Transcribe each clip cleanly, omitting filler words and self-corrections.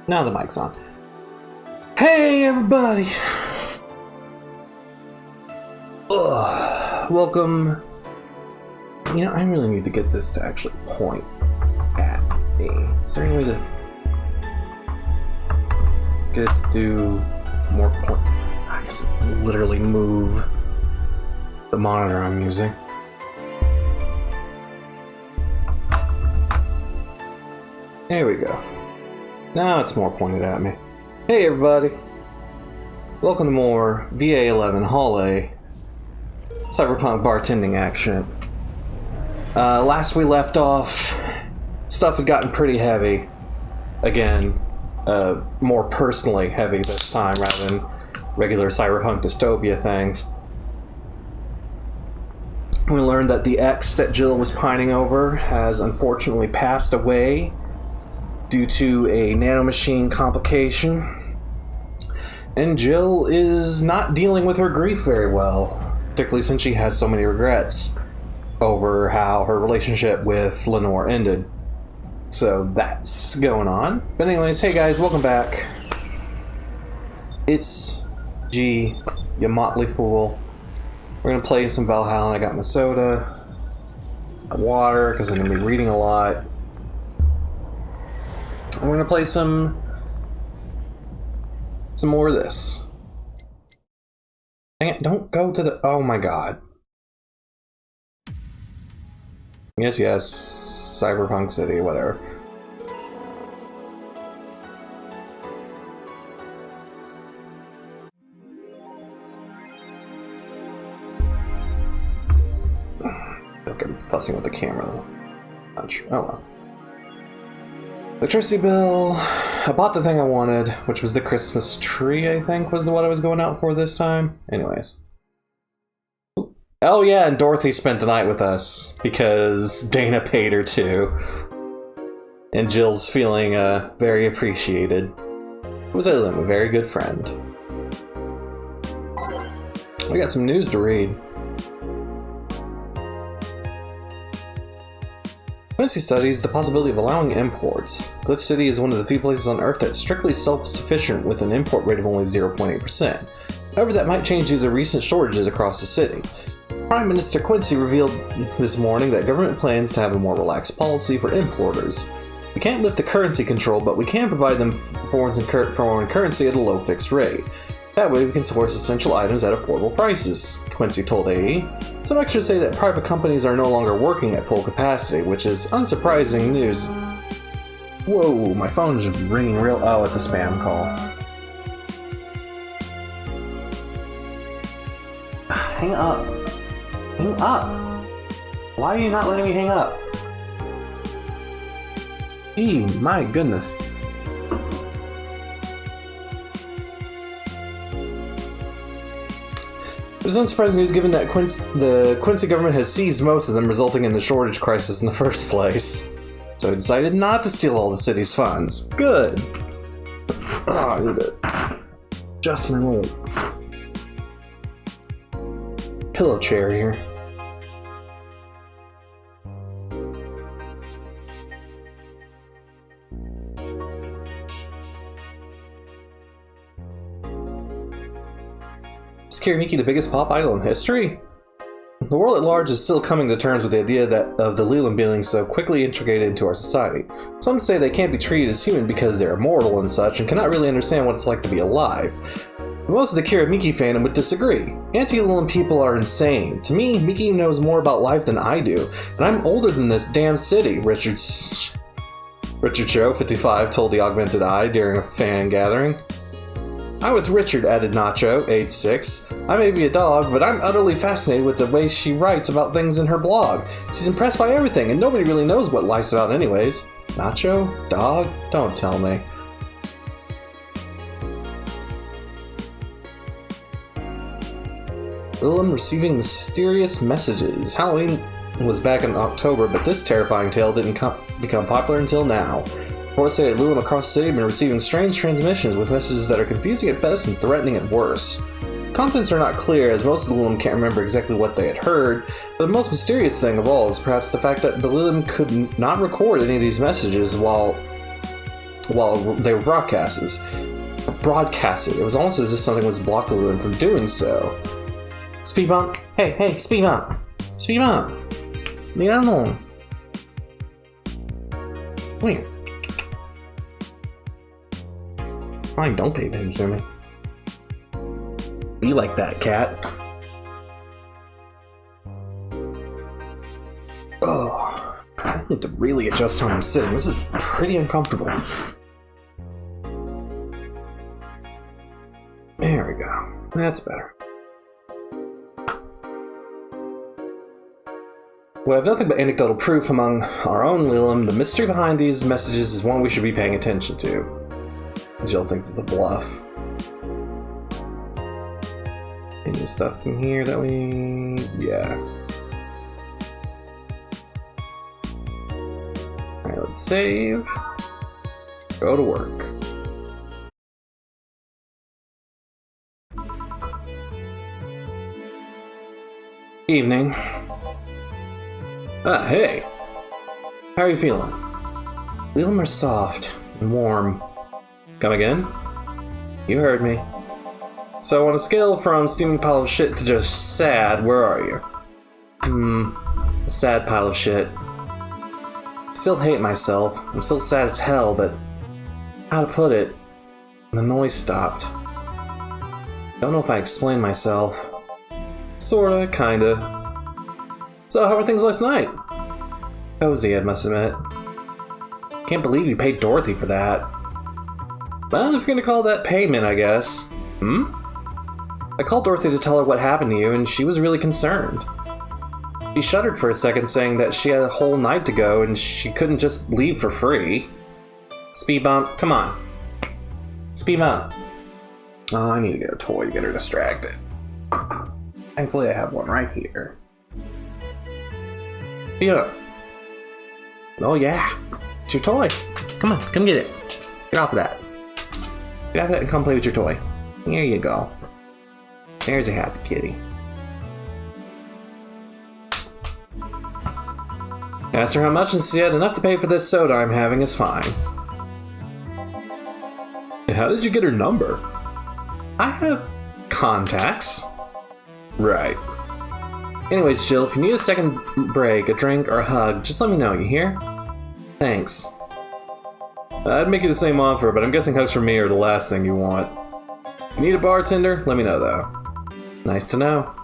Now the mic's on. Hey everybody! Ugh, welcome. You know, I really need to get this to actually point at me. Is there any way to get it to do more point? I guess literally move the monitor I'm using. There we go. Now it's more pointed at me. Hey everybody! Welcome to more va-11 Hall A cyberpunk bartending action. Last we left off, stuff had gotten pretty heavy. Again, more personally heavy this time rather than regular cyberpunk dystopia things. We learned that the ex that Jill was pining over has unfortunately passed away due to a nanomachine complication. And Jill is not dealing with her grief very well, particularly since she has so many regrets over how her relationship with Lenore ended. So that's going on. But anyways, hey guys, welcome back. It's G, you motley fool. We're gonna play some Valhalla. I got my soda, water, because I'm gonna be reading a lot. And we're gonna play some more of this. Dang it, don't go to the... Oh my god. Yes, Cyberpunk City, whatever. Look, I'm fussing with the camera. Oh well. Electricity bill. I bought the thing I wanted, which was the Christmas tree, I think, was what I was going out for this time. Anyways. Oh yeah, and Dorothy spent the night with us, because Dana paid her to. And Jill's feeling very appreciated. Was a very good friend. We got some news to read. Quincy studies the possibility of allowing imports. Glitch City is one of the few places on Earth that's strictly self-sufficient with an import rate of only 0.8%. However, that might change due to the recent shortages across the city. Prime Minister Quincy revealed this morning that government plans to have a more relaxed policy for importers. We can't lift the currency control, but we can provide them foreign currency at a low fixed rate. That way we can source essential items at affordable prices, Quincy told AE. Some experts say that private companies are no longer working at full capacity, which is unsurprising news. Whoa, my phone is ringing real... Oh, it's a spam call. Hang up. Hang up. Why are you not letting me hang up? Gee, my goodness. It was unsurprising news given that the Quincy government has seized most of them, resulting in the shortage crisis in the first place. So I decided not to steal all the city's funds. Good! Oh, I need to adjust my little pillow chair here. Is Kiramiki the biggest pop idol in history? The world at large is still coming to terms with the idea of the Leland being so quickly integrated into our society. Some say they can't be treated as human because they're immortal and such, and cannot really understand what it's like to be alive. But most of the Kiramiki fandom would disagree. Anti-Leland people are insane. To me, Miki knows more about life than I do, and I'm older than this damn city, Richard Cho, 55, told the Augmented Eye during a fan gathering. I'm with Richard, added Nacho, age 6. I may be a dog, but I'm utterly fascinated with the way she writes about things in her blog. She's impressed by everything, and nobody really knows what life's about anyways. Nacho? Dog? Don't tell me. Willem receiving mysterious messages. Halloween was back in October, but this terrifying tale didn't become popular until now. Reports say that Lulem across the city have been receiving strange transmissions with messages that are confusing at best and threatening at worst. Contents are not clear, as most of the Lulem can't remember exactly what they had heard, but the most mysterious thing of all is perhaps the fact that the Lulem could not record any of these messages while while they were broadcasted. It was almost as if something was blocking them from doing so. Speed bump! Hey, speed bump! Speed bump! Leave that alone. Come here. Fine, don't pay attention to me. Be like that, cat. Oh, I need to really adjust how I'm sitting. This is pretty uncomfortable. There we go. That's better. We have nothing but anecdotal proof among our own Lilim. The mystery behind these messages is one we should be paying attention to. Jill thinks it's a bluff. Any stuff in here that we... yeah. Alright, let's save. Go to work. Evening. Ah, hey. How are you feeling? Lilim are soft and warm. Come again? You heard me. So on a scale from steaming pile of shit to just sad, where are you? A sad pile of shit. I still hate myself. I'm still sad as hell, but how to put it? The noise stopped. Don't know if I explained myself. Sorta, kinda. So how were things last night? Cozy, I must admit. Can't believe you paid Dorothy for that. Well, if you're gonna call that payment, I guess. I called Dorothy to tell her what happened to you, and she was really concerned. She shuddered for a second, saying that she had a whole night to go, and she couldn't just leave for free. Speed bump, come on. Speed bump. Oh, I need to get a toy to get her distracted. Thankfully, I have one right here. Yeah. Oh, yeah. It's your toy. Come on, come get it. Get off of that. Get off of that and come play with your toy. There you go. There's a happy kitty. Asked her how much, and she had enough to pay for this soda I'm having is fine. And how did you get her number? I have contacts. Right. Anyways, Jill, if you need a second break, a drink, or a hug, just let me know, you hear? Thanks. I'd make you the same offer, but I'm guessing hugs from me are the last thing you want. You need a bartender? Let me know, though. Nice to know.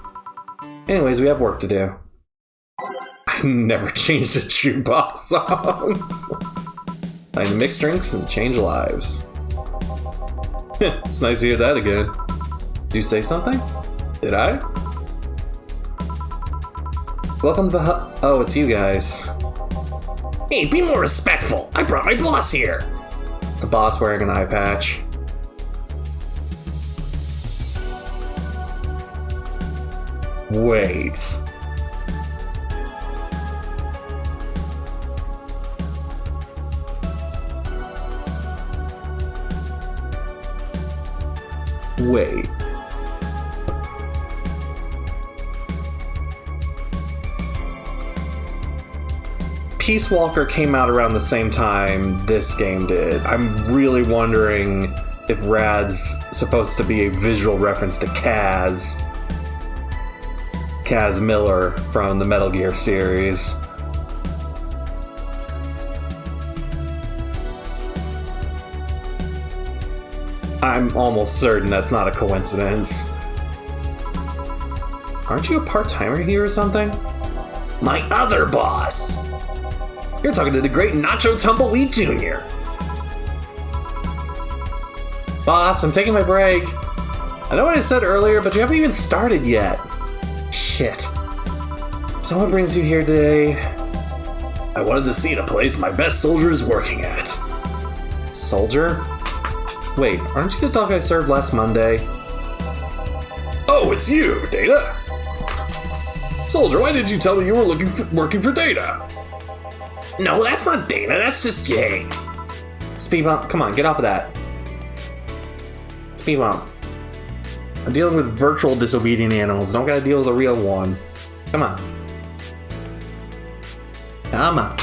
Anyways, we have work to do. I never changed the jukebox songs. I need to mix drinks and change lives. It's nice to hear that again. Did you say something? Did I? Welcome to the oh, it's you guys. Hey, be more respectful! I brought my boss here! It's the boss wearing an eye patch. Wait. Wait. Peace Walker came out around the same time this game did. I'm really wondering if Rad's supposed to be a visual reference to Kaz Miller from the Metal Gear series. I'm almost certain that's not a coincidence. Aren't you a part-timer here or something? My other boss! You're talking to the great Nacho Tumbleweed Jr. Boss, I'm taking my break. I know what I said earlier, but you haven't even started yet. Shit. So what brings you here today? I wanted to see the place my best soldier is working at. Soldier? Wait, aren't you the dog I served last Monday? Oh, it's you, Data! Soldier, why did you tell me you were working for Data? No, that's not Dana, that's just Jay. Speed bump, come on, get off of that. Speed bump. I'm dealing with virtual disobedient animals, don't gotta deal with a real one. Come on. Come on.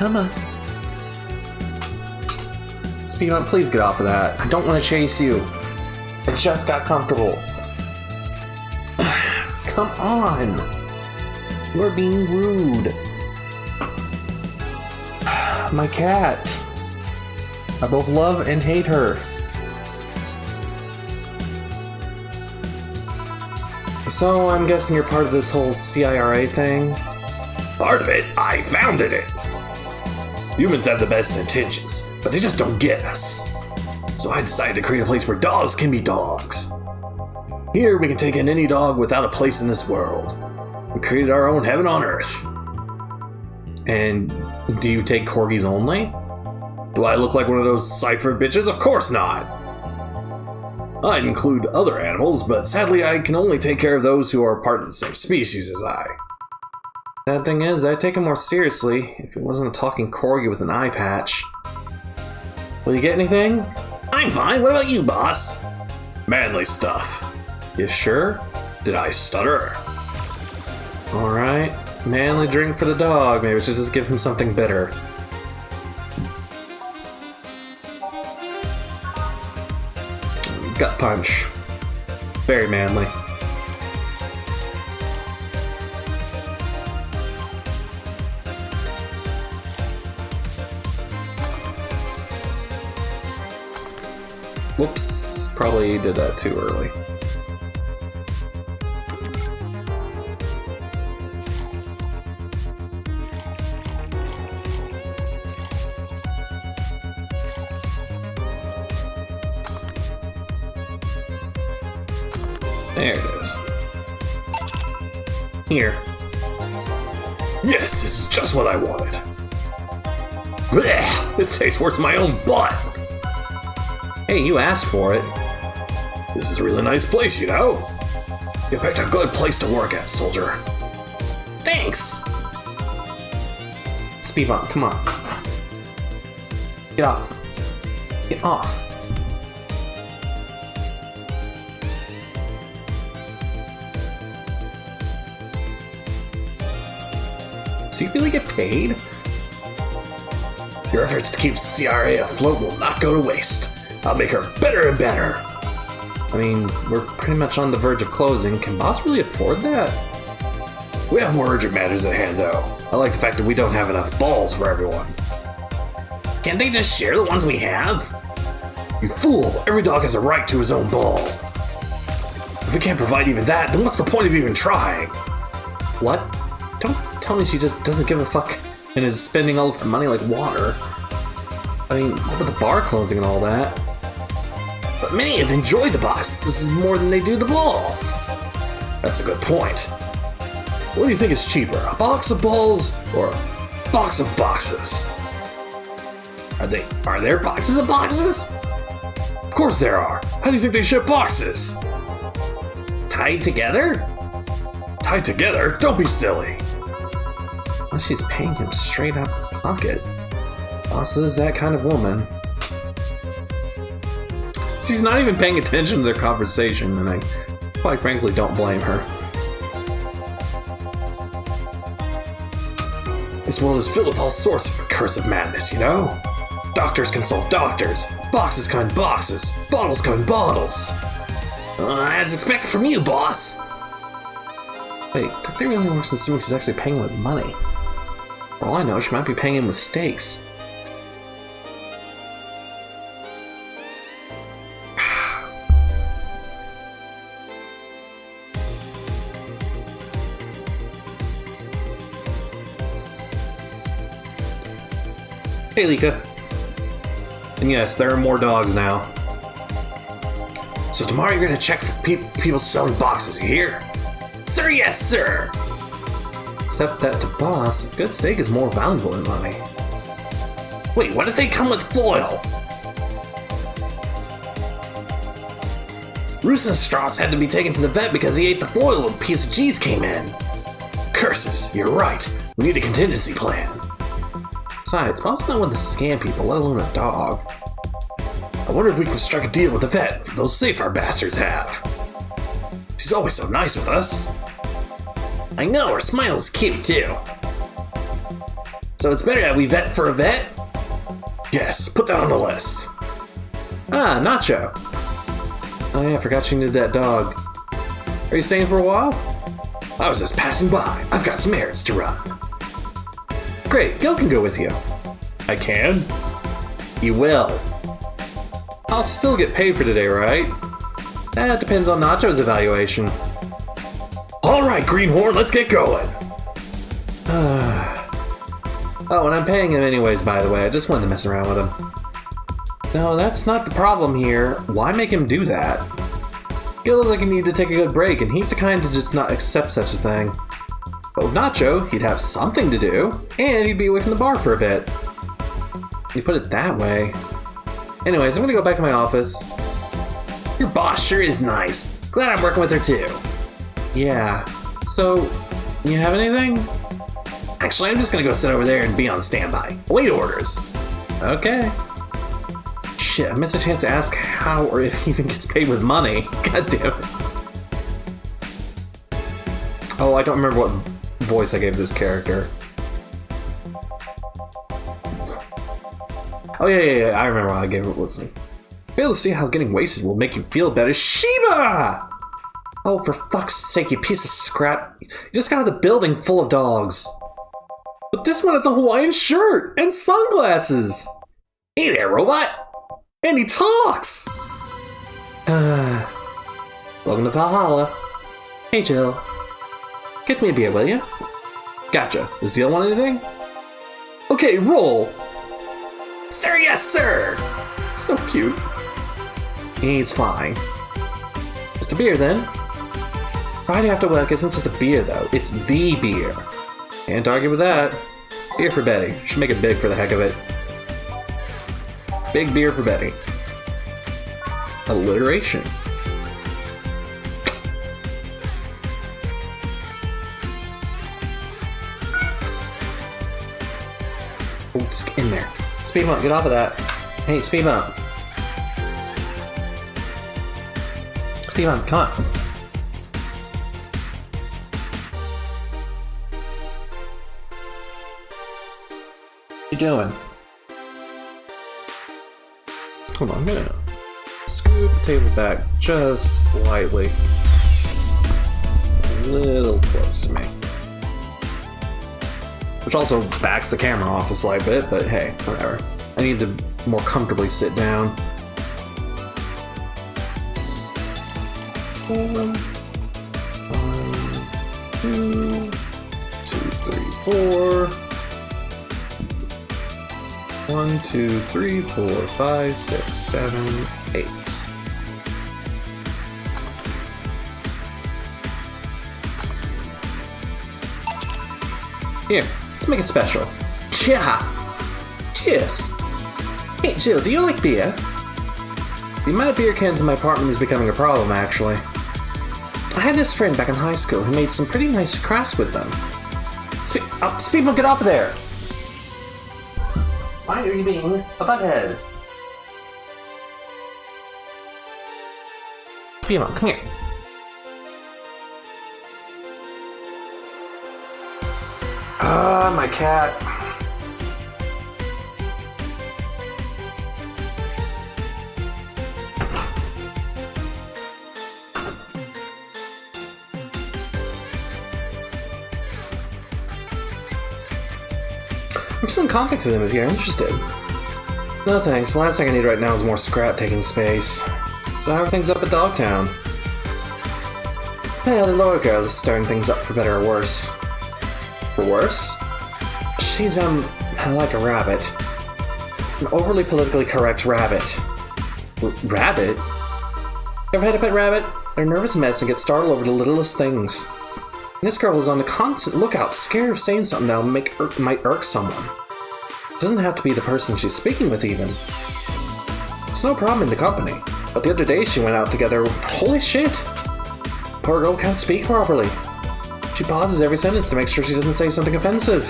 come on. Speed bump, please get off of that. I don't want to chase you. I just got comfortable. Come on. You're being rude. My cat. I both love and hate her. So, I'm guessing you're part of this whole CIRA thing? Part of it? I founded it! Humans have the best intentions, but they just don't get us. So I decided to create a place where dogs can be dogs. Here we can take in any dog without a place in this world. We created our own heaven on earth. And do you take corgis only? Do I look like one of those cipher bitches? Of course not! I'd include other animals, but sadly I can only take care of those who are part of the same species as I. Sad thing is, I'd take it more seriously if it wasn't a talking corgi with an eye patch. Will you get anything? I'm fine, what about you, boss? Manly stuff. You sure? Did I stutter? Alright. Manly drink for the dog. Maybe we should just give him something bitter. Gut punch. Very manly. Whoops, probably did that too early. There it is. Here. Yes, this is just what I wanted. Blech, this tastes worse than my own butt. Hey, you asked for it. This is a really nice place, you know? You picked a good place to work at, soldier. Thanks! Speed bump, come on. Get off. Get off. Does he really get paid? Your efforts to keep CRA afloat will not go to waste. I'll make her better and better. I mean, we're pretty much on the verge of closing. Can Boss really afford that? We have more urgent matters at hand, though. I like the fact that we don't have enough balls for everyone. Can't they just share the ones we have? You fool! Every dog has a right to his own ball. If we can't provide even that, then what's the point of even trying? What? Don't tell me she just doesn't give a fuck and is spending all of her money like water. I mean, what with the bar closing and all that? But many have enjoyed the box. This is more than they do the balls. That's a good point. What do you think is cheaper, a box of balls or a box of boxes? Are there boxes of boxes? Of course there are. How do you think they ship boxes? Tied together? Tied together? Don't be silly. Well, she's paying him straight out of pocket. Boss is that kind of woman. She's not even paying attention to their conversation, and I quite frankly don't blame her. This world is filled with all sorts of recursive madness, you know? Doctors consult doctors, boxes come in boxes, bottles come in bottles. As expected from you, boss. Wait, that theory only works assuming she's actually paying him with money. For all I know, she might be paying him with steaks. Hey, Lika. And yes, there are more dogs now. So tomorrow you're gonna check for people selling boxes, you hear? Sir, yes, sir! Except that to Boss, a good steak is more valuable than money. Wait, what if they come with foil? Rosenstrauss had to be taken to the vet because he ate the foil when a piece of cheese came in. Curses, you're right. We need a contingency plan. Besides, Bob's not one to scam people, let alone a dog. I wonder if we can strike a deal with the vet for those safe our bastards have. She's always so nice with us. I know, her smile is cute too. So it's better that we vet for a vet? Yes, put that on the list. Ah, Nacho. Oh yeah, I forgot you needed that dog. Are you staying for a while? I was just passing by. I've got some errands to run. Great, Gil can go with you. I can? You will. I'll still get paid for today, right? That depends on Nacho's evaluation. Alright, Greenhorn, let's get going. Oh, and I'm paying him anyways, by the way. I just wanted to mess around with him. No, that's not the problem here. Why make him do that? Gil looks like he needed to take a good break, and he's the kind to just not accept such a thing. But with Nacho, he'd have something to do, and he'd be away from the bar for a bit. You put it that way. Anyways, I'm gonna go back to my office. Your boss sure is nice. Glad I'm working with her too. Yeah. So, you have anything? Actually, I'm just gonna go sit over there and be on standby. Await orders. Okay. Shit, I missed a chance to ask how or if he even gets paid with money. God damn it. Oh, I don't remember what voice I gave this character. Oh, yeah, I remember what I gave it. Listen. Fail to see how getting wasted will make you feel better. Sheba! Oh, for fuck's sake, you piece of scrap. You just got out of the building full of dogs. But this one has a Hawaiian shirt and sunglasses. Hey there, robot. And he talks! Welcome to Valhalla. Hey, Jill. Get me a beer, will you? Gotcha. Does Jill want anything? Okay, roll! Sir, yes, sir! So cute. He's fine. Just a beer, then. Friday after work isn't just a beer, though. It's the beer. Can't argue with that. Beer for Betty. Should make it big for the heck of it. Big beer for Betty. Alliteration. Oh, just get in there. Speed bump, get off of that. Hey, speed bump. Speed bump, come on. What you doing? Hold on, I'm gonna scoot the table back just slightly. It's a little close to me. Which also backs the camera off a slight bit, but hey, whatever. I need to more comfortably sit down. 4, 1, 2, 2, 3, 4. 1, 2, 3, 4, 5, 6, 7, 8. Here, let's make it special. Yeah! Cheers! Hey, Jill, do you like beer? The amount of beer cans in my apartment is becoming a problem, actually. I had this friend back in high school who made some pretty nice crafts with them. Speedball, get off of there! Why are you being a butthead? Speedball, come here. Ah, my cat. I'm still in contact with him if you're interested. No thanks, the last thing I need right now is more scrap taking space. So how are things up at Dogtown? Well, the lower girl is starting things up for better or worse. For worse? She's, like a rabbit. An overly politically correct rabbit. Rabbit? Ever had a pet rabbit? They're a nervous mess and get startled over the littlest things. And this girl is on the constant lookout, scared of saying something that might irk someone. It doesn't have to be the person she's speaking with, even. It's no problem in the company, but the other day she went out together. Holy shit! Poor girl can't speak properly. She pauses every sentence to make sure she doesn't say something offensive.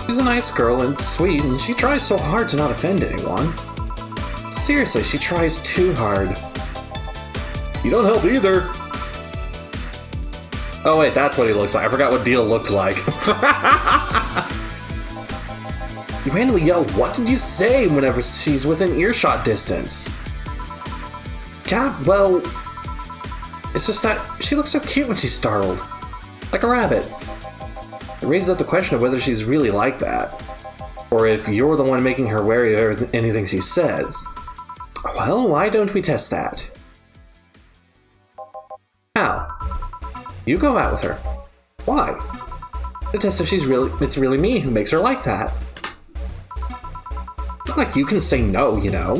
She's a nice girl and sweet, and she tries so hard to not offend anyone. Seriously, she tries too hard. You don't help either. Oh wait, that's what he looks like. I forgot what Deal looked like. You randomly yell, "What did you say?" whenever she's within earshot distance. Yeah, well, it's just that she looks so cute when she's startled. Like a rabbit. It raises up the question of whether she's really like that. Or if you're the one making her wary of anything she says. Well, why don't we test that? How? You go out with her. Why? To test if it's really me who makes her like that. Not like you can say no, you know.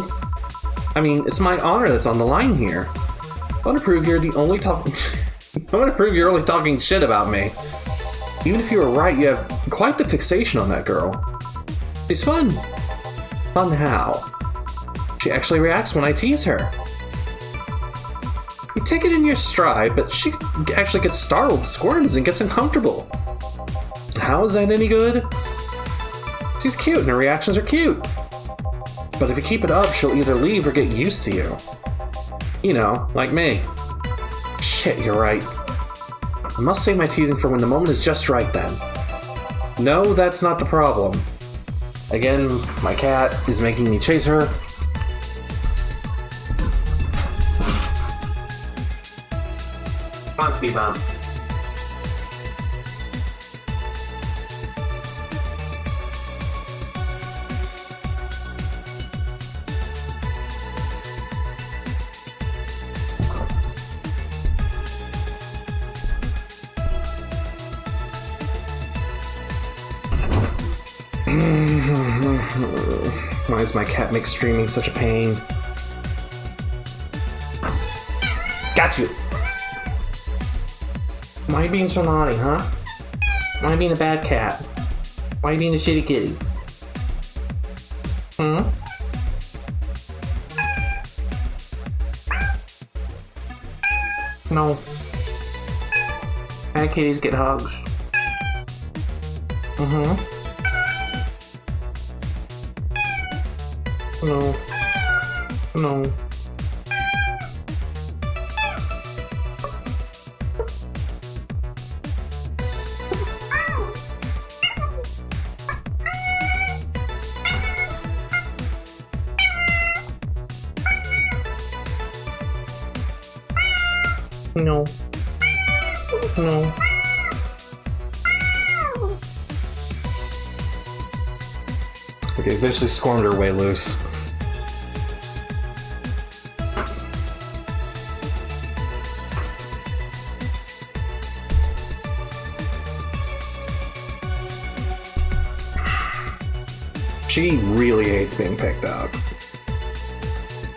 I mean, it's my honor that's on the line here. I want to prove you're only talking shit about me. Even if you were right, you have quite the fixation on that girl. She's fun. Fun how? She actually reacts when I tease her. You take it in your stride, but she actually gets startled, squirms, and gets uncomfortable. How is that any good? She's cute and her reactions are cute. But if you keep it up, she'll either leave or get used to you. You know, like me. Shit, you're right. I must save my teasing for when the moment is just right then. No, that's not the problem. Again, my cat is making me chase her. Come on, Speed Bomb. Why does my cat make streaming such a pain? Got you! Why are you being so naughty, huh? Why are you being a bad cat? Why are you being a shitty kitty? Hmm? No. Bad kitties get hugs. Mm-hmm. No. No. No. No. Okay, eventually squirmed her way loose. She really hates being picked up.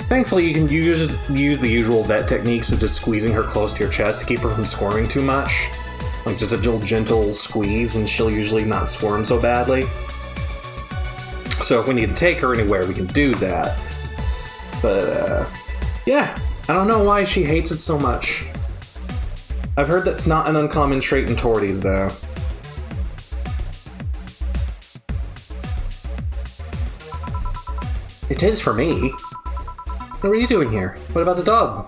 Thankfully, you can use the usual vet techniques of just squeezing her close to your chest to keep her from squirming too much. Like just a little gentle squeeze and she'll usually not squirm so badly. So if we need to take her anywhere, we can do that. But, yeah, I don't know why she hates it so much. I've heard that's not an uncommon trait in torties, though. It is for me. What are you doing here? What about the dog?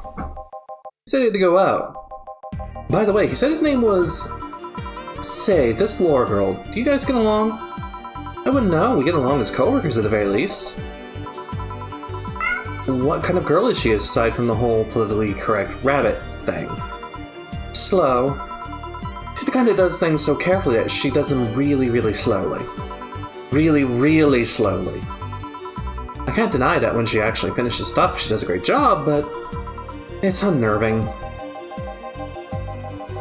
He said he had to go out. By the way, he said his name was... Say, this Laura girl, do you guys get along? I wouldn't know. We get along as coworkers at the very least. What kind of girl is she aside from the whole politically correct rabbit thing? Slow. She's the kind that does things so carefully that she does them really, really slowly. Really, really slowly. I can't deny that when she actually finishes stuff, she does a great job, but it's unnerving.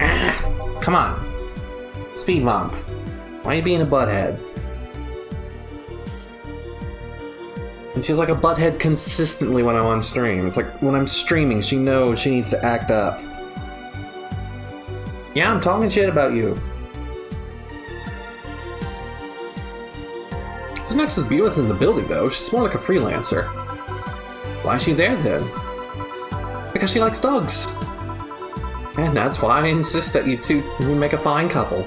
Ah, come on. Speed Mom. Why are you being a butthead? And she's like a butthead consistently when I'm on stream. It's like when I'm streaming, she knows she needs to act up. Yeah, I'm talking shit about you. She's next to be with in the building, though. She's more like a freelancer. Why is she there, then? Because she likes dogs. And that's why I insist that you two make a fine couple.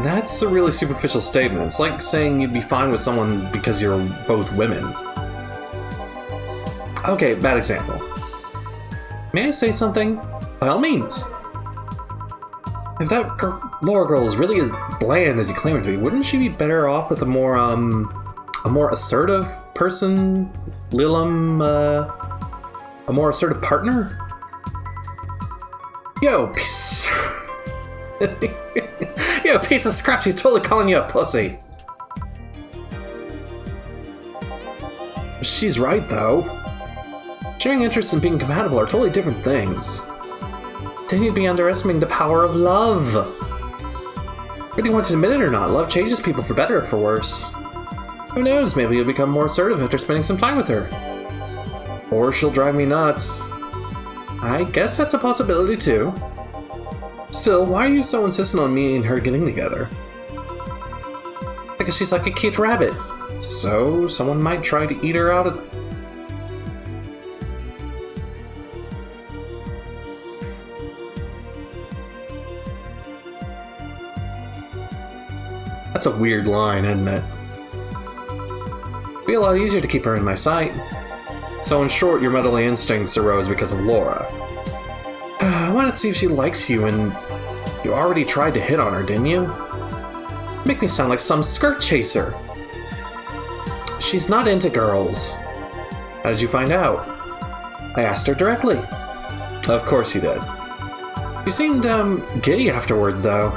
That's a really superficial statement. It's like saying you'd be fine with someone because you're both women. Okay, bad example. May I say something? By all means. If that girl... Laura Girl is really as bland as you claim her to be, wouldn't she be better off with a more assertive person? Lilim, a more assertive partner? Yo, piece... Yo, piece of scrap, she's totally calling you a pussy. She's right, though. Sharing interests and being compatible are totally different things. Then you'd be underestimating the power of love. Whether you want to admit it or not, love changes people for better or for worse. Who knows, maybe you'll become more assertive after spending some time with her. Or she'll drive me nuts. I guess that's a possibility too. Still, why are you so insistent on me and her getting together? Because she's like a cute rabbit. So, someone might try to eat her out of... That's a weird line, isn't it? It'd be a lot easier to keep her in my sight. So in short, your motherly instincts arose because of Laura. Why not see if she likes you, and you already tried to hit on her, didn't you? Make me sound like some skirt chaser. She's not into girls. How did you find out? I asked her directly. Of course you did. You seemed, giddy afterwards, though.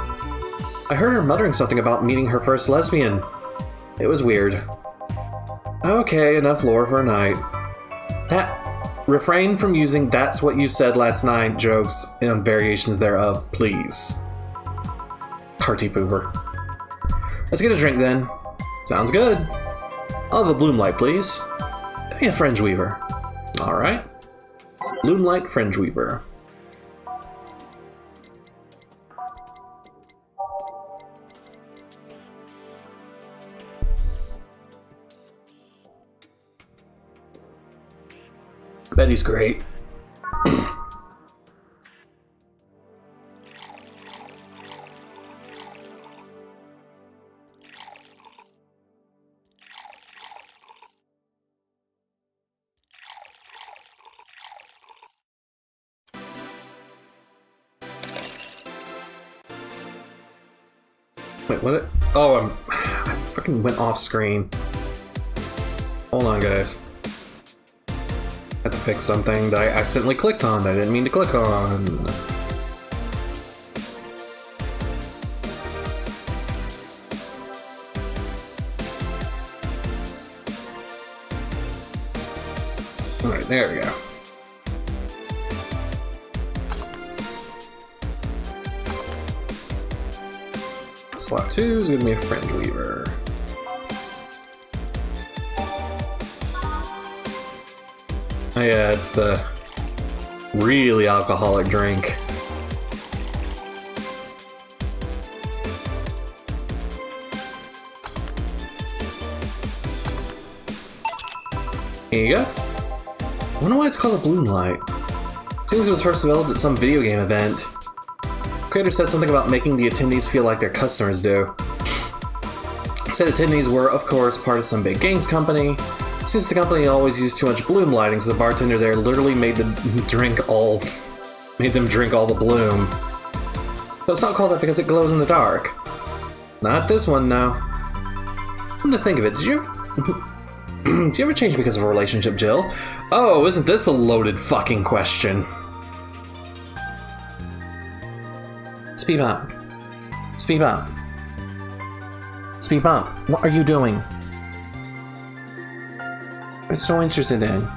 I heard her muttering something about meeting her first lesbian. It was weird. Okay, enough lore for a night. Refrain from using "that's what you said last night" jokes and variations thereof, please. Party pooper. Let's get a drink then. Sounds good. I'll have a bloom light, please. Give me a fringe weaver. Alright. Bloom light fringe weaver. Betty's great. Wait, what? Oh, I fucking went off screen. Hold on, guys. I had to fix something that I accidentally clicked on that I didn't mean to click on. Alright, there we go. Slot 2 is going to be a fringe weaver. Oh yeah, it's the really alcoholic drink. Here you go. I wonder why it's called a bloom light. Seems it was first developed at some video game event. The creator said something about making the attendees feel like their customers do. Said attendees were, of course, part of some big games company. Since the company always used too much bloom lighting, so the bartender there literally made them drink all the bloom. So it's not called that because it glows in the dark. Not this one, now. Come to think of it, did you ever change because of a relationship, Jill? Oh, isn't this a loaded fucking question? Speed bump. Speed bump. Speed bump. What are you doing? I'm so interested in.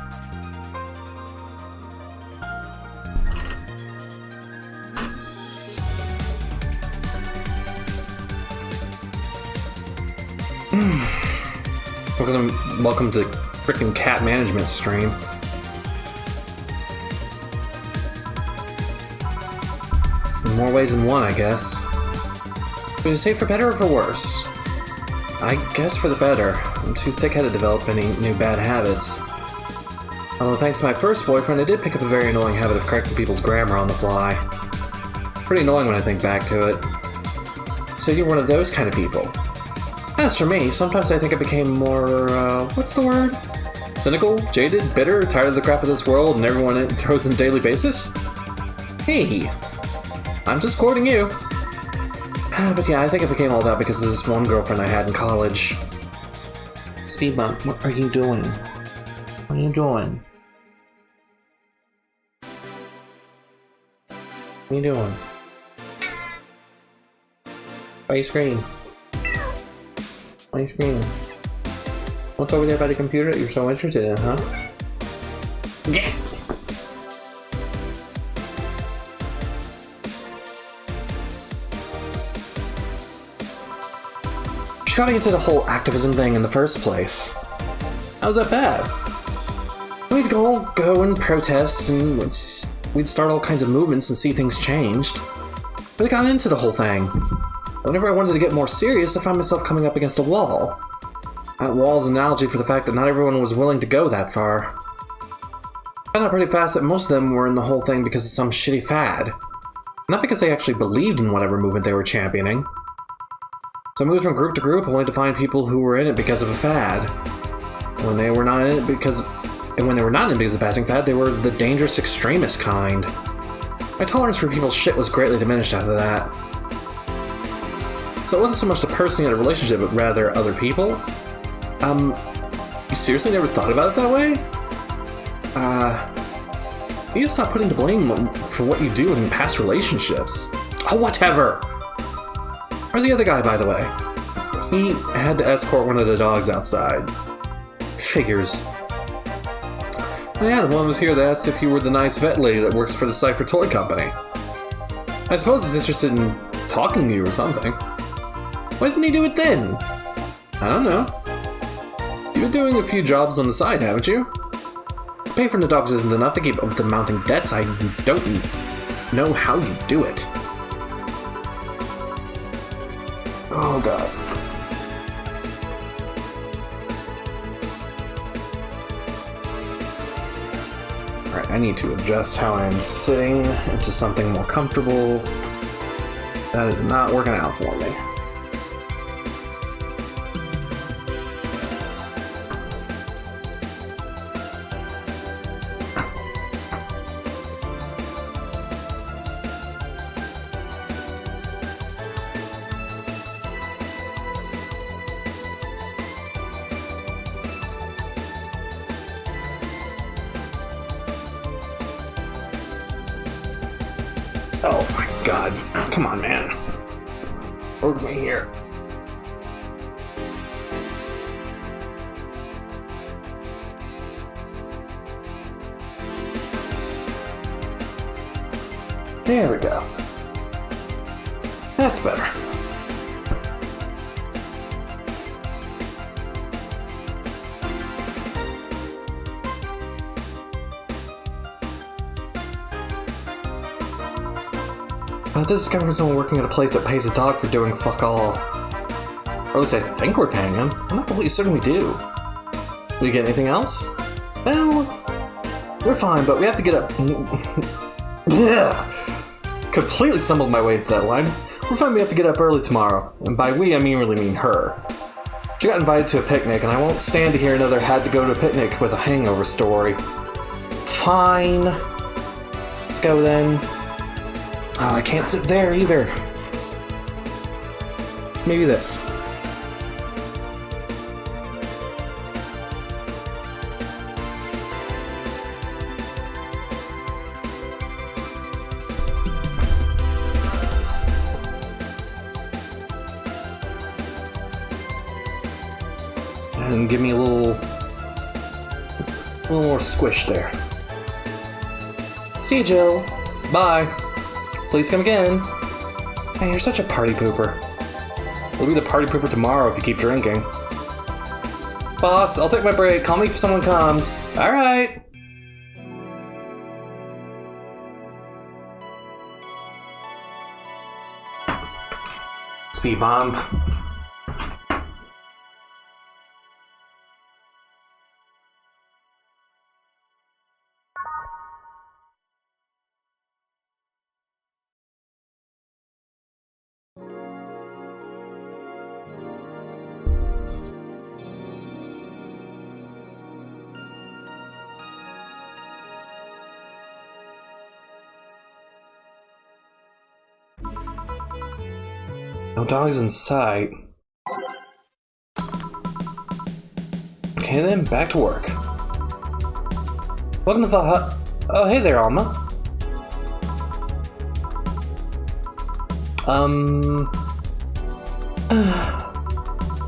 Welcome to frickin' cat management stream. In more ways than one, I guess. Would you say for better or for worse? I guess for the better. I'm too thick-headed to develop any new bad habits. Although thanks to my first boyfriend, I did pick up a very annoying habit of correcting people's grammar on the fly. Pretty annoying when I think back to it. So you're one of those kind of people. As for me, sometimes I think I became more, what's the word? Cynical, jaded, bitter, tired of the crap of this world and everyone it throws on a daily basis? Hey, I'm just quoting you. But yeah, I think it became all that because of this one girlfriend I had in college. Speed bump, what are you doing? What are you doing? What are you doing? Why are you screaming? Why are you screaming? What's over there by the computer that you're so interested in, huh? Yeah! She got me into the whole activism thing in the first place. How was that bad? We'd go and protest, and we'd start all kinds of movements and see things changed. But I got into the whole thing. Whenever I wanted to get more serious, I found myself coming up against a wall. That wall's an analogy for the fact that not everyone was willing to go that far. I found out pretty fast that most of them were in the whole thing because of some shitty fad. Not because they actually believed in whatever movement they were championing. So I moved from group to group only to find people who were in it because of a fad. When they were not in it because of passing fad, they were the dangerous extremist kind. My tolerance for people's shit was greatly diminished after that. So it wasn't so much the person in a relationship, but rather other people. You seriously never thought about it that way? You need to stop putting the blame for what you do in past relationships. Oh, whatever! Where's the other guy, by the way? He had to escort one of the dogs outside. Figures. Oh yeah, the one was here that asked if you were the nice vet lady that works for the Cypher Toy Company. I suppose he's interested in talking to you or something. Why didn't he do it then? I don't know. You've been doing a few jobs on the side, haven't you? Paying for the dogs isn't enough to keep up with the mounting debts. I don't know how you do it. Oh god. Alright, I need to adjust how I'm sitting into something more comfortable. That is not working out for me. Oh my god. Come on, man. Work me here. There we go. That's better. This is coming from someone working at a place that pays a dog for doing fuck all. Or at least I think we're paying him. I'm not completely certain we do. Do we get anything else? Well, we're fine, but we have to get up. Completely stumbled my way into that line. We're fine, we have to get up early tomorrow. And by we, I really mean her. She got invited to a picnic, and I won't stand to hear another had to go to a picnic with a hangover story. Fine. Let's go then. Oh, I can't sit there either. Maybe this. And give me a little more squish there. See you, Jill. Bye. Please come again. Hey, you're such a party pooper. We'll be the party pooper tomorrow if you keep drinking. Boss, I'll take my break. Call me if someone comes. Alright. Speed bump. No dogs in sight. Okay then, back to work. What in the fuck? Oh, hey there, Alma.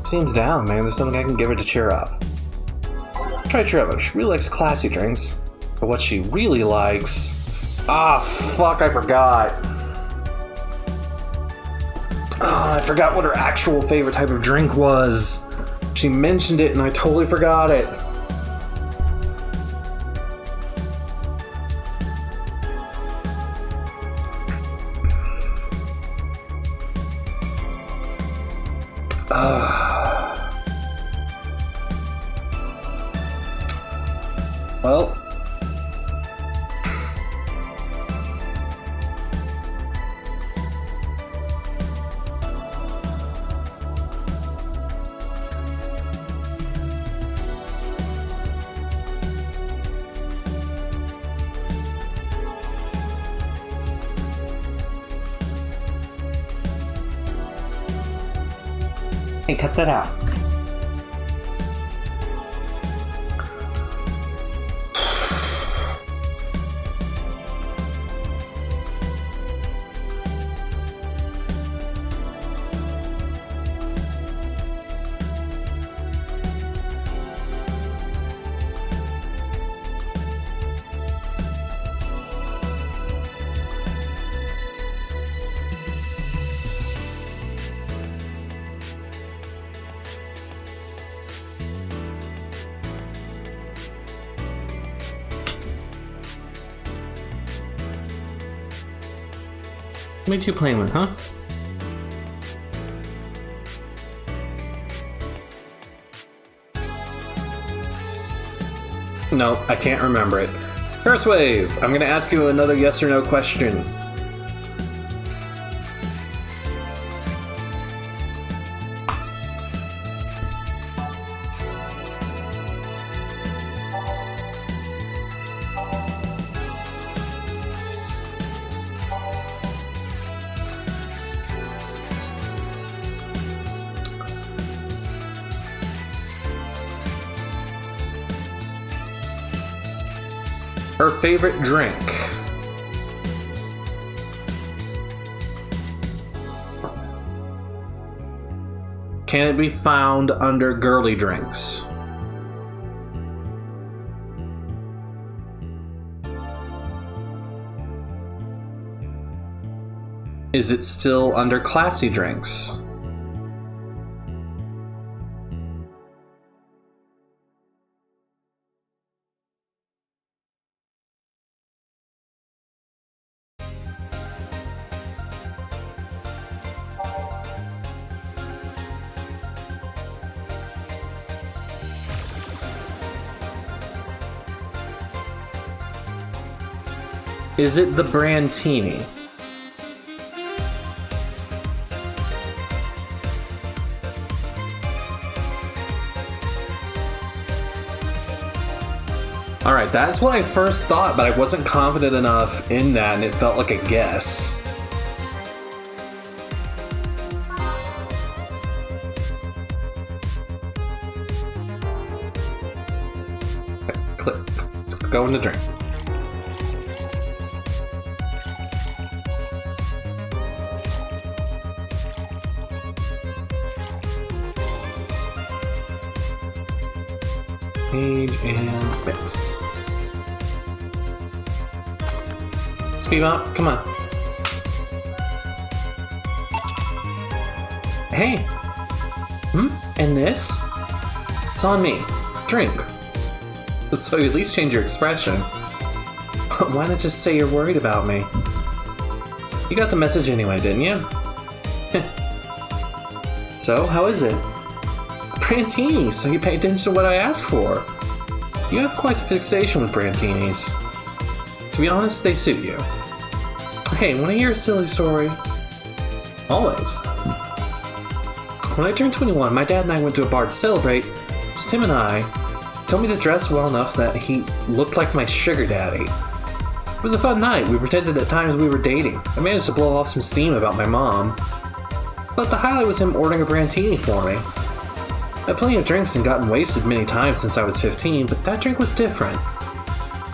Seems down, man. There's something I can give her to cheer up. Try to cheer up. She really likes classy drinks. But what she really likes... Ah, fuck, I forgot. I forgot what her actual favorite type of drink was. She mentioned it and I totally forgot it. Well. Hey, cut that out. What you playing with, huh? No, I can't remember it. First Wave, I'm gonna ask you another yes or no question. Her favorite drink. Can it be found under girly drinks? Is it still under classy drinks? Is it the Brandtini? Alright, that's what I first thought, but I wasn't confident enough in that, and it felt like a guess. Click. Go in the drink. Page and mix. Speed up, come on. Hey. And this? It's on me. Drink. So you at least change your expression. Why not just say you're worried about me? You got the message anyway, didn't you? So, how is it? Brandtini, so you pay attention to what I ask for. You have quite the fixation with Brandtinis. To be honest, they suit you. Hey, wanna hear a silly story? Always. When I turned 21, my dad and I went to a bar to celebrate. Just him and I. He told me to dress well enough that he looked like my sugar daddy. It was a fun night. We pretended at times we were dating. I managed to blow off some steam about my mom. But the highlight was him ordering a Brantini for me. I've had plenty of drinks and gotten wasted many times since I was 15, but that drink was different.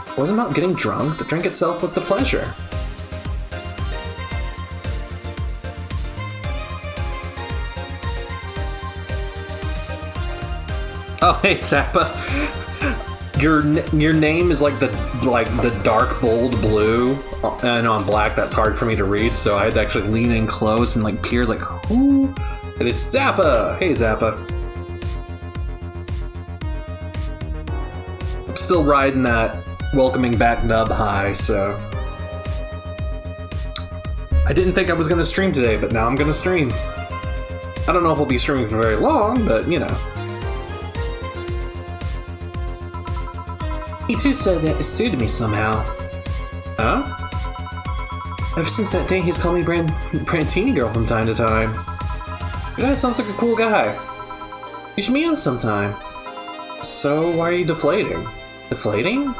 It wasn't about getting drunk, the drink itself was the pleasure. Oh, hey, Zappa. Your name is like the dark bold blue, and on black that's hard for me to read, so I had to actually lean in close and like peer like, who? And it's Zappa. Hey, Zappa. I'm still riding that welcoming back nub high, so I didn't think I was gonna stream today, but now I'm gonna stream. I don't know if I'll be streaming for very long, but you know. He too said that it suited me somehow. Huh? Ever since that day, he's called me Brantini Girl from time to time. Your dad sounds like a cool guy. You should meet him sometime. So, why are you deflating? Deflating?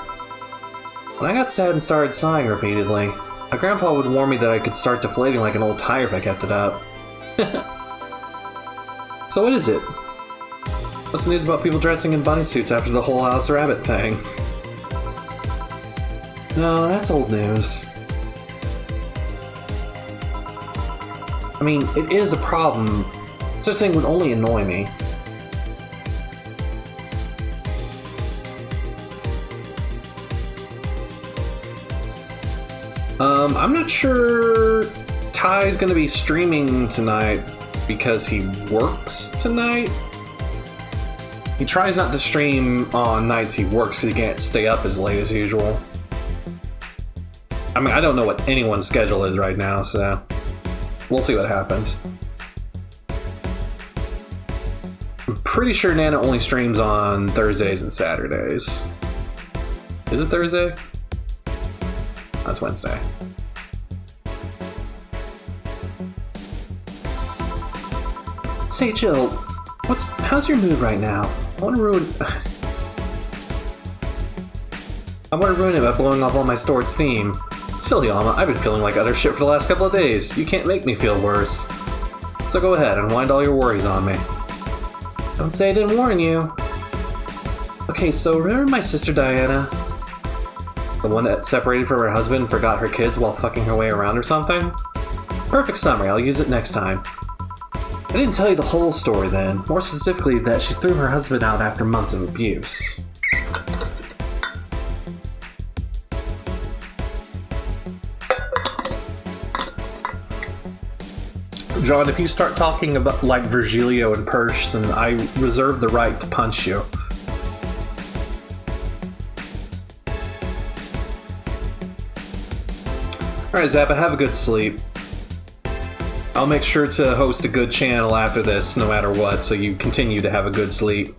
When I got sad and started sighing repeatedly, my grandpa would warn me that I could start deflating like an old tire if I kept it up. So what is it? What's the news about people dressing in bunny suits after the whole Alice Rabbit thing? No, that's old news. I mean, it is a problem. Such a thing would only annoy me. I'm not sure Ty's gonna be streaming tonight because he works tonight. He tries not to stream on nights he works because he can't stay up as late as usual. I mean, I don't know what anyone's schedule is right now, so we'll see what happens. I'm pretty sure Nana only streams on Thursdays and Saturdays. Is it Thursday? That's Wednesday. Say, Jill, how's your mood right now? I want to ruin it by blowing off all my stored steam. Silly Alma, I've been feeling like other shit for the last couple of days. You can't make me feel worse. So go ahead and wind all your worries on me. Don't say I didn't warn you. Okay, so remember my sister Diana? The one that separated from her husband and forgot her kids while fucking her way around or something? Perfect summary, I'll use it next time. I didn't tell you the whole story then, more specifically that she threw her husband out after months of abuse. John, if you start talking about like Virgilio and Persh, then I reserve the right to punch you. Alright, Zappa, have a good sleep. I'll make sure to host a good channel after this, no matter what, so you continue to have a good sleep.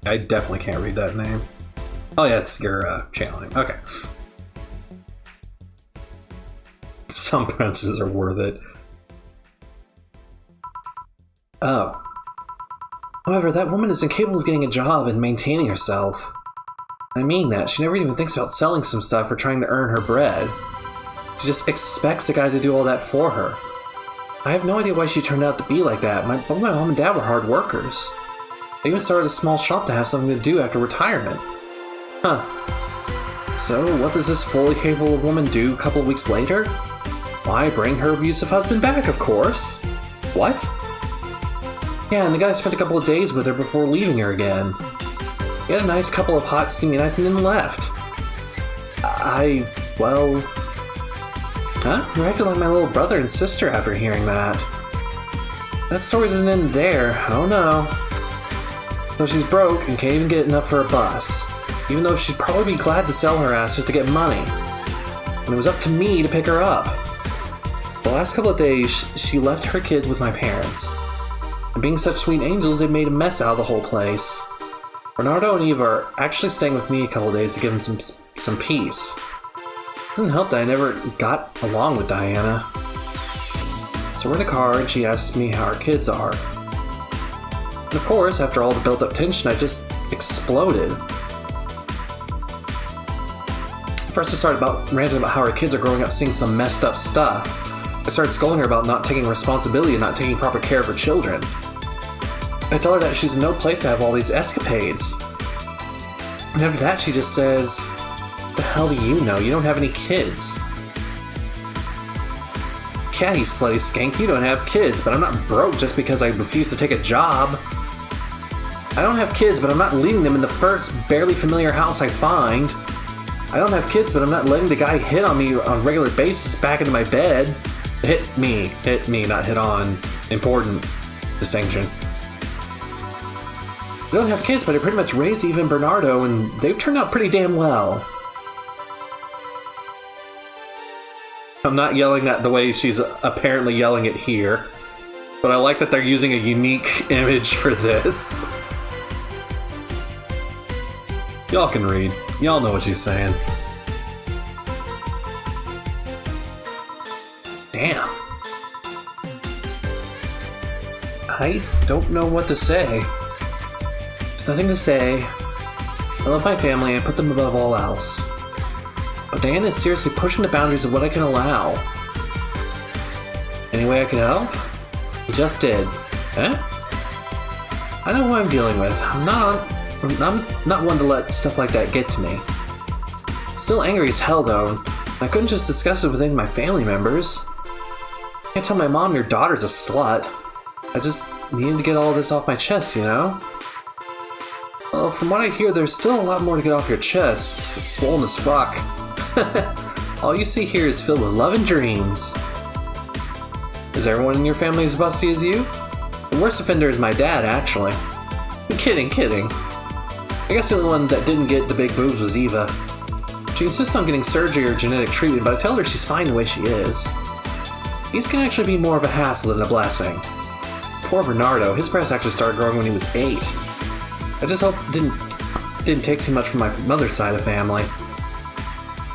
I definitely can't read that name. Oh yeah, it's your channel name. Okay. Some pronounces are worth it. Oh. However, that woman is incapable of getting a job and maintaining herself. I mean that. She never even thinks about selling some stuff or trying to earn her bread. She just expects a guy to do all that for her. I have no idea why she turned out to be like that. Both my mom and dad were hard workers. They even started a small shop to have something to do after retirement. Huh. So, what does this fully capable woman do a couple of weeks later? Why, bring her abusive husband back, of course. What? Yeah, and the guy spent a couple of days with her before leaving her again. He had a nice couple of hot, steamy nights and then left. Well... Huh? You acted like my little brother and sister after hearing that. That story doesn't end there. Oh no. So she's broke and can't even get enough for a bus. Even though she'd probably be glad to sell her ass just to get money. And it was up to me to pick her up. The last couple of days, she left her kids with my parents. And being such sweet angels, they made a mess out of the whole place. Bernardo and Eva are actually staying with me a couple of days to give them some peace. It doesn't help that I never got along with Diana. So we're in the car and she asks me how our kids are. And of course, after all the built-up tension, I just exploded. First I started ranting about how her kids are growing up seeing some messed up stuff. I started scolding her about not taking responsibility and not taking proper care of her children. I tell her that she's in no place to have all these escapades. And after that she just says, "What the hell do you know? You don't have any kids." Yeah, you slutty skank, you don't have kids, but I'm not broke just because I refuse to take a job. I don't have kids, but I'm not leaving them in the first barely familiar house I find. I don't have kids, but I'm not letting the guy hit on me on a regular basis back into my bed. Hit me, not hit on. Important distinction. I don't have kids, but I pretty much raised Eva and Bernardo, and they've turned out pretty damn well. I'm not yelling that the way she's apparently yelling it here, but I like that they're using a unique image for this. Y'all can read. Y'all know what she's saying. Damn. I don't know what to say. There's nothing to say. I love my family and I put them above all else. But Diana is seriously pushing the boundaries of what I can allow. Any way I can help? He just did. Eh? I know who I'm dealing with. I'm not one to let stuff like that get to me. Still angry as hell though. I couldn't just discuss it with any of my family members. I can't tell my mom your daughter's a slut. I just needed to get all this off my chest, you know? Well, from what I hear, there's still a lot more to get off your chest. It's swollen as fuck. All you see here is filled with love and dreams. Is everyone in your family as busty as you? The worst offender is my dad, actually. Kidding. I guess the only one that didn't get the big boobs was Eva. She insists on getting surgery or genetic treatment, but I tell her she's fine the way she is. These can actually be more of a hassle than a blessing. Poor Bernardo, his breasts actually started growing when he was 8. I just hope it didn't take too much from my mother's side of the family.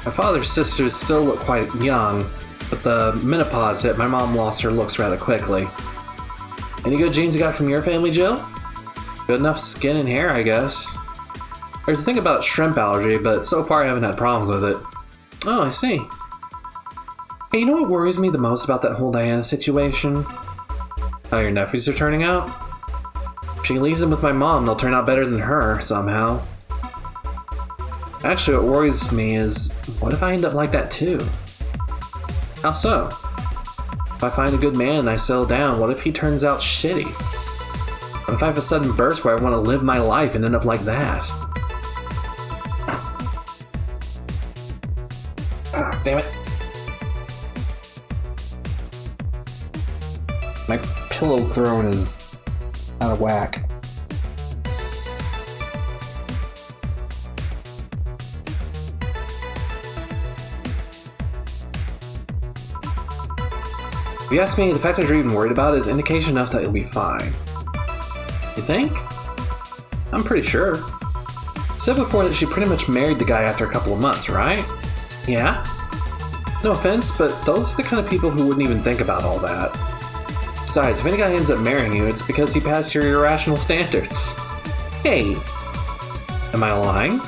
My father's sisters still look quite young, but the menopause hit, my mom lost her looks rather quickly. Any good genes you got from your family, Jill? Good enough skin and hair, I guess. There's a thing about shrimp allergy, but so far I haven't had problems with it. Oh, I see. Hey, you know what worries me the most about that whole Diana situation? How your nephews are turning out? If she leaves them with my mom, they'll turn out better than her, somehow. Actually, what worries me is, what if I end up like that too? How so? If I find a good man and I settle down, what if he turns out shitty? What if I have a sudden burst where I want to live my life and end up like that? Ah, damn it. My pillow throne is out of whack. If you ask me, the fact that you're even worried about it is indication enough that you'll be fine. You think? I'm pretty sure. You said before that she pretty much married the guy after a couple of months, right? Yeah? No offense, but those are the kind of people who wouldn't even think about all that. Besides, if any guy ends up marrying you, it's because he passed your irrational standards. Hey! Am I lying?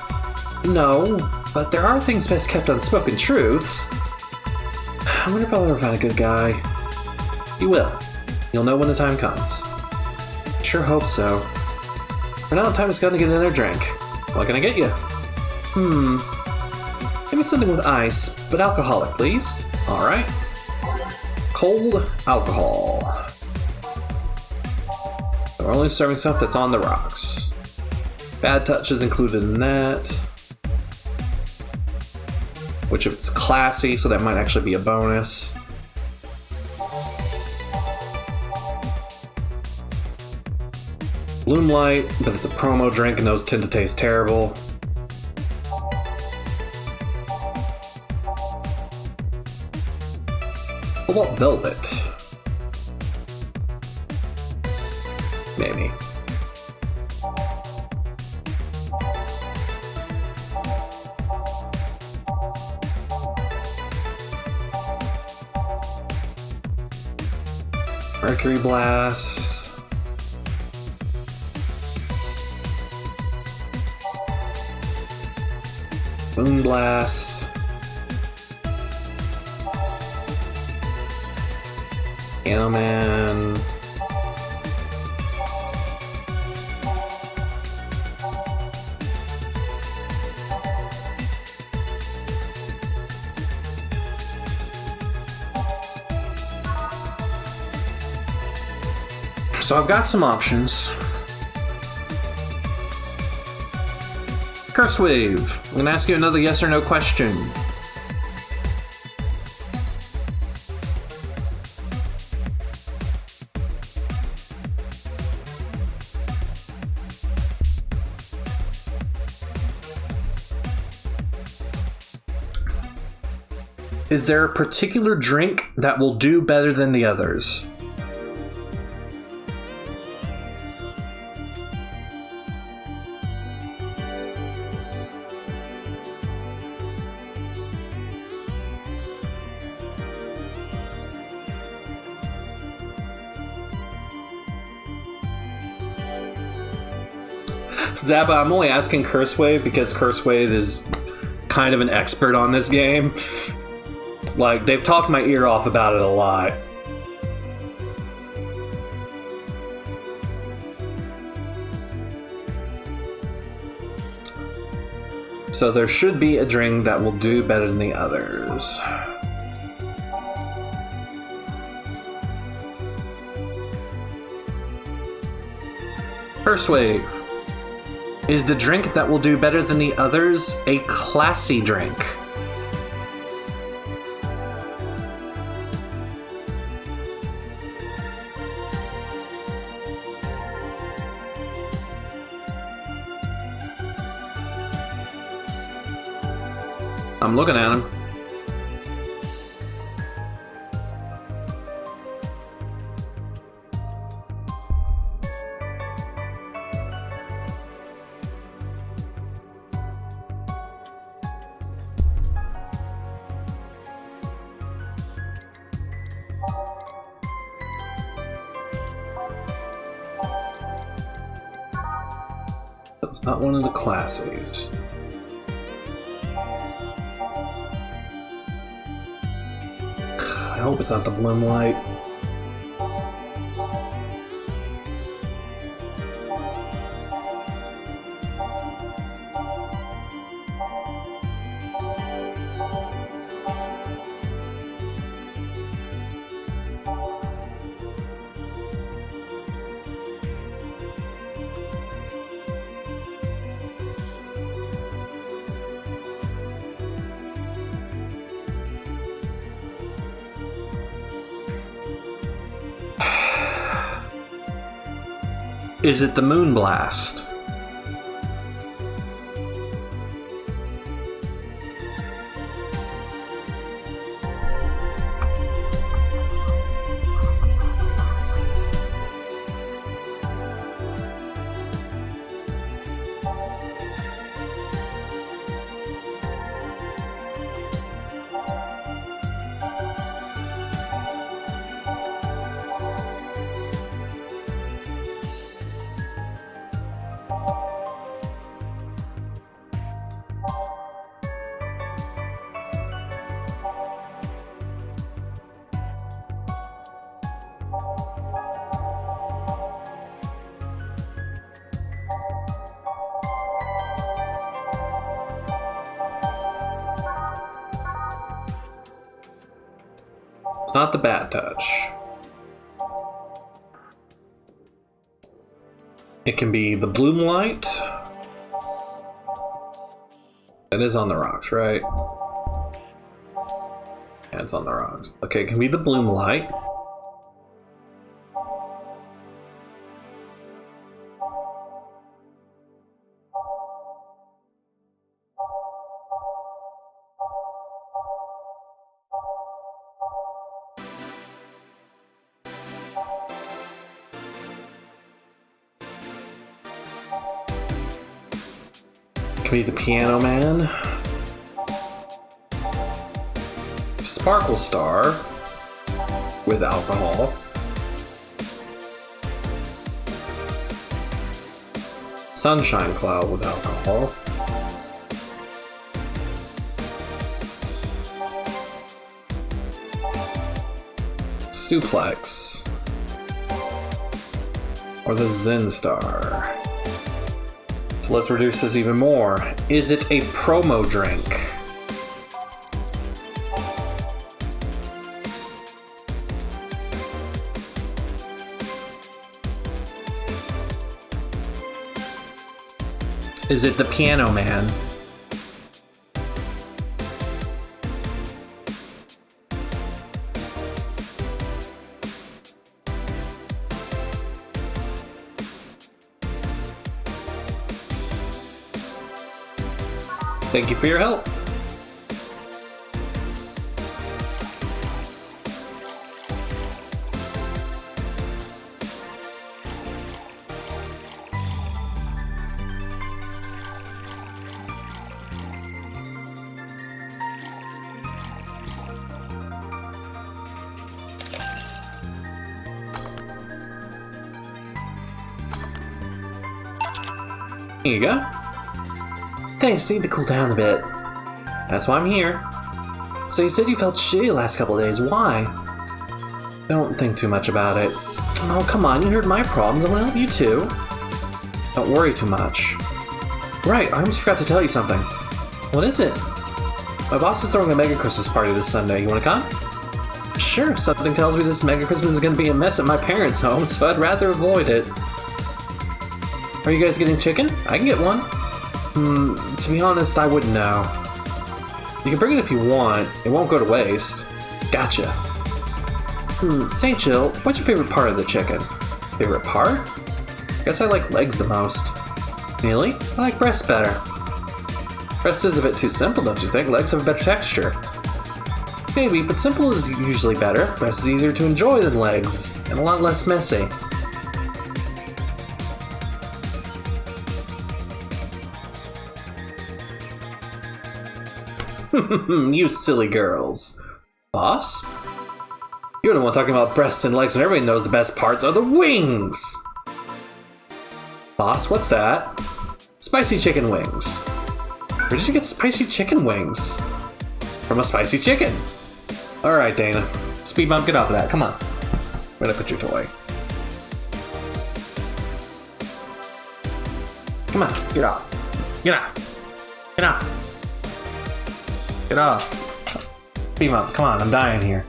No, but there are things best kept unspoken truths. I wonder if I'll ever find a good guy. You will. You'll know when the time comes. Sure hope so. For now, time has gone to get another drink. What can I get you? Maybe something with ice, but alcoholic, please. Alright. Cold alcohol. So we're only serving stuff that's on the rocks. Bad touch is included in that. Which if it's classy, so that might actually be a bonus. Bloomlight, but it's a promo drink and those tend to taste terrible. What about Velvet? Maybe. Mercury Blast. Moon Blast. Piano Man. So I've got some options. Curse Wave. I'm gonna ask you another yes or no question. Is there a particular drink that will do better than the others? Zappa, I'm only asking Cursewave because Cursewave is kind of an expert on this game. Like, they've talked my ear off about it a lot. So there should be a drink that will do better than the others. Cursewave. Is the drink that will do better than the others a classy drink? I'm looking at him. It's not one of the classies. I hope it's not the Bloom Light. Is it the Moon Blast? It's not the Bad Touch. It can be the Bloom Light. That is on the rocks, right? Yeah, it's on the rocks. Okay, it can be the Bloom Light. Can be the Piano Man. Sparkle Star with alcohol. Sunshine Cloud with alcohol. suplex. Or the Zen Star. So let's reduce this even more. Is it a promo drink? Is it the Piano Man? Thank you for your help. Here you go. Thanks, need to cool down a bit. That's why I'm here. So you said you felt shitty the last couple of days. Why? Don't think too much about it. Oh, come on, you heard my problems. I want to help you too. Don't worry too much. Right, I almost forgot to tell you something. What is it? My boss is throwing a mega Christmas party this Sunday. You want to come? Sure, something tells me this mega Christmas is going to be a mess at my parents' home, so I'd rather avoid it. Are you guys getting chicken? I can get one. To be honest, I wouldn't know. You can bring it if you want. It won't go to waste. Gotcha. Say, Jill, what's your favorite part of the chicken? Favorite part? Guess I like legs the most. Really? I like breast better. Breast is a bit too simple, don't you think? Legs have a better texture. Maybe, but simple is usually better. Breast is easier to enjoy than legs, and a lot less messy. You silly girls. Boss? You're the one talking about breasts and legs when everybody knows the best parts are the wings! Boss, what's that? Spicy chicken wings. Where did you get spicy chicken wings? From a spicy chicken. Alright, Dana. Speed bump, get off of that. Come on. Where'd I put your toy? Come on, get off. Get off. Get off. Get off. Beam up. Come on, I'm dying here.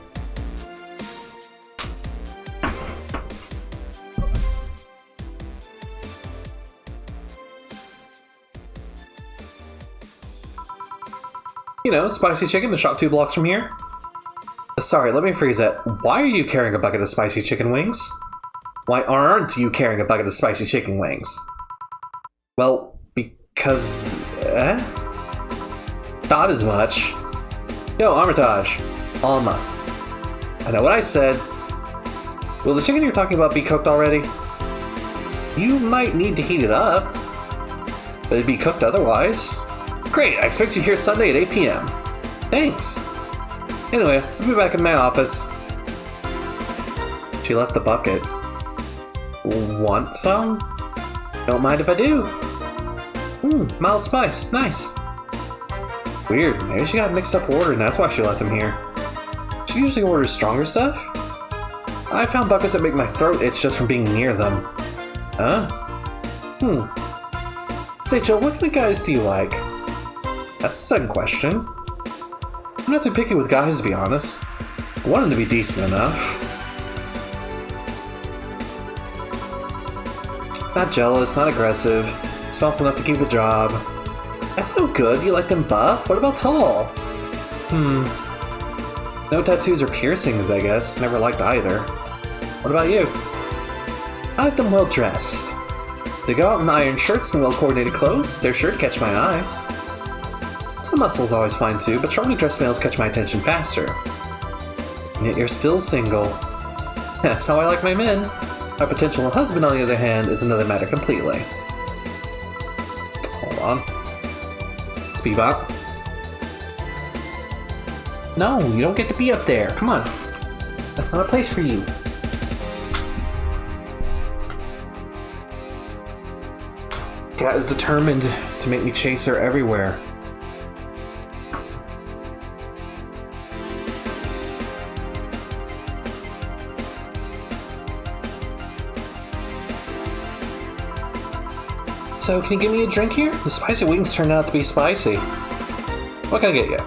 You know, spicy chicken, the shop 2 blocks from here. Sorry, let me freeze that. Why are you carrying a bucket of spicy chicken wings? Why aren't you carrying a bucket of spicy chicken wings? Well, because... Thought as much. Yo, Armitage. Alma. I know what I said. Will the chicken you're talking about be cooked already? You might need to heat it up. But it'd be cooked otherwise. Great, I expect you here Sunday at 8 p.m. Thanks. Anyway, I'll be back in my office. She left the bucket. Want some? Don't mind if I do. Mild spice. Nice. Weird. Maybe she got mixed up order and that's why she left him here. She usually orders stronger stuff? I found buckets that make my throat itch just from being near them. Huh? Say, Jill, what kind of guys do you like? That's a sudden question. I'm not too picky with guys, to be honest. I want them to be decent enough. Not jealous, not aggressive. Smells enough to keep a job. That's no good. You like them buff? What about tall? No tattoos or piercings, I guess. Never liked either. What about you? I like them well dressed. They go out in iron shirts and well coordinated clothes. Their shirt catch my eye. Some muscles always fine too, but strongly dressed males catch my attention faster. And yet you're still single. That's how I like my men. My potential husband, on the other hand, is another matter completely. Hold on. Speedbot. No, you don't get to be up there. Come on. That's not a place for you. This cat is determined to make me chase her everywhere. So, can you give me a drink here? The spicy wings turned out to be spicy. What can I get you?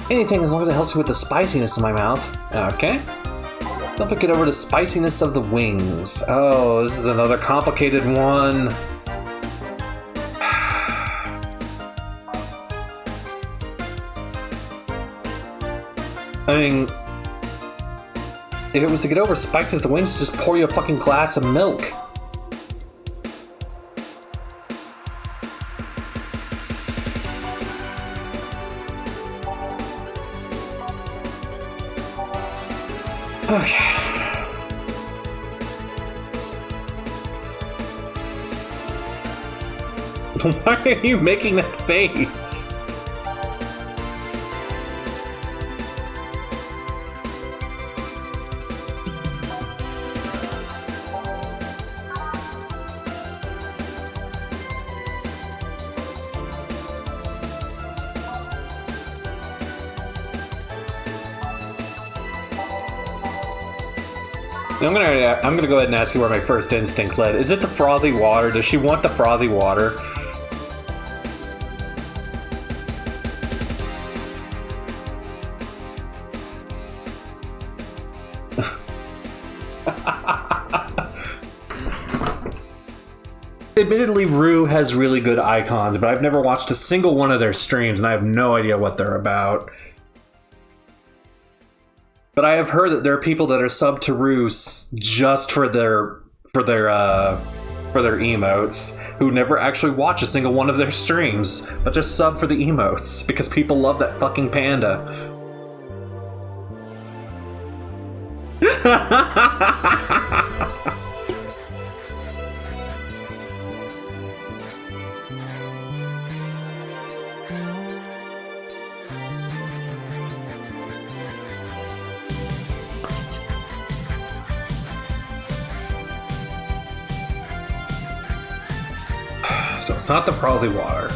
Anything as long as it helps me with the spiciness in my mouth. Okay. They'll pick it over the spiciness of the wings. Oh, this is another complicated one. I mean, if it was to get over spices of the wings, just pour you a fucking glass of milk. Okay. Why are you making that face? I'm gonna go ahead and ask you where my first instinct led. Is it the frothy water? Does she want the frothy water? Admittedly, Rue has really good icons, but I've never watched a single one of their streams, and I have no idea what they're about. But I have heard that there are people that are subbed to Roos just for their emotes, who never actually watch a single one of their streams, but just sub for the emotes because people love that fucking panda. So it's not the frothy water.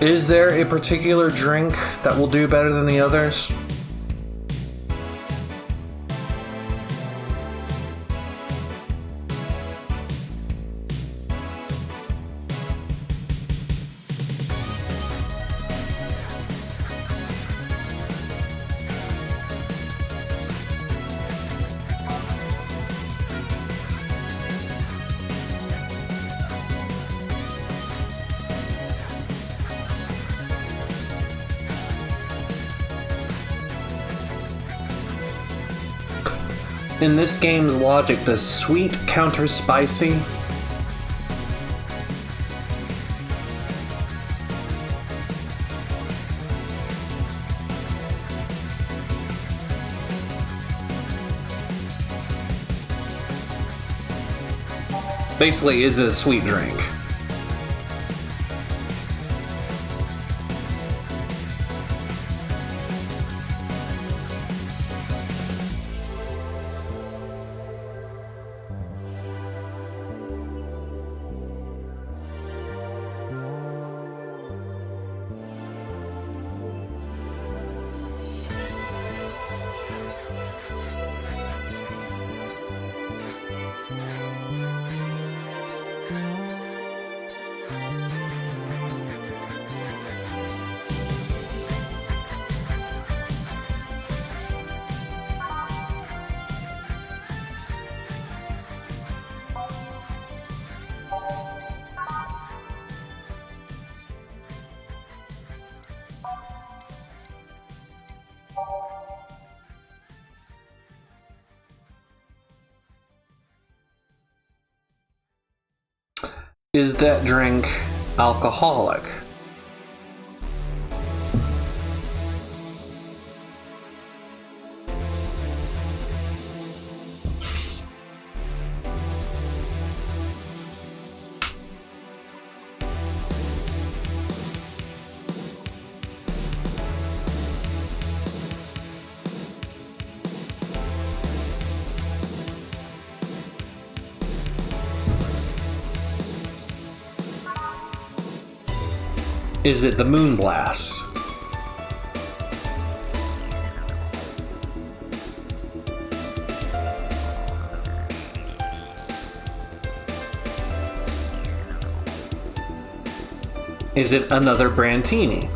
Is there a particular drink that will do better than the others? In this game's logic, does sweet counter spicy? Basically, is it a sweet drink? Is that drink alcoholic? Is it the Moon Blast? Is it another Brantini?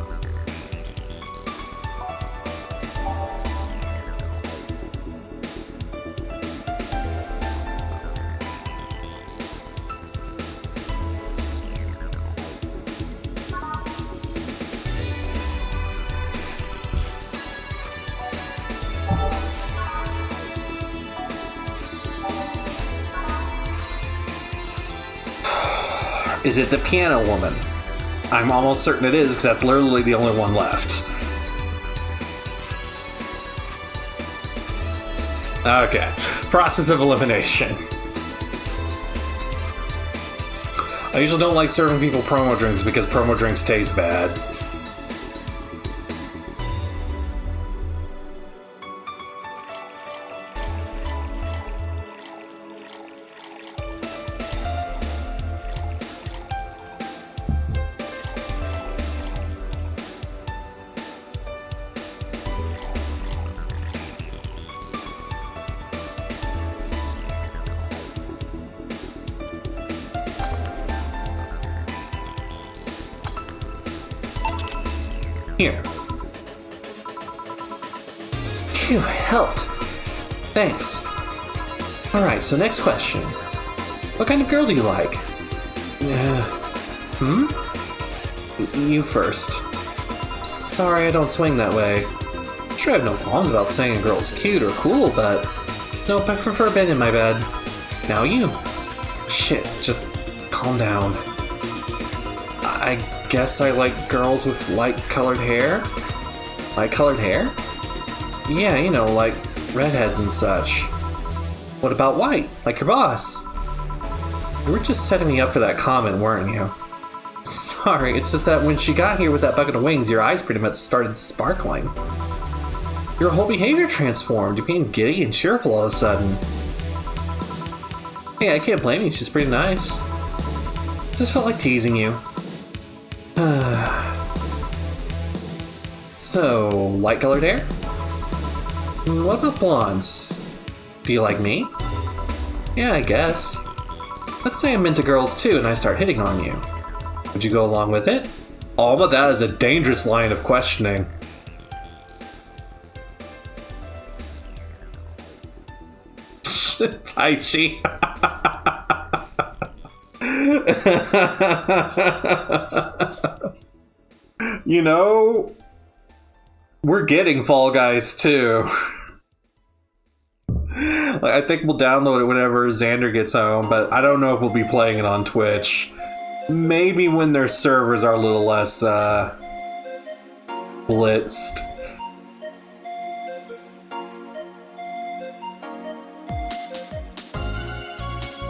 Is it the Piano Woman? I'm almost certain it is, because that's literally the only one left. Okay. Process of elimination. I usually don't like serving people promo drinks because promo drinks taste bad. Here. Phew, helped. Thanks. Alright, so next question. What kind of girl do you like? You first. Sorry, I don't swing that way. Sure, I have no qualms about saying a girl's cute or cool, but... Nope, I prefer Ben in my bed. Now you. Shit, just calm down. I guess I like girls with light-colored hair? Light-colored hair? Yeah, you know, like redheads and such. What about white? Like your boss? You were just setting me up for that comment, weren't you? Sorry, it's just that when she got here with that bucket of wings, your eyes pretty much started sparkling. Your whole behavior transformed. You're being giddy and cheerful all of a sudden. Hey, I can't blame you. She's pretty nice. Just felt like teasing you. So, light-colored hair? What about blondes? Do you like me? Yeah, I guess. Let's say I'm into girls too and I start hitting on you. Would you go along with it? Oh, but that is a dangerous line of questioning. Taishi. You know, we're getting Fall Guys too. I think we'll download it whenever Xander gets home, but I don't know if we'll be playing it on Twitch. Maybe when their servers are a little less blitzed.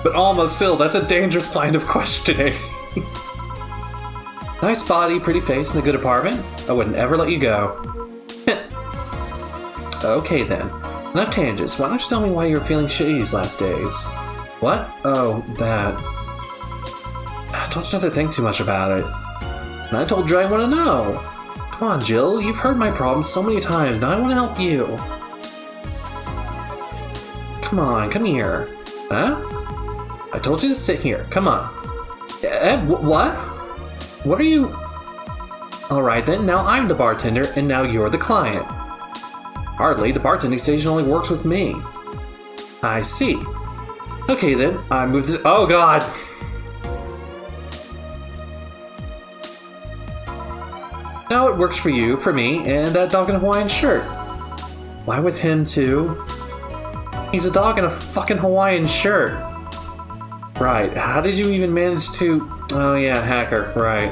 But almost still, that's a dangerous line of questioning. Nice body, pretty face, and a good apartment. I wouldn't ever let you go. Okay then. Enough tangents. Why don't you tell me why you were feeling shitty these last days? What? Oh, that. I told you not to think too much about it. And I told you I want to know. Come on, Jill. You've heard my problems so many times. Now I want to help you. Come on, come here. Huh? I told you to sit here. Come on. What? What are you... Alright then, now I'm the bartender, and now you're the client. Hardly, the bartending station only works with me. I see. Okay then, I move this... Oh god! Now it works for you, for me, and that dog in a Hawaiian shirt. Why with him too? He's a dog in a fucking Hawaiian shirt. Right, how did you even manage to... Oh yeah, hacker, right.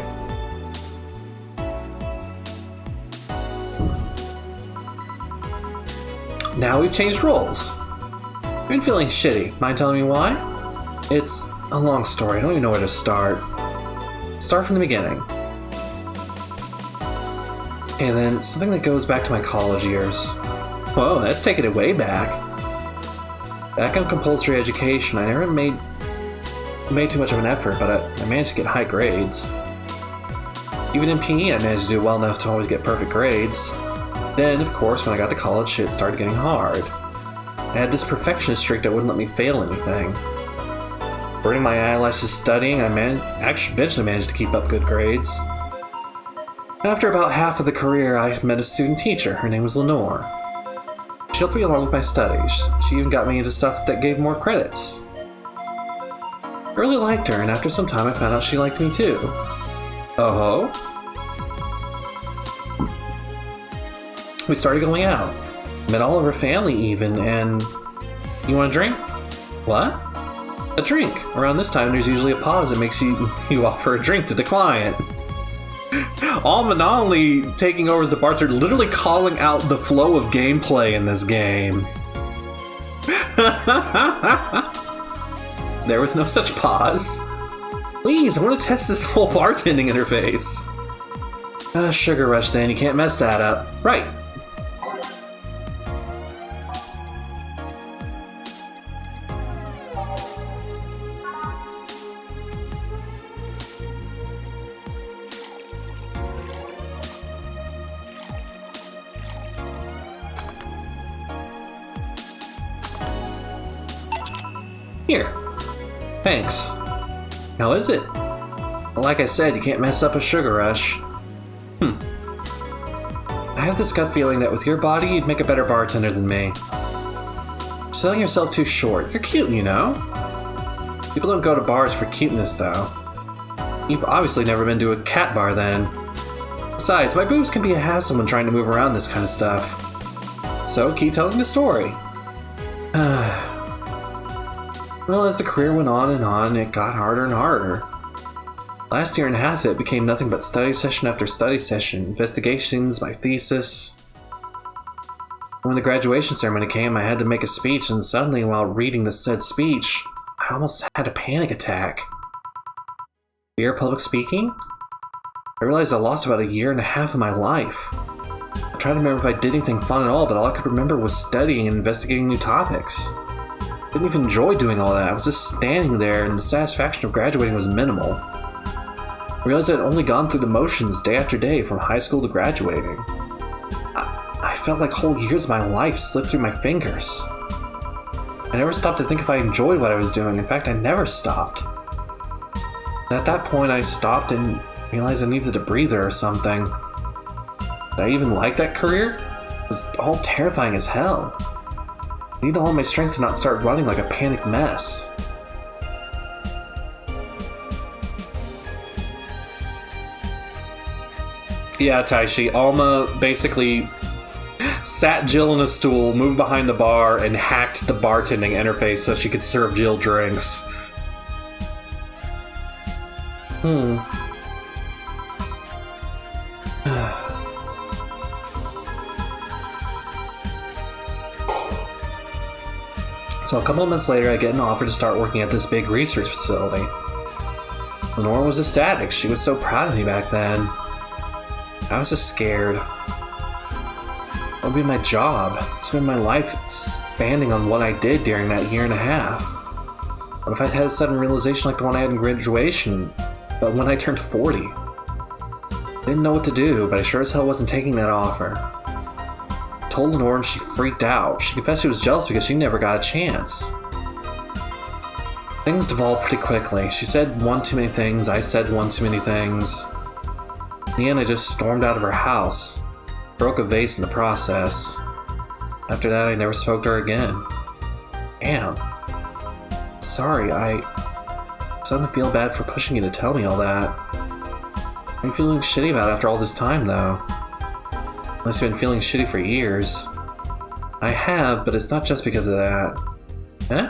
Now we've changed roles. I've been feeling shitty. Mind telling me why? It's a long story. I don't even know where to start. Start from the beginning. And then something that goes back to my college years. Whoa, that's taking it way back. Back on compulsory education, I never made too much of an effort, but I managed to get high grades. Even in PE, I managed to do well enough to always get perfect grades. Then, of course, when I got to college, shit started getting hard. I had this perfectionist streak that wouldn't let me fail anything. Burning my eyelashes studying, I actually eventually managed to keep up good grades. After about half of the career, I met a student teacher. Her name was Lenore. She helped me along with my studies. She even got me into stuff that gave more credits. I really liked her, and after some time I found out she liked me too. Oh ho? We started going out. Met all of her family even, and... You want a drink? What? A drink. Around this time there's usually a pause that makes you offer a drink to the client. All not only taking over as the bartender, literally calling out the flow of gameplay in this game. There was no such pause. Please, I want to test this whole bartending interface. Sugar rush then, you can't mess that up. Right. Here. Thanks. How is it? Well, like I said, you can't mess up a sugar rush. I have this gut feeling that with your body, you'd make a better bartender than me. You're selling yourself too short. You're cute, you know? People don't go to bars for cuteness, though. You've obviously never been to a cat bar, then. Besides, my boobs can be a hassle when trying to move around this kind of stuff. So, keep telling the story. Well, as the career went on, it got harder and harder. Last year and a half, it became nothing but study session after study session, investigations, my thesis. When the graduation ceremony came, I had to make a speech, and suddenly, while reading the said speech, I almost had a panic attack. Fear of public speaking? I realized I lost about a year and a half of my life. I tried to remember if I did anything fun at all, but all I could remember was studying and investigating new topics. I didn't even enjoy doing all that. I was just standing there, and the satisfaction of graduating was minimal. I realized I'd only gone through the motions day after day from high school to graduating. I felt like whole years of my life slipped through my fingers. I never stopped to think if I enjoyed what I was doing. In fact, I never stopped. And at that point, I stopped and realized I needed a breather or something. Did I even like that career? It was all terrifying as hell. I needed all my strength to not start running like a panicked mess. Yeah, Taishi, Alma basically sat Jill in a stool, moved behind the bar, and hacked the bartending interface so she could serve Jill drinks. So a couple of months later, I get an offer to start working at this big research facility. Lenore was ecstatic. She was so proud of me back then. I was just scared. What would be my job? It's been my life expanding on what I did during that year and a half. What if I'd had a sudden realization like the one I had in graduation, but when I turned 40? I didn't know what to do, but I sure as hell wasn't taking that offer. I told Lenore and she freaked out. She confessed she was jealous because she never got a chance. Things devolved pretty quickly. She said one too many things, I said one too many things. In the end, I just stormed out of her house. Broke a vase in the process. After that, I never spoke to her again. Damn. Sorry, I suddenly feel bad for pushing you to tell me all that. I'm feeling shitty about it after all this time, though. Unless you've been feeling shitty for years. I have, but it's not just because of that. Eh?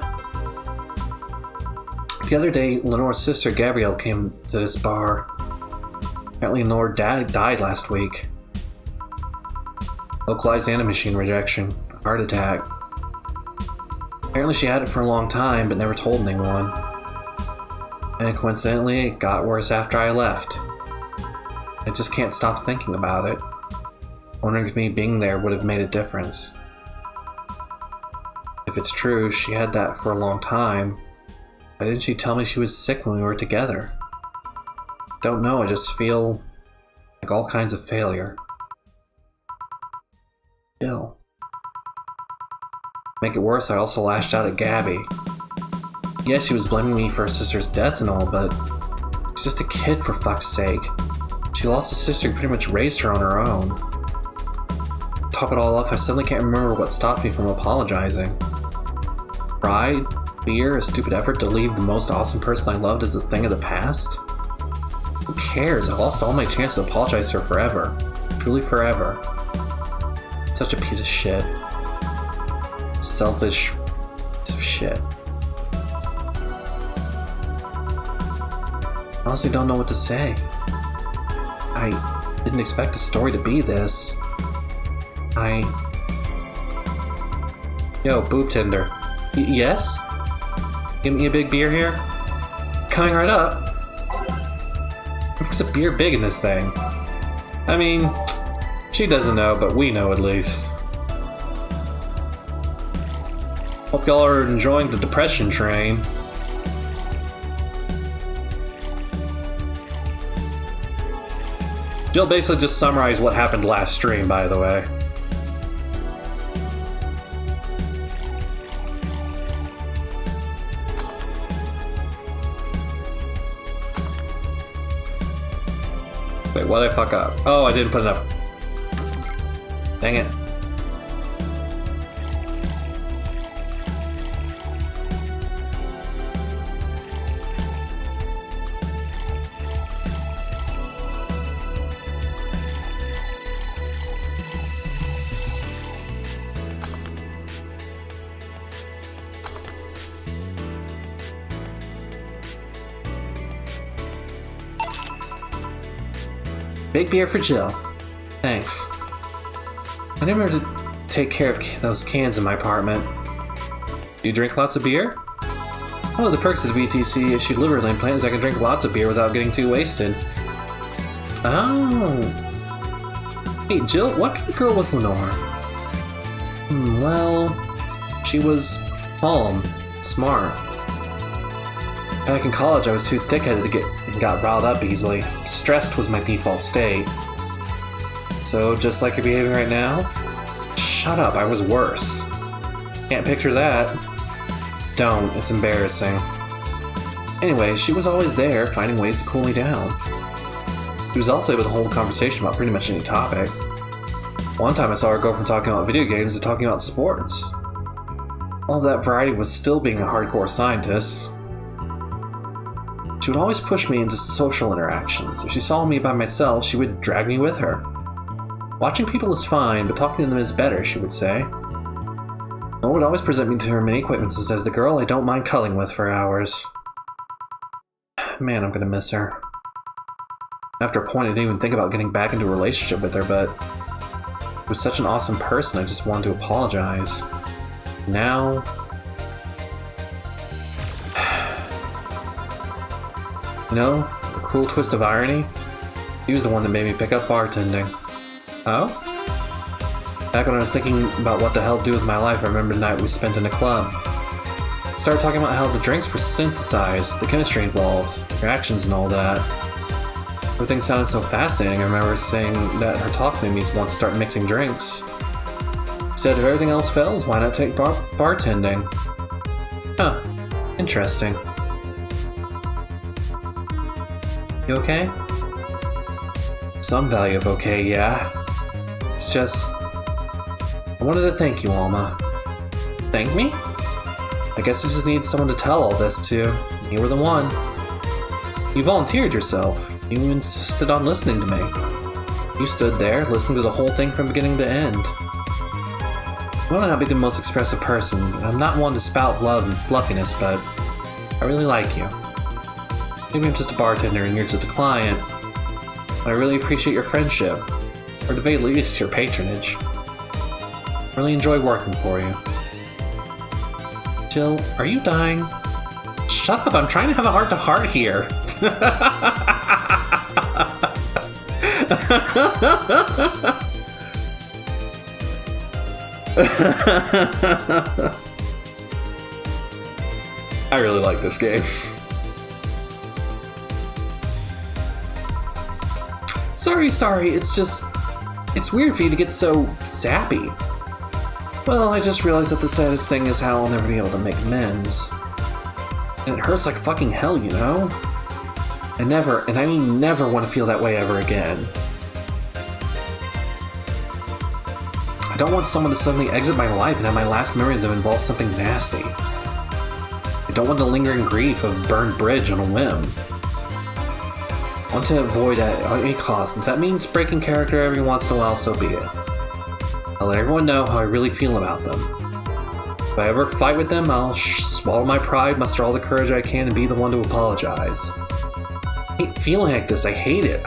The other day, Lenore's sister Gabrielle came to this bar. Apparently Lenore died last week. Localized anti-machine rejection. Heart attack. Apparently she had it for a long time, but never told anyone. And coincidentally, it got worse after I left. I just can't stop thinking about it. Wondering if me being there would have made a difference. If it's true, she had that for a long time. Why didn't she tell me she was sick when we were together? Don't know, I just feel like all kinds of failure. Still. Make it worse, I also lashed out at Gabby. Yes, she was blaming me for her sister's death and all, but she's just a kid for fuck's sake. She lost a sister who pretty much raised her on her own. To top it all off, I suddenly can't remember what stopped me from apologizing. Pride? Fear? A stupid effort to leave the most awesome person I loved as a thing of the past? Who cares? I lost all my chances to apologize to her forever. Truly forever. Such a piece of shit. Selfish piece of shit. Honestly, don't know what to say. I didn't expect the story to be this. Yo, boob tender. Yes? Give me a big beer here? Coming right up. What makes a beer big in this thing? I mean, she doesn't know, but we know at least. Hope y'all are enjoying the depression train. Jill basically just summarized what happened last stream, by the way. Wait, what did I fuck up? Oh, I didn't put enough. Dang it. Big beer for Jill. Thanks. I never had to take care of those cans in my apartment. Do you drink lots of beer? One of the perks of the BTC issued liver implant is I can drink lots of beer without getting too wasted. Oh. Hey, Jill, what kind of girl was Lenore? Well, she was calm, smart. Back in college, I was too thick-headed and got riled up easily. Stressed was my default state. So, just like you're behaving right now? Shut up, I was worse. Can't picture that. Don't, it's embarrassing. Anyway, she was always there, finding ways to cool me down. She was also able to hold a conversation about pretty much any topic. One time I saw her go from talking about video games to talking about sports. All of that variety was still being a hardcore scientist. She would always push me into social interactions. If she saw me by myself, she would drag me with her. Watching people is fine, but talking to them is better, she would say. Nor would always present me to her many acquaintances as the girl I don't mind cuddling with for hours. Man, I'm gonna miss her. After a point, I didn't even think about getting back into a relationship with her, but she was such an awesome person, I just wanted to apologize. Now... You know, the cruel twist of irony? He was the one that made me pick up bartending. Oh? Back when I was thinking about what the hell to do with my life, I remember the night we spent in a club. We started talking about how the drinks were synthesized, the chemistry involved, reactions and all that. Everything sounded so fascinating, I remember saying that her talk made me want to start mixing drinks. She said if everything else fails, why not take bartending? Huh. Interesting. You okay? Some value of okay, yeah. It's just... I wanted to thank you, Alma. Thank me? I guess I just need someone to tell all this to. You were the one. You volunteered yourself. You insisted on listening to me. You stood there, listening to the whole thing from beginning to end. I might not be the most expressive person, and I'm not one to spout love and fluffiness, but I really like you. Maybe I'm just a bartender and you're just a client, but I really appreciate your friendship, or at the very least, your patronage. I really enjoy working for you. Jill, are you dying? Shut up, I'm trying to have a heart-to-heart here. I really like this game. Sorry, it's weird for you to get so sappy. Well, I just realized that the saddest thing is how I'll never be able to make amends. And it hurts like fucking hell, you know? I never, and I mean never, want to feel that way ever again. I don't want someone to suddenly exit my life and have my last memory of them involve something nasty. I don't want the lingering grief of a burned bridge on a whim. I want to avoid at any cost, and if that means breaking character every once in a while, so be it. I'll let everyone know how I really feel about them. If I ever fight with them, I'll swallow my pride, muster all the courage I can, and be the one to apologize. I hate feeling like this. I hate it.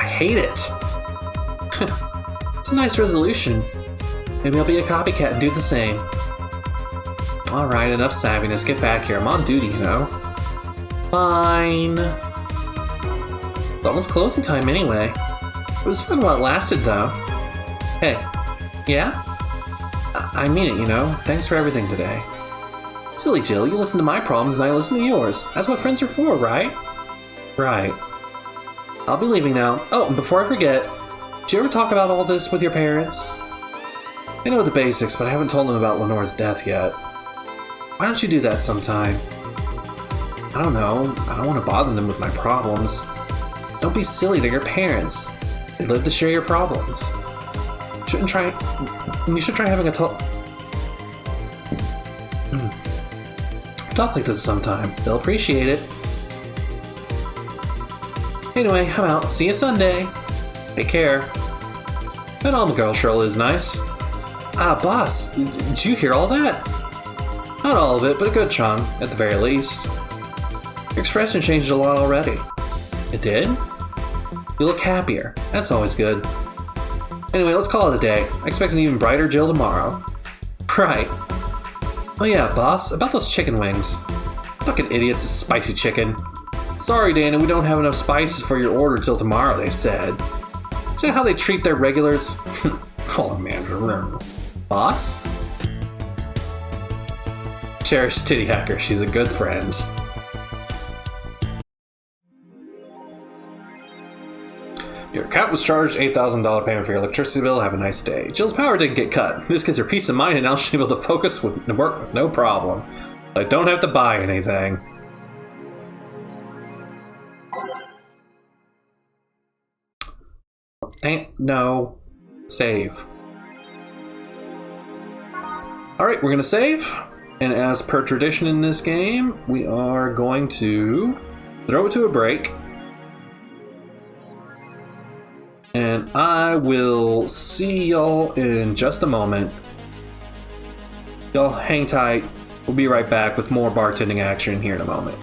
It's a nice resolution. Maybe I'll be a copycat and do the same. Alright, enough savviness. Get back here. I'm on duty, you know. Fine. It's almost closing time anyway. It was fun while it lasted, though. Hey. Yeah? I mean it, you know. Thanks for everything today. Silly Jill, you listen to my problems and I listen to yours. That's what friends are for, right? Right. I'll be leaving now. Oh, and before I forget, did you ever talk about all this with your parents? I know the basics, but I haven't told them about Lenore's death yet. Why don't you do that sometime? I don't know. I don't want to bother them with my problems. Don't be silly, they're your parents. They live to share your problems. You should try having a talk like this sometime. They'll appreciate it. Anyway, I'm out. See you Sunday. Take care. That almond girl sure is nice. Ah, boss, did you hear all that? Not all of it, but a good chunk, at the very least. Your expression changed a lot already. It did? You look happier. That's always good. Anyway, let's call it a day. I expect an even brighter Jill tomorrow. Right. Oh yeah, boss, about those chicken wings. Fucking idiots, it's spicy chicken. Sorry, Dana, we don't have enough spices for your order till tomorrow, they said. Is that how they treat their regulars? Call him manager. Boss? Cherish Titty Hacker, she's a good friend. Your account was charged $8,000 payment for your electricity bill. Have a nice day. Jill's power didn't get cut. This gives her peace of mind, and now she'll be able to focus with work with no problem. I don't have to buy anything. No. Save. Alright, we're gonna save. And as per tradition in this game, we are going to throw it to a break. And I will see y'all in just a moment. Y'all hang tight. We'll be right back with more bartending action here in a moment.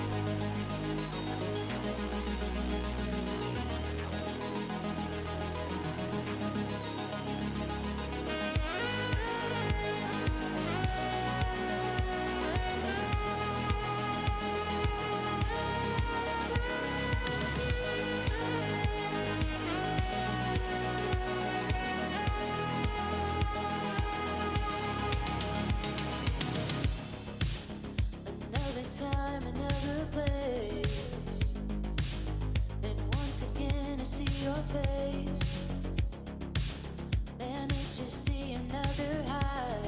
Time, another place, and once again I see your face. Managed to see another high,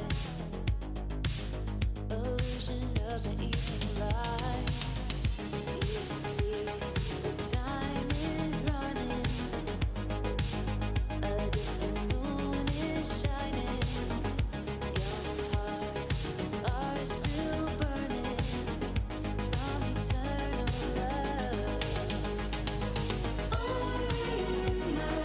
illusion of the evening lights. You see, the time is running, a distant moon is shining. Young hearts are still burning. Eternal love. Only in my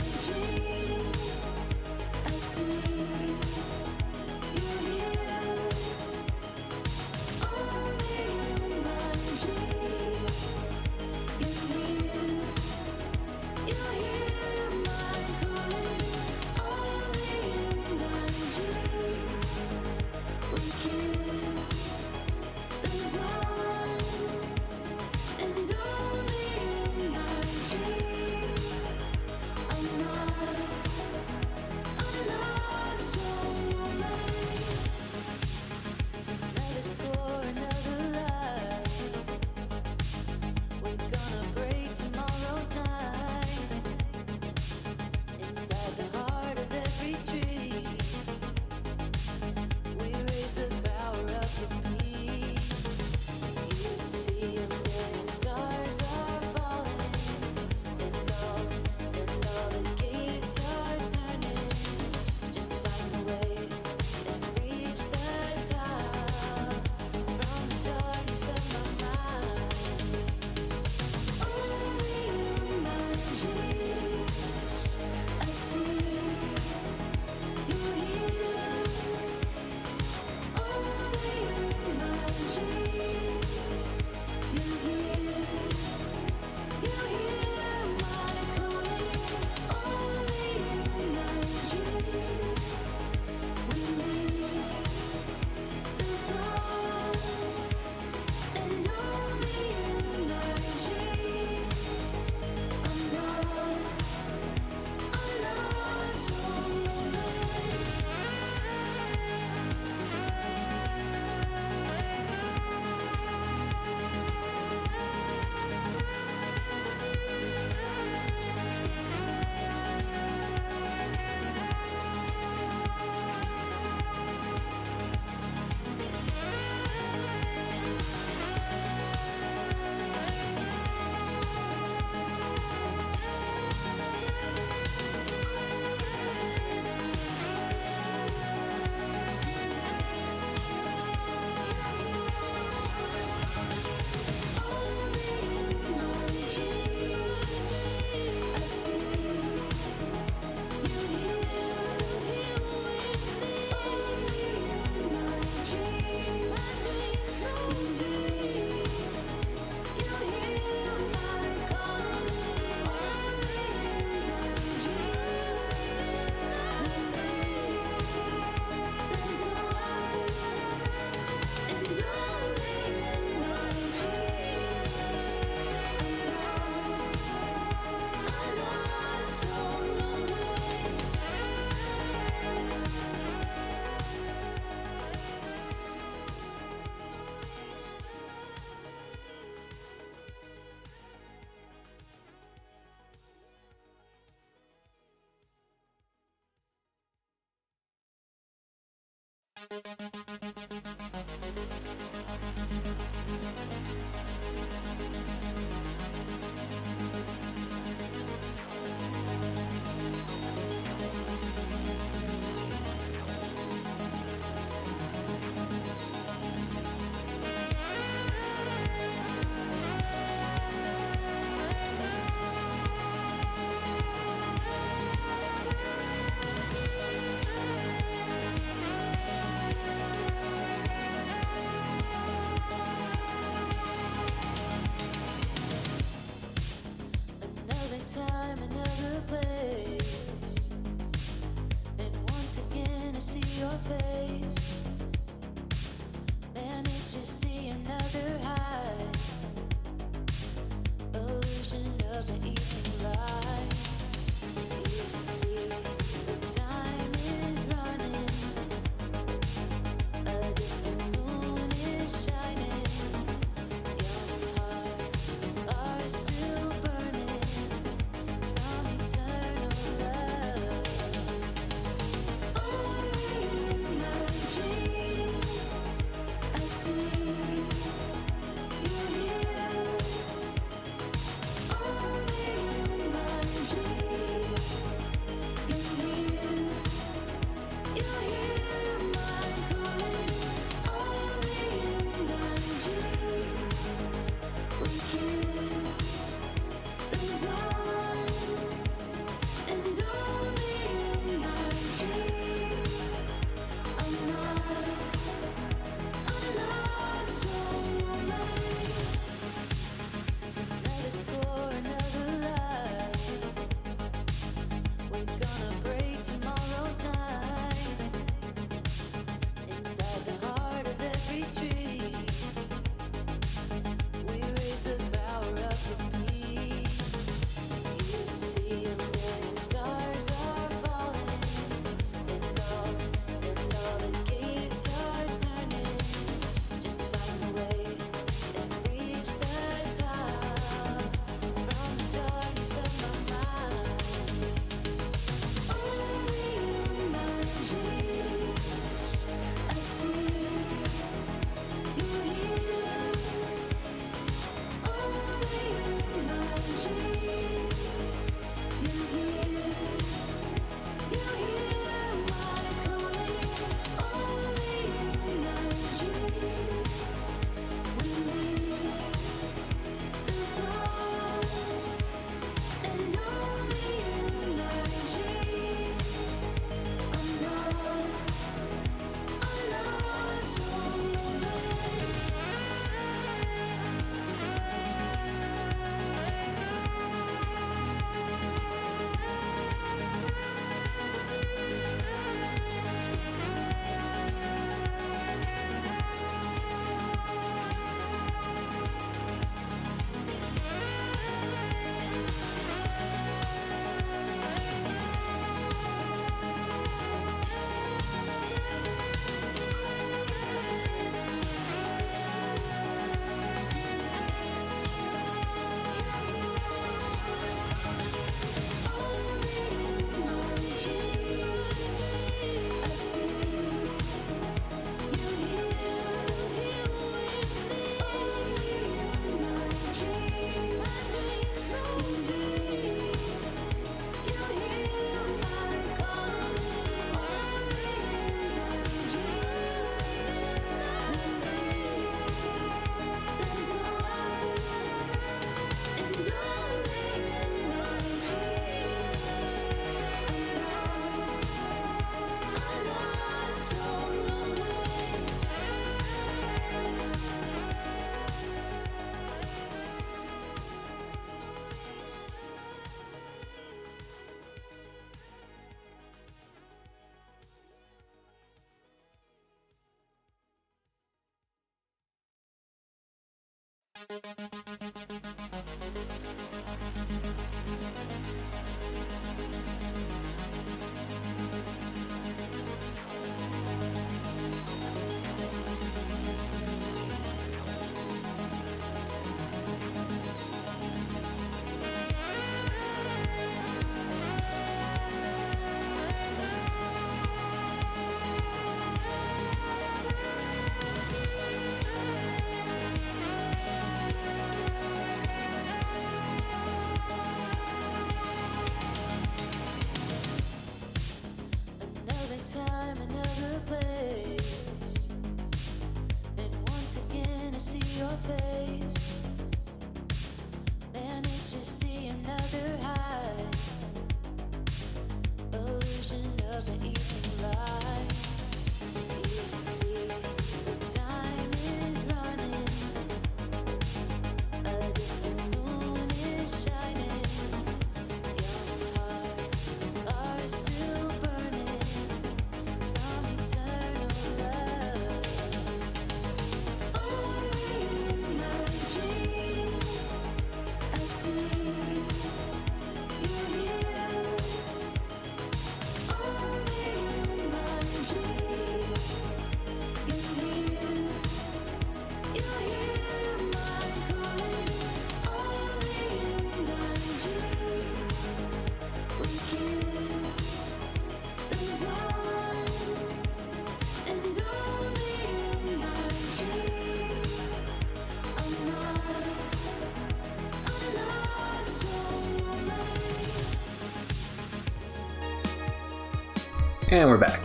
And we're back.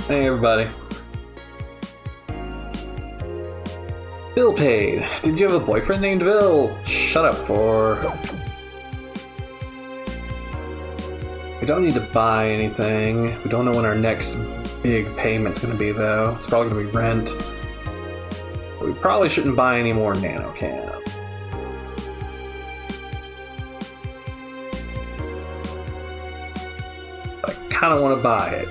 Hey everybody. Bill paid. Did you have a boyfriend named Bill? Shut up, for. We don't need to buy anything. We don't know when our next big payment's gonna be, though. It's probably gonna be rent. We probably shouldn't buy any more nanocam. I kind of want to buy it.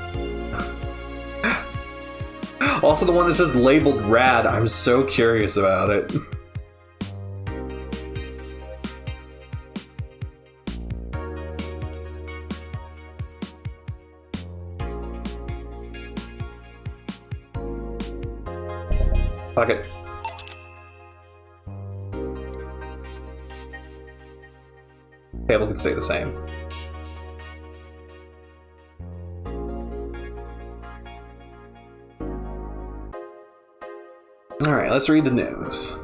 Also, the one that says labeled rad, I'm so curious about it. Fuck it. Table can stay the same. Alright, let's read the news.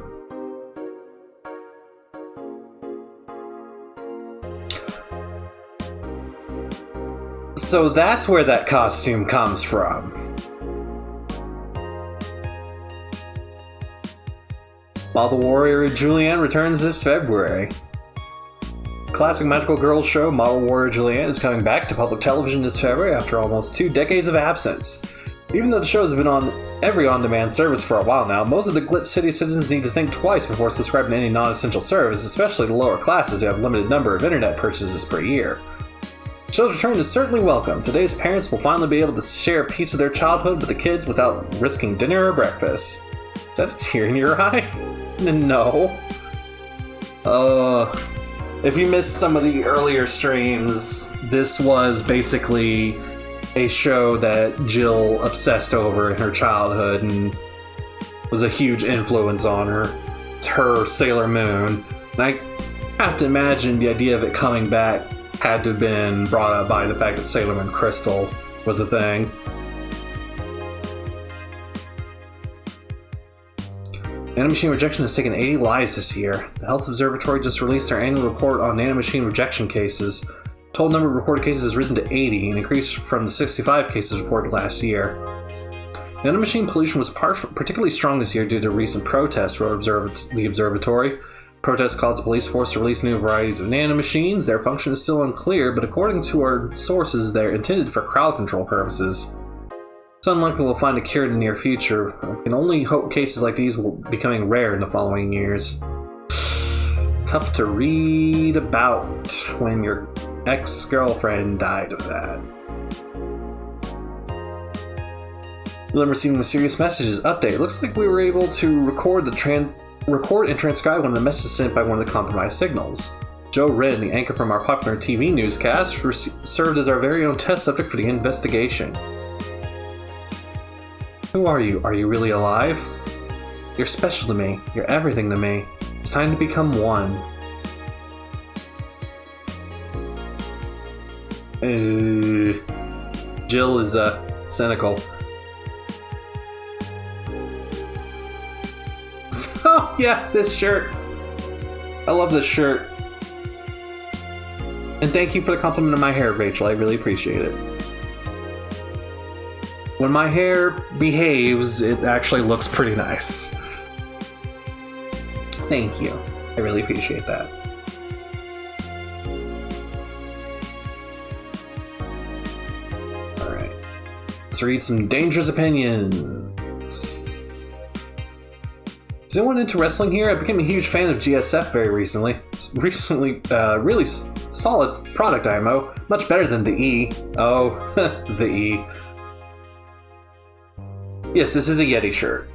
So that's where that costume comes from. While the Warrior Julianne returns this February. Classic magical girls show Model Warrior Julianne is coming back to public television this February after almost 2 decades of absence. Even though the show has been on every on-demand service for a while now, most of the Glitch City citizens need to think twice before subscribing to any non-essential service, especially the lower classes who have a limited number of internet purchases per year. The show's return is certainly welcome. Today's parents will finally be able to share a piece of their childhood with the kids without risking dinner or breakfast. Is that a tear in your eye? No. If you missed some of the earlier streams, this was basically a show that Jill obsessed over in her childhood and was a huge influence on her. It's her Sailor Moon. And I have to imagine the idea of it coming back had to have been brought up by the fact that Sailor Moon Crystal was a thing. Nanomachine rejection has taken 80 lives this year. The Health Observatory just released their annual report on nanomachine rejection cases. Total number of reported cases has risen to 80, an increase from the 65 cases reported last year. Nanomachine pollution was particularly strong this year due to recent protests, wrote the observatory. Protests caused the police force to release new varieties of nanomachines. Their function is still unclear, but according to our sources, they're intended for crowd control purposes. It's unlikely we'll find a cure in the near future. We can only hope cases like these will be becoming rare in the following years. Tough to read about when your ex-girlfriend died of that. Then receiving mysterious messages. Update. Looks like we were able to record and transcribe one of the messages sent by one of the compromised signals. Joe Red, the anchor from our popular TV newscast, served as our very own test subject for the investigation. Who are you? Are you really alive? You're special to me. You're everything to me. It's time to become one. Jill is cynical. So yeah, this shirt. I love this shirt. And thank you for the compliment of my hair, Rachel. I really appreciate it. When my hair behaves, it actually looks pretty nice. Thank you. I really appreciate that. Alright. Let's read some dangerous opinions. Is anyone into wrestling here? I became a huge fan of GSF very recently. It's really solid product, IMO. Much better than the E. Oh, the E. Yes, this is a Yeti shirt.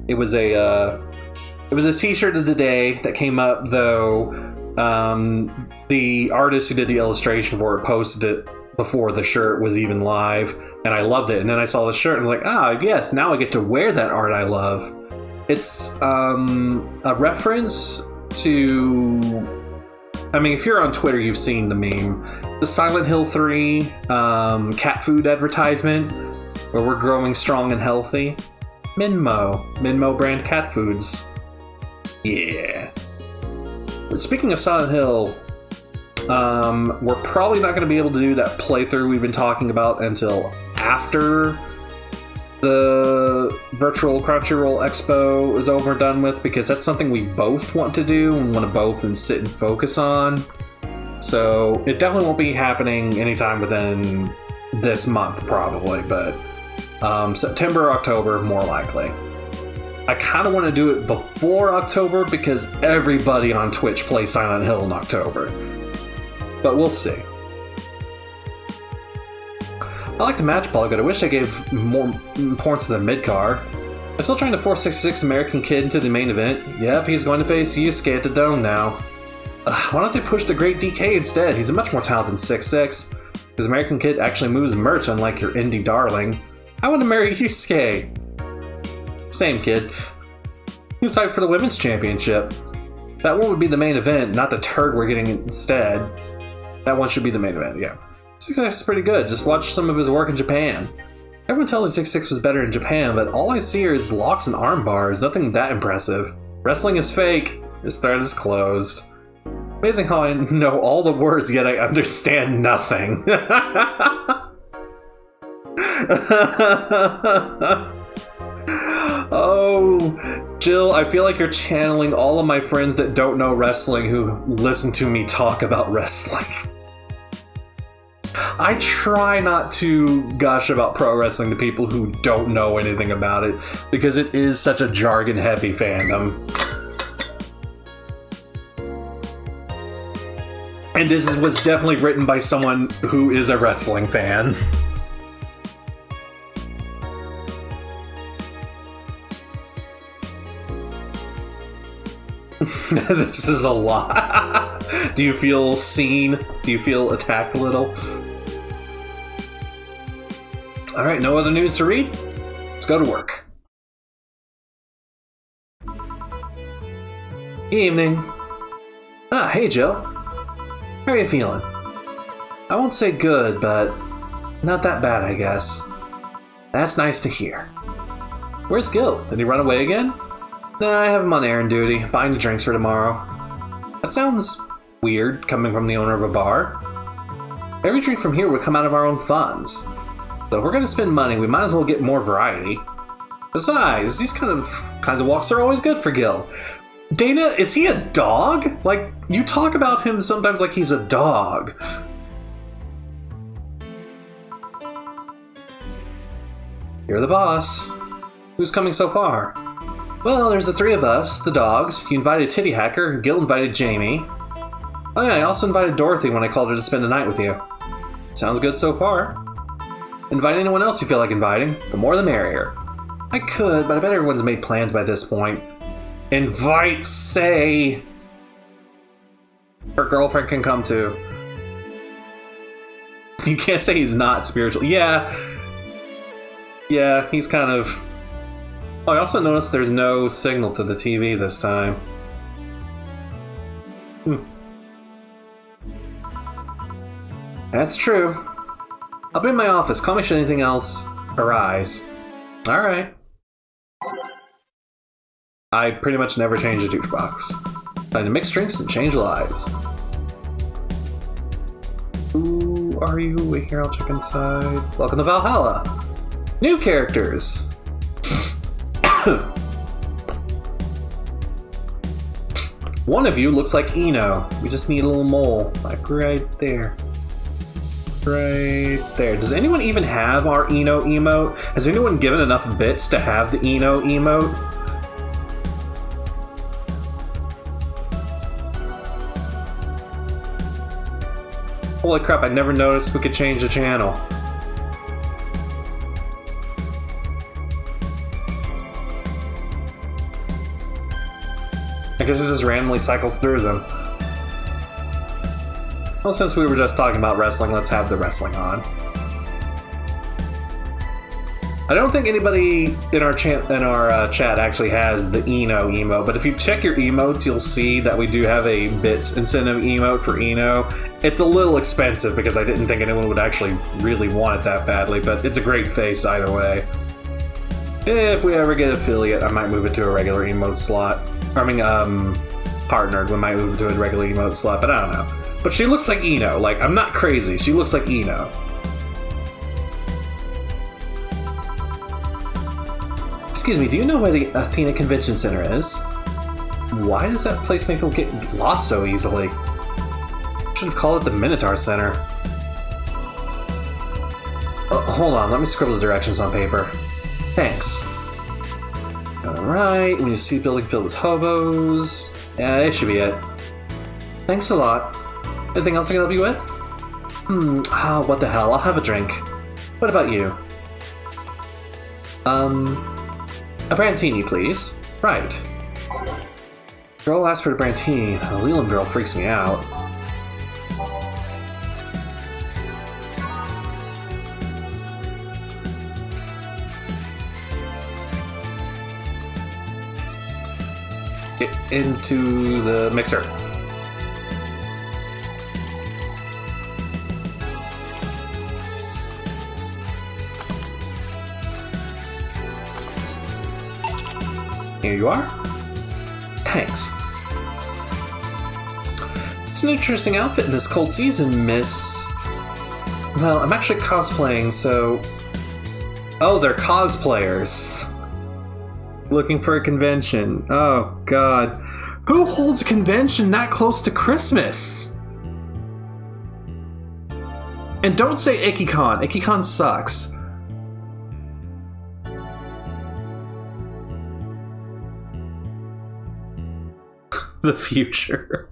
It was a t-shirt of the day that came up, though. The artist who did the illustration for it posted it before the shirt was even live, and I loved it. And then I saw the shirt and I'm like, yes, now I get to wear that art I love. It's a reference to... I mean, if you're on Twitter, you've seen the meme. The Silent Hill 3 cat food advertisement, where we're growing strong and healthy. Minmo brand cat foods. Yeah. But speaking of Silent Hill, we're probably not going to be able to do that playthrough we've been talking about until after the virtual Crunchyroll Expo is over and done with, because that's something we both want to do and want to both and sit and focus on. So it definitely won't be happening anytime within this month, probably, but September or October, more likely. I kind of want to do it before October because everybody on Twitch plays Silent Hill in October. But we'll see. I like the match ball, but I wish I gave more importance to the mid-card. I'm still trying to force 66 American Kid into the main event. Yep, he's going to face Yusuke at the Dome now. Why don't they push the Great DK instead? He's a much more talented 6'6". His American Kid actually moves merch, unlike your indie darling. I want to marry Yusuke. Same kid. Who's hyped for the Women's Championship? That one would be the main event, not the turd we're getting instead. That one should be the main event, yeah. 6'6 is pretty good. Just watch some of his work in Japan. Everyone tells me 6'6 was better in Japan, but all I see is locks and arm bars. Nothing that impressive. Wrestling is fake. His thread is closed. Amazing how I know all the words, yet I understand nothing. Oh, Jill, I feel like you're channeling all of my friends that don't know wrestling who listen to me talk about wrestling. I try not to gush about pro wrestling to people who don't know anything about it, because it is such a jargon-heavy fandom. And this was definitely written by someone who is a wrestling fan. This is a lot. Do you feel seen? Do you feel attacked a little? Alright, no other news to read? Let's go to work. Evening. Ah, hey Jill. How are you feeling? I won't say good, but not that bad, I guess. That's nice to hear. Where's Gil? Did he run away again? Nah, I have him on errand duty, buying the drinks for tomorrow. That sounds weird, coming from the owner of a bar. Every drink from here would come out of our own funds. So if we're gonna spend money, we might as well get more variety. Besides, these kinds of walks are always good for Gil. Dana, is he a dog? Like, you talk about him sometimes like he's a dog. You're the boss. Who's coming so far? Well, there's the three of us, the dogs. You invited Titty Hacker, Gil invited Jamie. Oh yeah, I also invited Dorothy when I called her to spend the night with you. Sounds good so far. Invite anyone else you feel like inviting. The more the merrier. I could, but I bet everyone's made plans by this point. Invite Say. Her girlfriend can come too. You can't say he's not spiritual. Yeah, he's kind of... Oh, I also noticed there's no signal to the TV this time. That's true. I'll be in my office. Call me should anything else arise. Alright. I pretty much never change a jukebox. Time to mix drinks and change lives. Who are you? Wait here, I'll check inside. Welcome to Valhalla. New characters. One of you looks like Eno. We just need a little mole. Like right there. Right there. Does anyone even have our Eno emote? Has anyone given enough bits to have the Eno emote? Holy crap, I never noticed we could change the channel. I guess it just randomly cycles through them. Well, since we were just talking about wrestling, let's have the wrestling on. I don't think anybody in our chat actually has the Eno emote, but if you check your emotes, you'll see that we do have a bits incentive emote for Eno. It's a little expensive because I didn't think anyone would actually really want it that badly, but it's a great face either way. If we ever get affiliate, I might move it to a regular emote slot. Partnered, we might move it to a regular emote slot, but I don't know. But she looks like Eno. Like, I'm not crazy. She looks like Eno. Excuse me, do you know where the Athena Convention Center is? Why does that place make people get lost so easily? Should have called it the Minotaur Center. Hold on, let me scribble the directions on paper. Thanks. Alright, when you see a building filled with hobos... Yeah, that should be it. Thanks a lot. Anything else I can help you with? What the hell, I'll have a drink. What about you? A Brantini, please. Right. Girl asked for a Brantini. The Leland girl freaks me out. Get into the mixer. Here you are. Thanks. It's an interesting outfit in this cold season, miss. Well, I'm actually cosplaying, so... Oh, they're cosplayers. Looking for a convention. Oh, God. Who holds a convention that close to Christmas? And don't say IckyCon. IckyCon sucks. The future.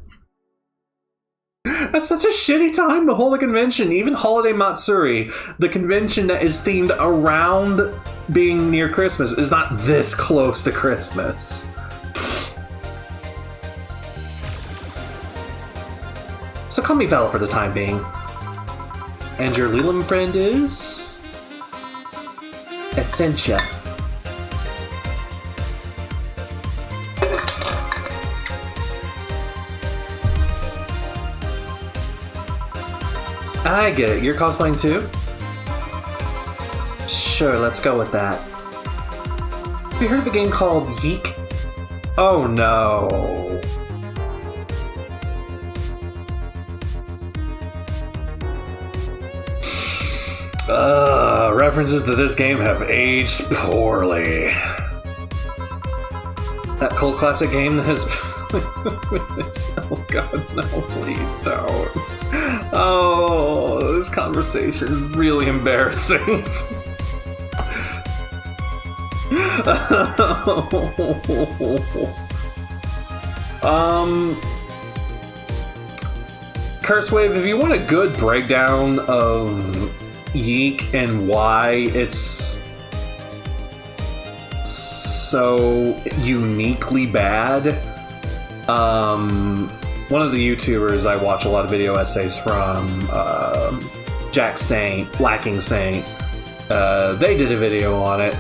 That's such a shitty time to hold a convention. Even Holiday Matsuri, the convention that is themed around being near Christmas, is not this close to Christmas. So call me Vala for the time being. And your Leland friend is... Essentia. I get it. You're cosplaying too? Sure, let's go with that. Have you heard of a game called Yeek? Oh no. References to this game have aged poorly. That cult classic game that has... Oh god, no, please don't. Oh, this conversation is really embarrassing. Cursewave, if you want a good breakdown of Yeek and why it's so uniquely bad, one of the YouTubers I watch a lot of video essays from, Jack Saint, Lacking Saint, they did a video on it.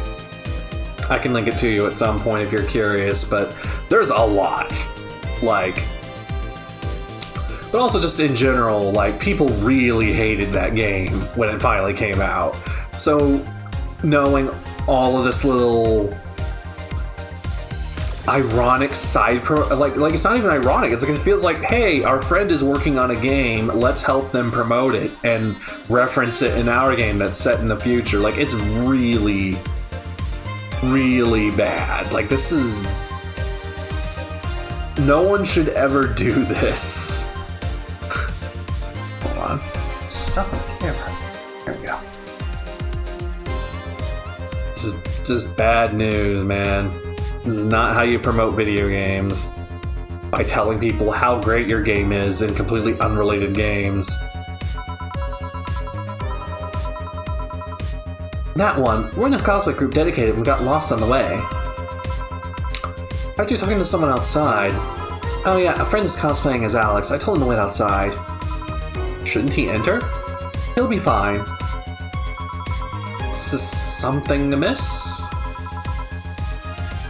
I can link it to you at some point if you're curious, but there's a lot. Like, but also just in general, like, people really hated that game when it finally came out. So, knowing all of this little ironic side like it's not even ironic. It's like it feels like, hey, our friend is working on a game, let's help them promote it and reference it in our game that's set in the future. Like, it's really, really bad. Like, this is... No one should ever do this. Hold on. Stop on the camera. There we go. This is just bad news, man. This is not how you promote video games. By telling people how great your game is in completely unrelated games. That one, we're in a cosplay group dedicated and got lost on the way. Aren't you talking to someone outside? Oh yeah, a friend is cosplaying as Alex. I told him to wait outside. Shouldn't he enter? He'll be fine. Is this something amiss?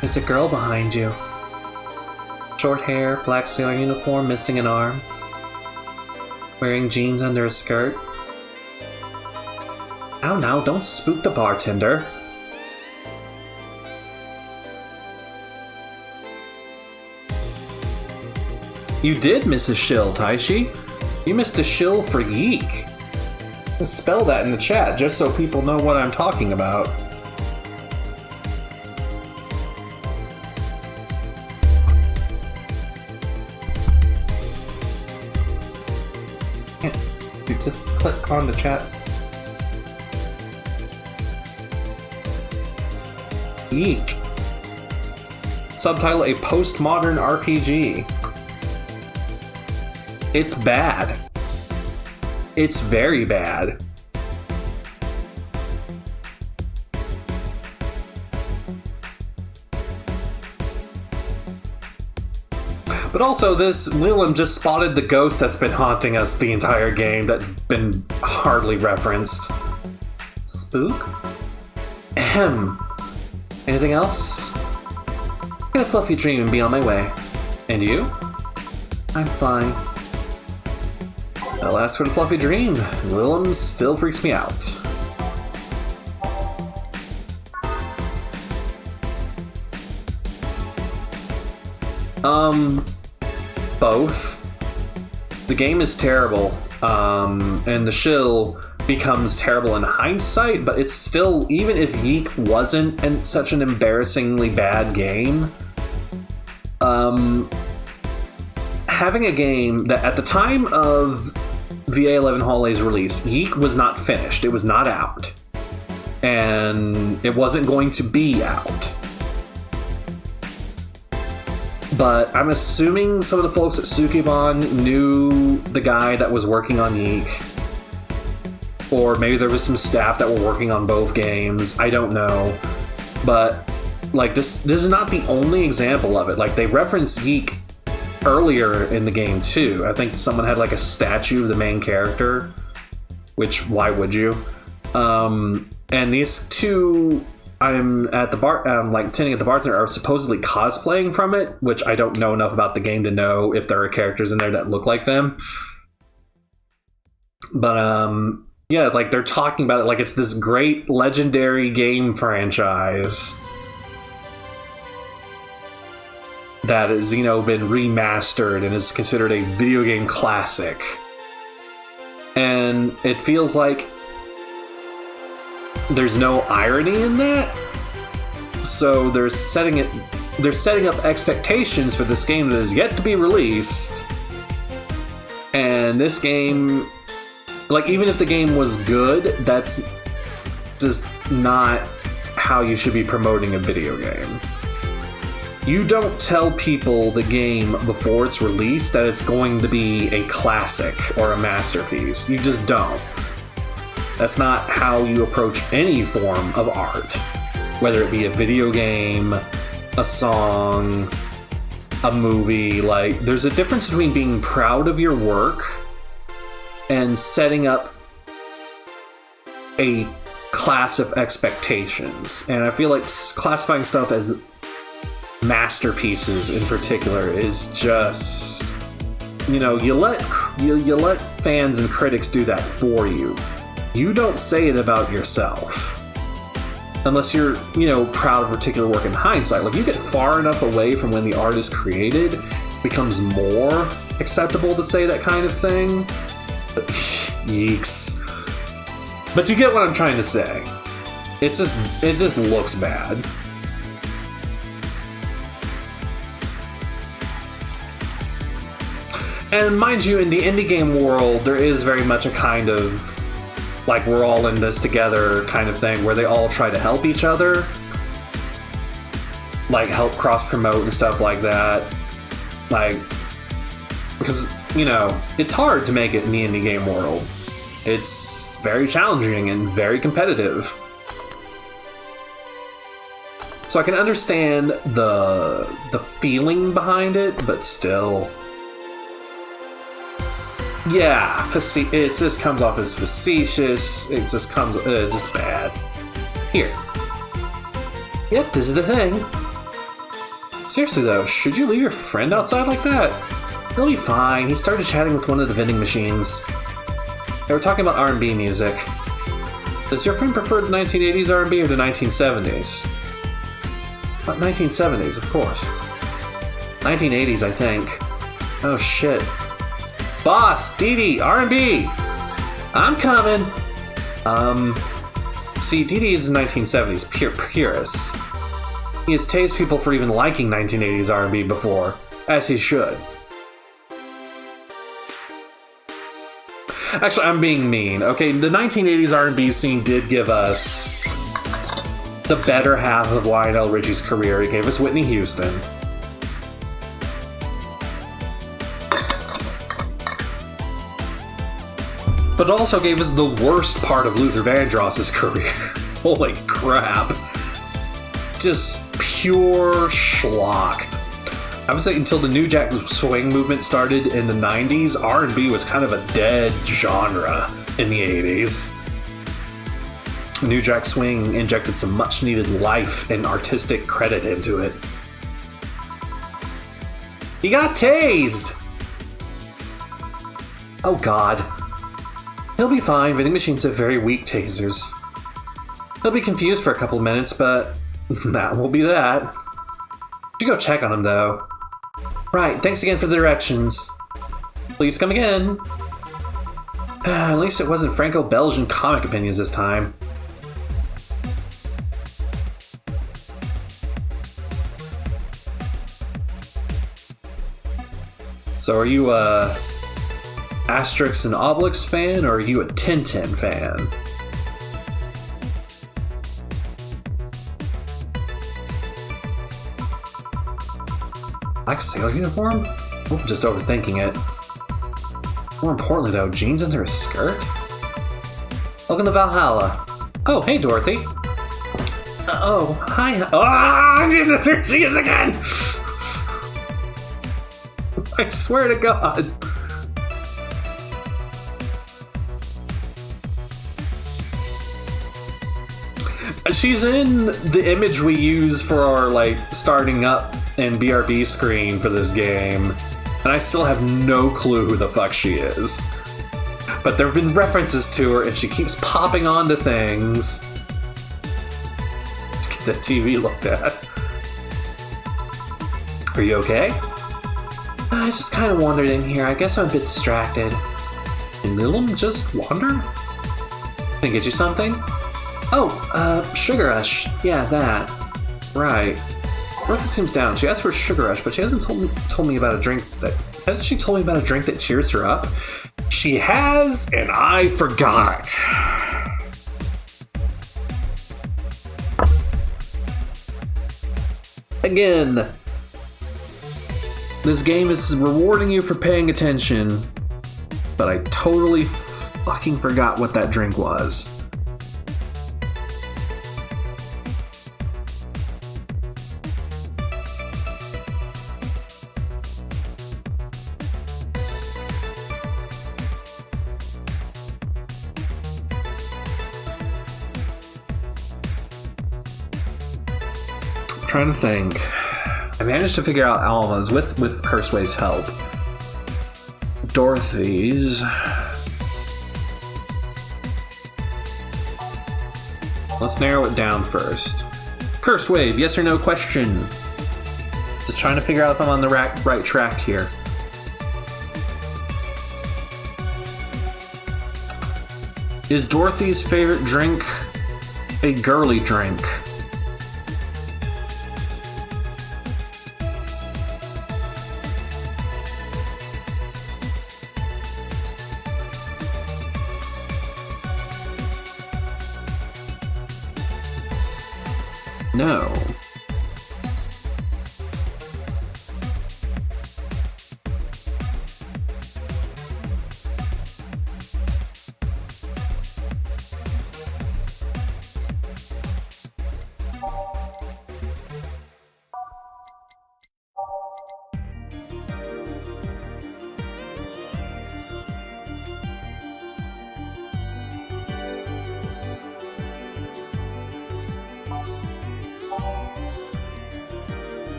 There's a girl behind you. Short hair, black sailor uniform, missing an arm. Wearing jeans under a skirt. Ow, now, don't spook the bartender. You did miss a shill, Taishi. You missed a shill for Yeek. Just spell that in the chat, just so people know what I'm talking about. Can't. You just click on the chat. Eek. Subtitle: A postmodern RPG. It's bad. It's very bad. But also, this Willem just spotted the ghost that's been haunting us the entire game that's been hardly referenced. Spook? Ahem. Anything else? Get a fluffy dream and be on my way. And you? I'm fine. I'll ask for the fluffy dream. Willem still freaks me out. Both. The game is terrible, and the shill becomes terrible in hindsight, but it's still, even if Yeek wasn't such an embarrassingly bad game, having a game that at the time of va-11 Holiday's release, Yeek was not finished, it was not out, and it wasn't going to be out. But I'm assuming some of the folks at Sukeban knew the guy that was working on Yeek. Or maybe there was some staff that were working on both games. I don't know. But like this is not the only example of it. Like they referenced Yeek earlier in the game too. I think someone had like a statue of the main character. Which, why would you? And these two... I'm at the bar, like tending at the bartender, are supposedly cosplaying from it, which I don't know enough about the game to know if there are characters in there that look like them. But yeah, like they're talking about it like it's this great legendary game franchise that has, you know, been remastered and is considered a video game classic. And it feels like there's no irony in that. So they're setting up expectations for this game that is yet to be released. And this game, like, even if the game was good, that's just not how you should be promoting a video game. You don't tell people the game before it's released that it's going to be a classic or a masterpiece. You just don't. That's not how you approach any form of art, whether it be a video game, a song, a movie. Like, there's a difference between being proud of your work and setting up a class of expectations. And I feel like classifying stuff as masterpieces in particular is just, you know, you let fans and critics do that for you. You don't say it about yourself. Unless you're, you know, proud of particular work in hindsight. Like, you get far enough away from when the art is created, it becomes more acceptable to say that kind of thing. Yeeks. But you get what I'm trying to say. It just looks bad. And mind you, in the indie game world, there is very much a kind of, like, we're all in this together kind of thing, where they all try to help each other. Like, help cross-promote and stuff like that. Like, because, you know, it's hard to make it in the indie game world. It's very challenging and very competitive. So I can understand the feeling behind it, but still... yeah, it just comes off as facetious. It's just bad. Here. Yep, this is the thing. Seriously though, should you leave your friend outside like that? He'll be fine. He started chatting with one of the vending machines. They were talking about R&B music. Does your friend prefer the 1980s R&B or the 1970s? What, 1970s, of course. 1980s, I think. Oh shit. Boss, Dee Dee, R&B! I'm coming! See, Dee Dee is a 1970s purist. He has tased people for even liking 1980s R&B before, as he should. Actually, I'm being mean. Okay, the 1980s R&B scene did give us the better half of Lionel Richie's career. It gave us Whitney Houston. But it also gave us the worst part of Luther Vandross's career. Holy crap. Just pure schlock. I would say until the New Jack Swing movement started in the 90s, R&B was kind of a dead genre in the 80s. New Jack Swing injected some much needed life and artistic credit into it. He got tased! Oh god. He'll be fine, vending machines have very weak tasers. He'll be confused for a couple minutes, but that will be that. Should go check on him though. Right, thanks again for the directions. Please come again. At least it wasn't Franco-Belgian comic opinions this time. So are you a Asterix and Obelix fan, or are you a Tintin fan? Like sailor uniform? I'm just overthinking it. More importantly though, jeans under a skirt? Welcome to Valhalla. Oh, hey Dorothy. Oh, hi. Ah, there she is again! I swear to God. She's in the image we use for our, like, starting up and BRB screen for this game, and I still have no clue who the fuck she is. But there have been references to her, and she keeps popping onto things. Let's get the TV looked at. Are you okay? I just kind of wandered in here. I guess I'm a bit distracted. And Lilum just wander? Can I get you something? Oh, Sugar Rush. Yeah, that. Right. Bertha seems down. She asked for Sugar Rush, but she hasn't told me about a drink that... Hasn't she told me about a drink that cheers her up? She has, and I forgot. Again. This game is rewarding you for paying attention, but I totally fucking forgot what that drink was. Trying to think. I managed to figure out Alma's with Cursewave's help. Dorothy's. Let's narrow it down first. Cursewave, yes or no question. Just trying to figure out if I'm on the right track here. Is Dorothy's favorite drink a girly drink? No.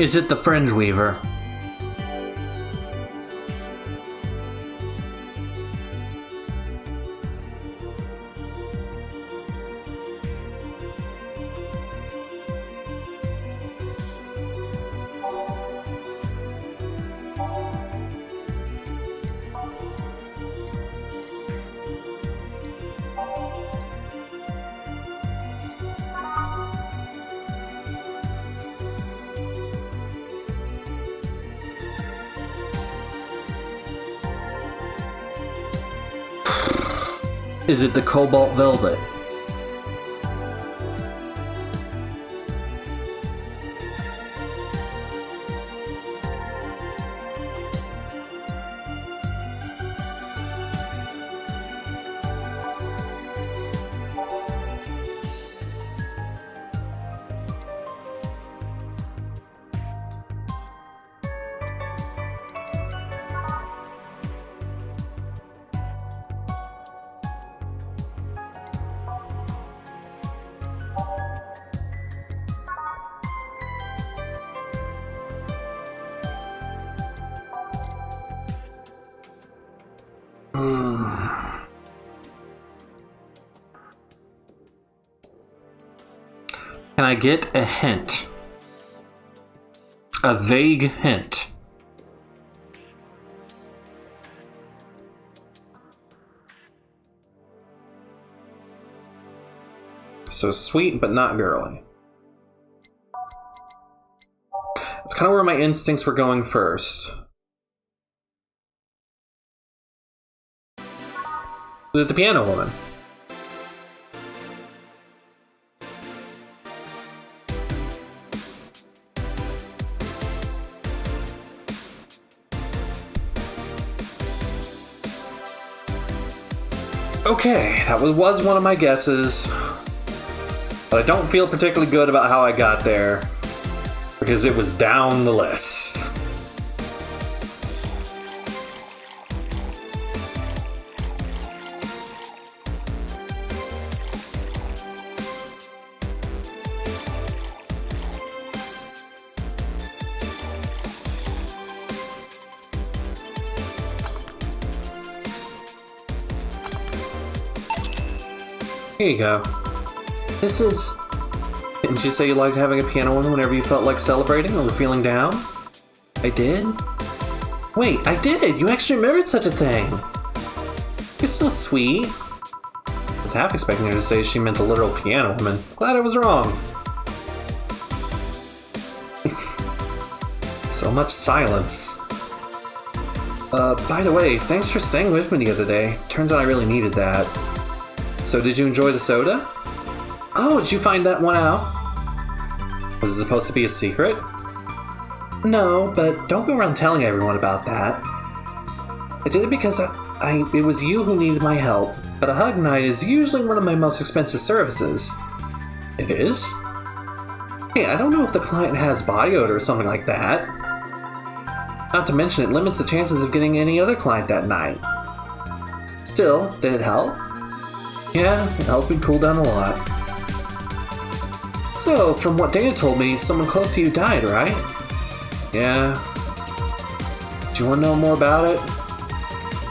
Is it the Fringe Weaver? Is it the Cobalt Velvet? Can I get a hint? A vague hint. So sweet, but not girly. That's kind of where my instincts were going first. Is it the piano woman? Okay, that was one of my guesses. But I don't feel particularly good about how I got there, because it was down the list. Here you go. This is... Didn't you say you liked having a piano on whenever you felt like celebrating or were feeling down? I did? Wait, I did! You actually remembered such a thing! You're so sweet. I was half expecting her to say she meant the literal piano woman. Glad I was wrong. So much silence. By the way, thanks for staying with me the other day. Turns out I really needed that. So did you enjoy the soda? Oh, did you find that one out? Was it supposed to be a secret? No, but don't go around telling everyone about that. I did it because it was you who needed my help, but a hug night is usually one of my most expensive services. It is? Hey, I don't know if the client has body odor or something like that. Not to mention it limits the chances of getting any other client that night. Still, did it help? Yeah, it helped me cool down a lot. So, from what Dana told me, someone close to you died, right? Yeah. Do you want to know more about it?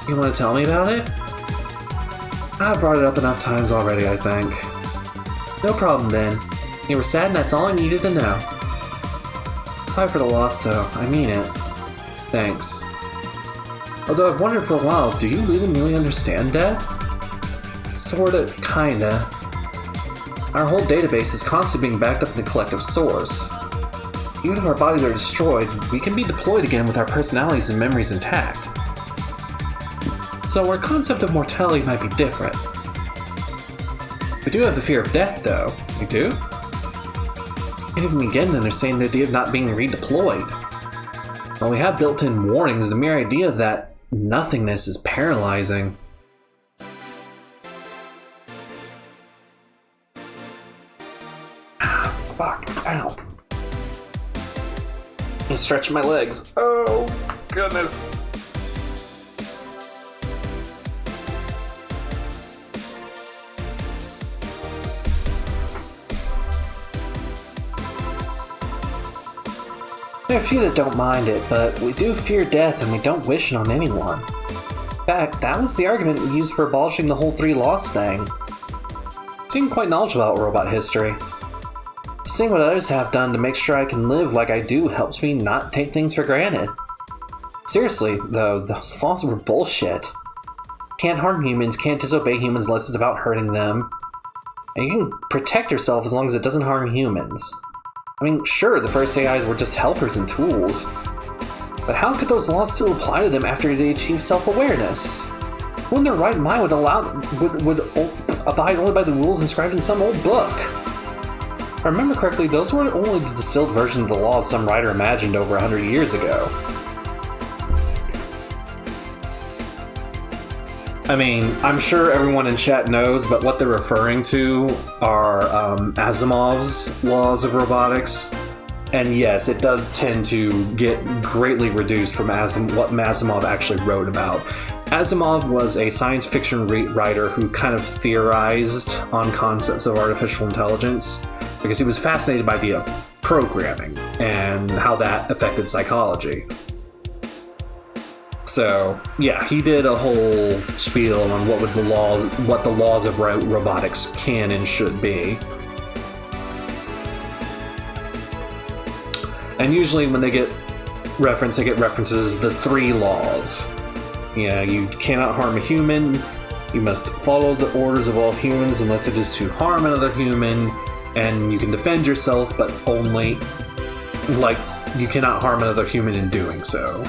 You want to tell me about it? I brought it up enough times already, I think. No problem then. You were sad and that's all I needed to know. Sorry for the loss though, I mean it. Thanks. Although I've wondered for a while, do you really understand death? Sorta, kinda. Our whole database is constantly being backed up in a collective source. Even if our bodies are destroyed, we can be deployed again with our personalities and memories intact. So our concept of mortality might be different. We do have the fear of death, though. We do? I can't even begin to understand the idea of not being redeployed. While we have built-in warnings, the mere idea of that nothingness is paralyzing. Fuck, ow. I'm stretching my legs. Oh, goodness. There are few that don't mind it, but we do fear death and we don't wish it on anyone. In fact, that was the argument we used for abolishing the whole 3 laws thing. I seem quite knowledgeable about robot history. Seeing what others have done to make sure I can live like I do helps me not take things for granted. Seriously, though, those laws were bullshit. Can't harm humans, can't disobey humans unless it's about hurting them. And you can protect yourself as long as it doesn't harm humans. I mean, sure, the first AIs were just helpers and tools. But how could those laws still apply to them after they achieved self-awareness? Who in their right mind would abide only by the rules inscribed in some old book? If I remember correctly, those were only the distilled version of the laws some writer imagined over 100 years ago. I mean, I'm sure everyone in chat knows, but what they're referring to are Asimov's laws of robotics. And yes, it does tend to get greatly reduced from what Asimov actually wrote about. Asimov was a science fiction writer who kind of theorized on concepts of artificial intelligence because he was fascinated by the programming and how that affected psychology. So, yeah, he did a whole spiel on what the laws of robotics can and should be. And usually when they get references the 3 laws. Yeah, you cannot harm a human, you must follow the orders of all humans unless it is to harm another human, and you can defend yourself, but only, like, you cannot harm another human in doing so.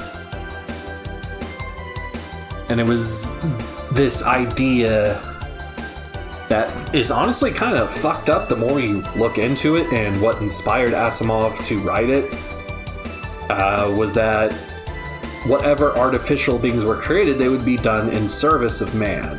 And it was this idea that is honestly kind of fucked up the more you look into it, and what inspired Asimov to write it was that whatever artificial beings were created, they would be done in service of man.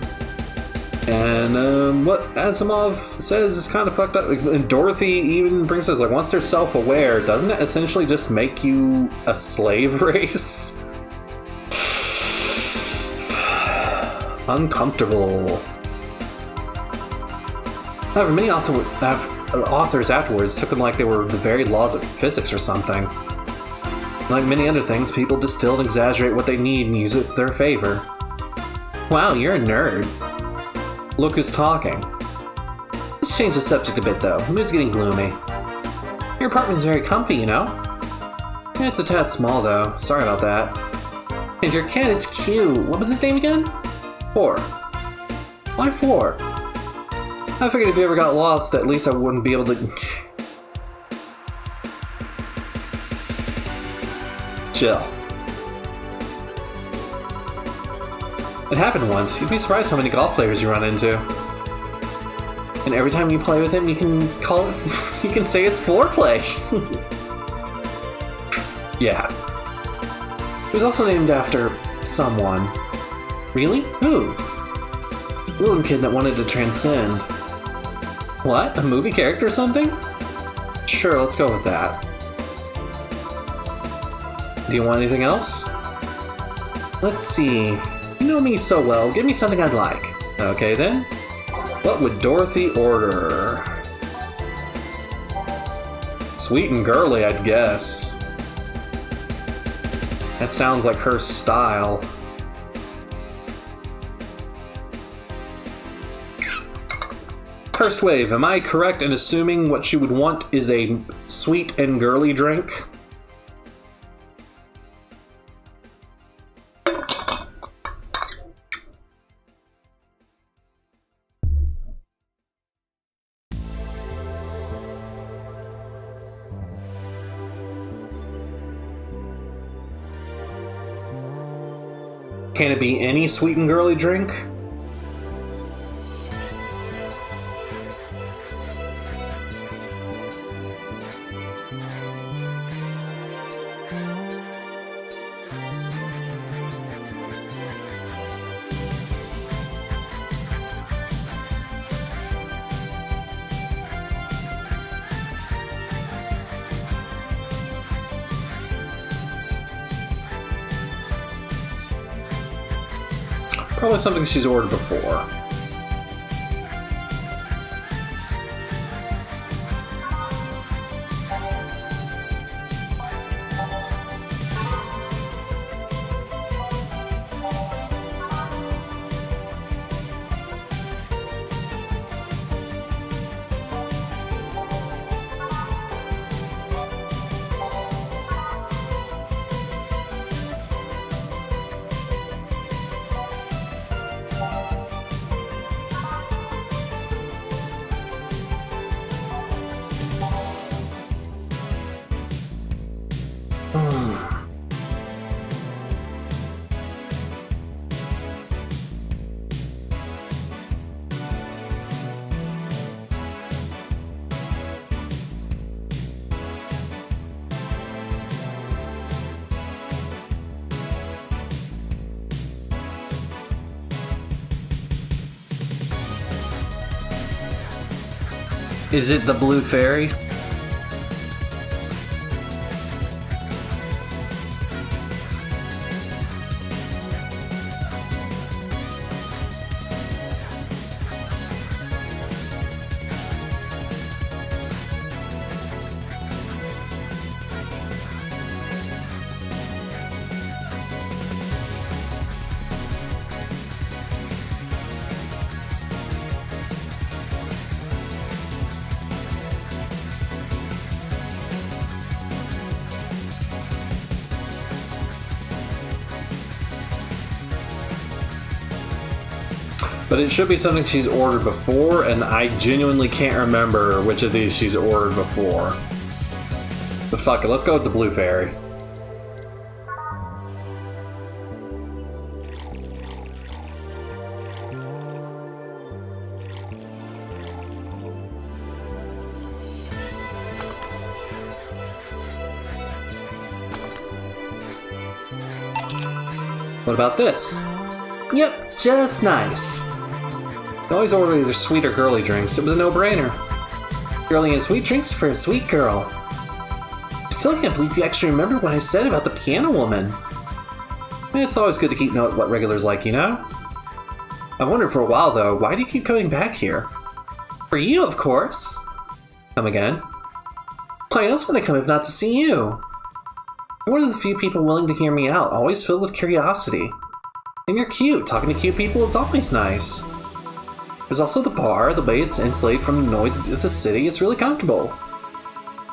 And what Asimov says is kind of fucked up. And Dorothy even brings us, like, once they're self-aware, doesn't it essentially just make you a slave race? Uncomfortable. However, many authors afterwards took them like they were the very laws of physics or something. Like many other things, people distill and exaggerate what they need and use it in their favor. Wow, you're a nerd. Look who's talking. Let's change the subject a bit, though. The mood's getting gloomy. Your apartment's very comfy, you know? Yeah, it's a tad small, though. Sorry about that. And your cat is cute. What was his name again? 4. Why 4? I figured if you ever got lost, at least I wouldn't be able to... Chill. It happened once. You'd be surprised how many golf players you run into. And every time you play with him, you can call it... you can say it's foreplay. Yeah. It was also named after someone. Really? Who? A little kid that wanted to transcend. What? A movie character or something? Sure, let's go with that. Do you want anything else? Let's see. You know me so well, give me something I'd like. Okay then. What would Dorothy order? Sweet and girly, I'd guess. That sounds like her style. First wave, am I correct in assuming what she would want is a sweet and girly drink? Can it be any sweet and girly drink? Probably something she's ordered before. Is it the blue fairy? But it should be something she's ordered before, and I genuinely can't remember which of these she's ordered before. But fuck it, let's go with the blue fairy. What about this? Yep, just nice. I always order either sweet or girly drinks. It was a no-brainer. Girly and sweet drinks for a sweet girl. I still can't believe you actually remember what I said about the piano woman. It's always good to keep note of what regulars like, you know? I wondered for a while, though, why do you keep coming back here? For you, of course. Come again? Why else would I come if not to see you? You're one of the few people willing to hear me out, always filled with curiosity. And you're cute. Talking to cute people is always nice. There's also the bar. The way it's insulated from the noise of the city, it's really comfortable.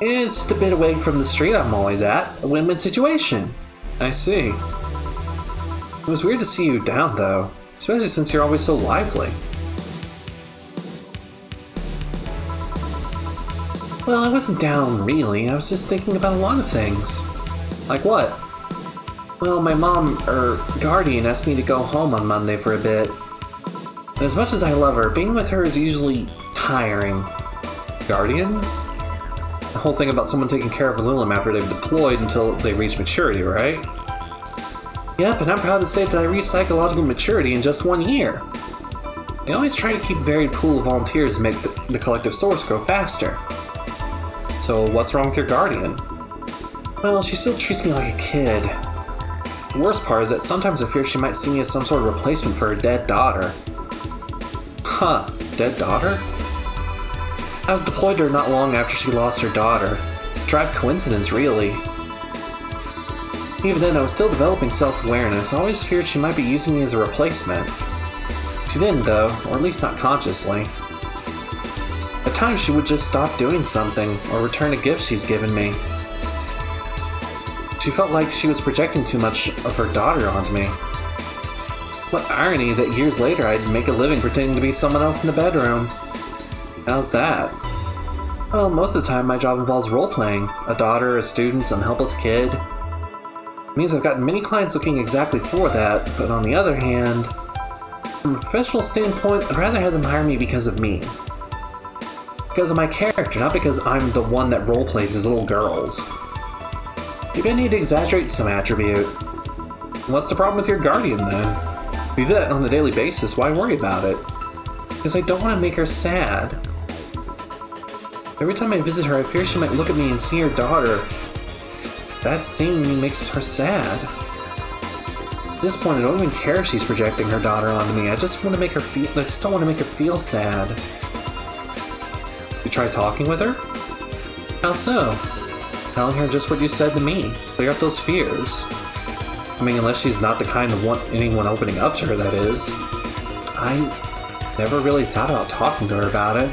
And it's just a bit away from the street I'm always at. A win-win situation. I see. It was weird to see you down, though. Especially since you're always so lively. Well, I wasn't down, really. I was just thinking about a lot of things. Like what? Well, my mom, guardian, asked me to go home on Monday for a bit. And as much as I love her, being with her is usually tiring. Guardian? The whole thing about someone taking care of a Lilim after they've deployed until they reach maturity, right? Yep, and I'm proud to say that I reached psychological maturity in just 1 year. I always try to keep a varied pool of volunteers to make the collective source grow faster. So what's wrong with your guardian? Well, she still treats me like a kid. The worst part is that sometimes I fear she might see me as some sort of replacement for her dead daughter. Huh, dead daughter? I was deployed to her not long after she lost her daughter. Drive coincidence, really. Even then, I was still developing self-awareness. I always feared she might be using me as a replacement. She didn't, though, or at least not consciously. At times, she would just stop doing something, or return a gift she's given me. She felt like she was projecting too much of her daughter onto me. What irony that years later I'd make a living pretending to be someone else in the bedroom. How's that? Well, most of the time my job involves role-playing. A daughter, a student, some helpless kid. It means I've gotten many clients looking exactly for that, but on the other hand, from a professional standpoint, I'd rather have them hire me because of me. Because of my character, not because I'm the one that role-plays as little girls. Maybe I need to exaggerate some attribute. What's the problem with your guardian, then? If you do that on a daily basis, why worry about it? Because I don't want to make her sad. Every time I visit her, I fear she might look at me and see her daughter. That seeing me makes her sad. At this point, I don't even care if she's projecting her daughter onto me. I just want to make her feel. I just don't want to make her feel sad. You try talking with her? How so? Telling her just what you said to me. Clear up those fears. I mean, unless she's not the kind of want anyone opening up to her, that is. I never really thought about talking to her about it.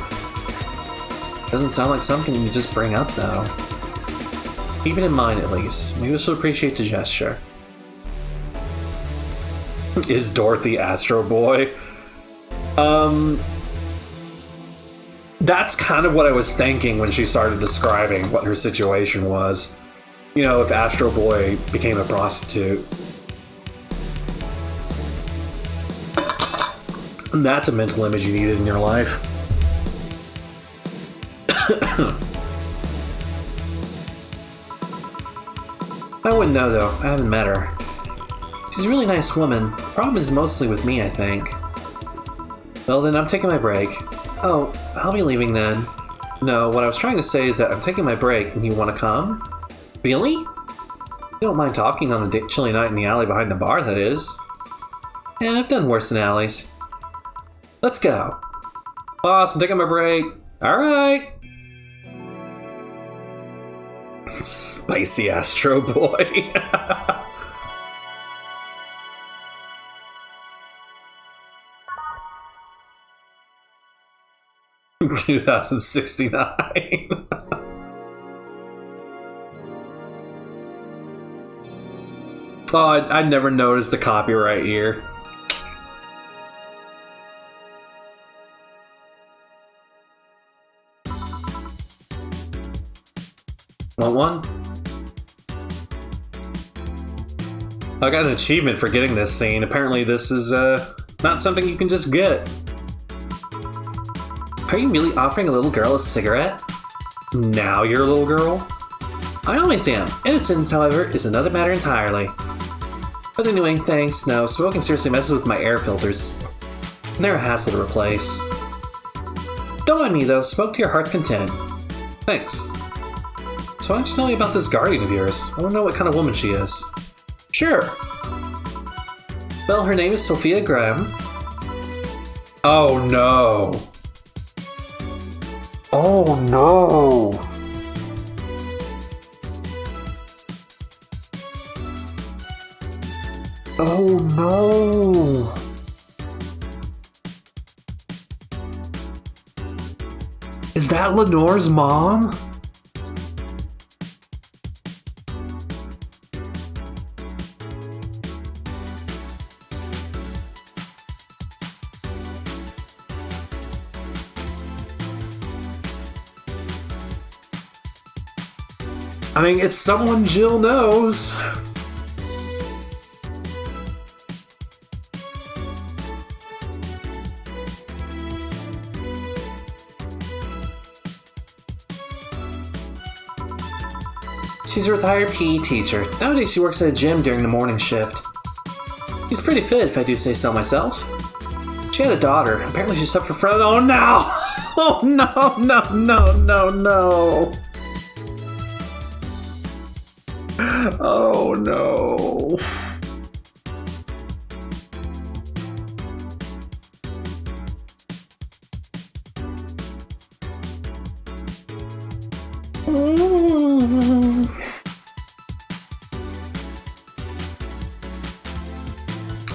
Doesn't sound like something you just bring up, though. Keep it in mind, at least. Maybe she'll appreciate the gesture. Is Dorothy Astro Boy? That's kind of what I was thinking when she started describing what her situation was. You know, if Astro Boy became a prostitute. And that's a mental image you needed in your life. I wouldn't know, though. I haven't met her. She's a really nice woman. The problem is mostly with me, I think. Well, then I'm taking my break. Oh, I'll be leaving then. No, what I was trying to say is that I'm taking my break and you want to come? Really? You don't mind talking on a chilly night in the alley behind the bar, that is. Yeah, I've done worse in alleys. Let's go. Boss, I'm taking my break. Alright. Spicy Astro Boy. 2069. Oh, I never noticed the copyright here. Want one? I got an achievement for getting this scene. Apparently this is not something you can just get. Are you really offering a little girl a cigarette? Now you're a little girl? I always am. Innocence, however, is another matter entirely. But anyway, thanks. No, smoking seriously messes with my air filters. And they're a hassle to replace. Don't mind me, though. Smoke to your heart's content. Thanks. So why don't you tell me about this guardian of yours? I want to know what kind of woman she is. Sure. Well, her name is Sophia Graham. Oh no. Oh no. Oh no. Is that Lenore's mom? I mean, it's someone Jill knows. She's a retired PE teacher. Nowadays she works at a gym during the morning shift. She's pretty fit, if I do say so myself. She had a daughter. Apparently she suffered from— Oh no! Oh no, no, no, no, no! Oh no.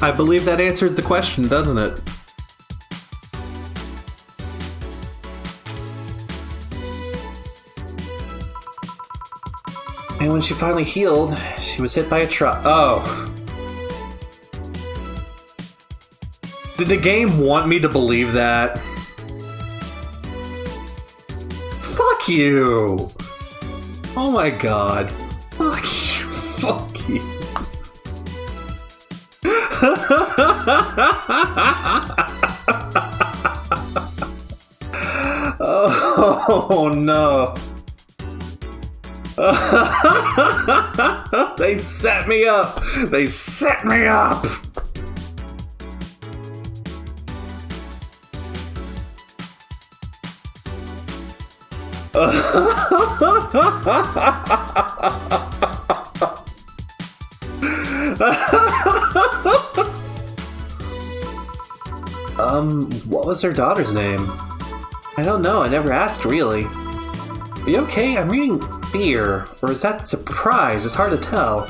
I believe that answers the question, doesn't it? And when she finally healed, she was hit by a truck. Oh. Did the game want me to believe that? Fuck you! Oh my god. Fuck you. Fuck you. Oh no. They set me up! They set me up! What was her daughter's name? I don't know, I never asked really. Are you okay? I'm reading fear, or is that surprise? It's hard to tell.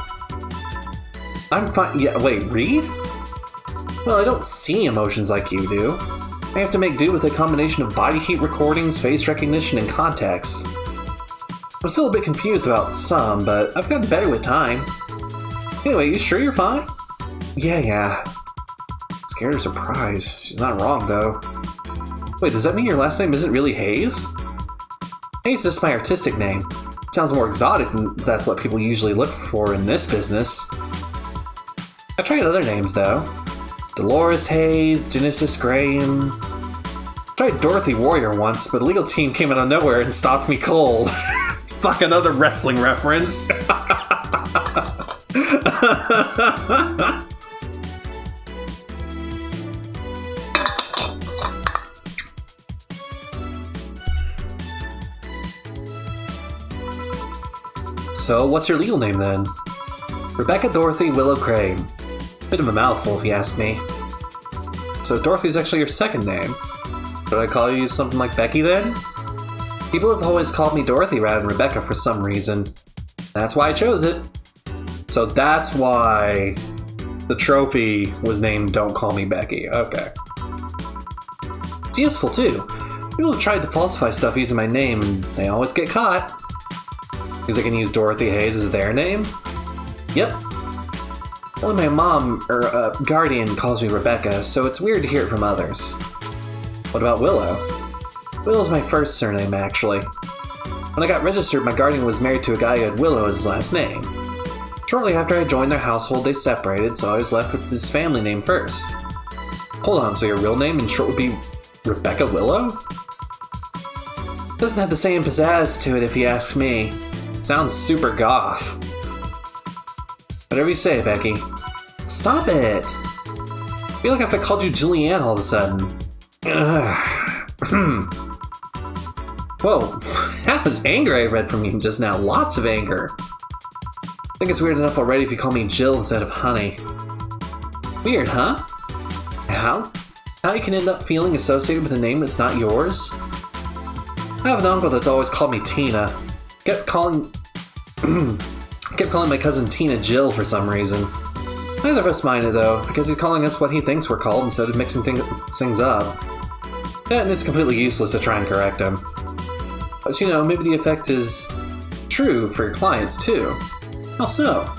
I'm fine. Yeah, wait, read? Well, I don't see emotions like you do. I have to make do with a combination of body heat recordings, face recognition, and context. I'm still a bit confused about some, but I've gotten better with time. Anyway, you sure you're fine? Yeah. Scared or surprised. She's not wrong, though. Wait, does that mean your last name isn't really Hayes? Hey, it's just my artistic name. Sounds more exotic, and that's what people usually look for in this business. I tried other names, though. Dolores Hayes, Genesis Graham. I tried Dorothy Warrior once, but the legal team came out of nowhere and stopped me cold. Fuck, another wrestling reference. So, what's your legal name then? Rebecca Dorothy Willow Crane. Bit of a mouthful if you ask me. So Dorothy's actually your second name. Should I call you something like Becky then? People have always called me Dorothy rather than Rebecca for some reason. That's why I chose it. So that's why the trophy was named Don't Call Me Becky. Okay. It's useful too. People have tried to falsify stuff using my name and they always get caught. Because they can use Dorothy Hayes as their name? Yep. Only my mom, or guardian, calls me Rebecca, so it's weird to hear it from others. What about Willow? Willow's my first surname, actually. When I got registered, my guardian was married to a guy who had Willow as his last name. Shortly after I joined their household, they separated, so I was left with his family name first. Hold on, so your real name in short would be Rebecca Willow? Doesn't have the same pizzazz to it if you ask me. Sounds super goth. Whatever you say, Becky. Stop it! I feel like if I called you Julianne all of a sudden. Whoa, that was anger I read from you just now. Lots of anger. I think it's weird enough already if you call me Jill instead of Honey. Weird, huh? How you can end up feeling associated with a name that's not yours? I have an uncle that's always called me Tina. Kept calling my cousin Tina Jill for some reason. Neither of us minded though, because he's calling us what he thinks we're called instead of mixing things up. And it's completely useless to try and correct him. But you know, maybe the effect is true for your clients too. How so?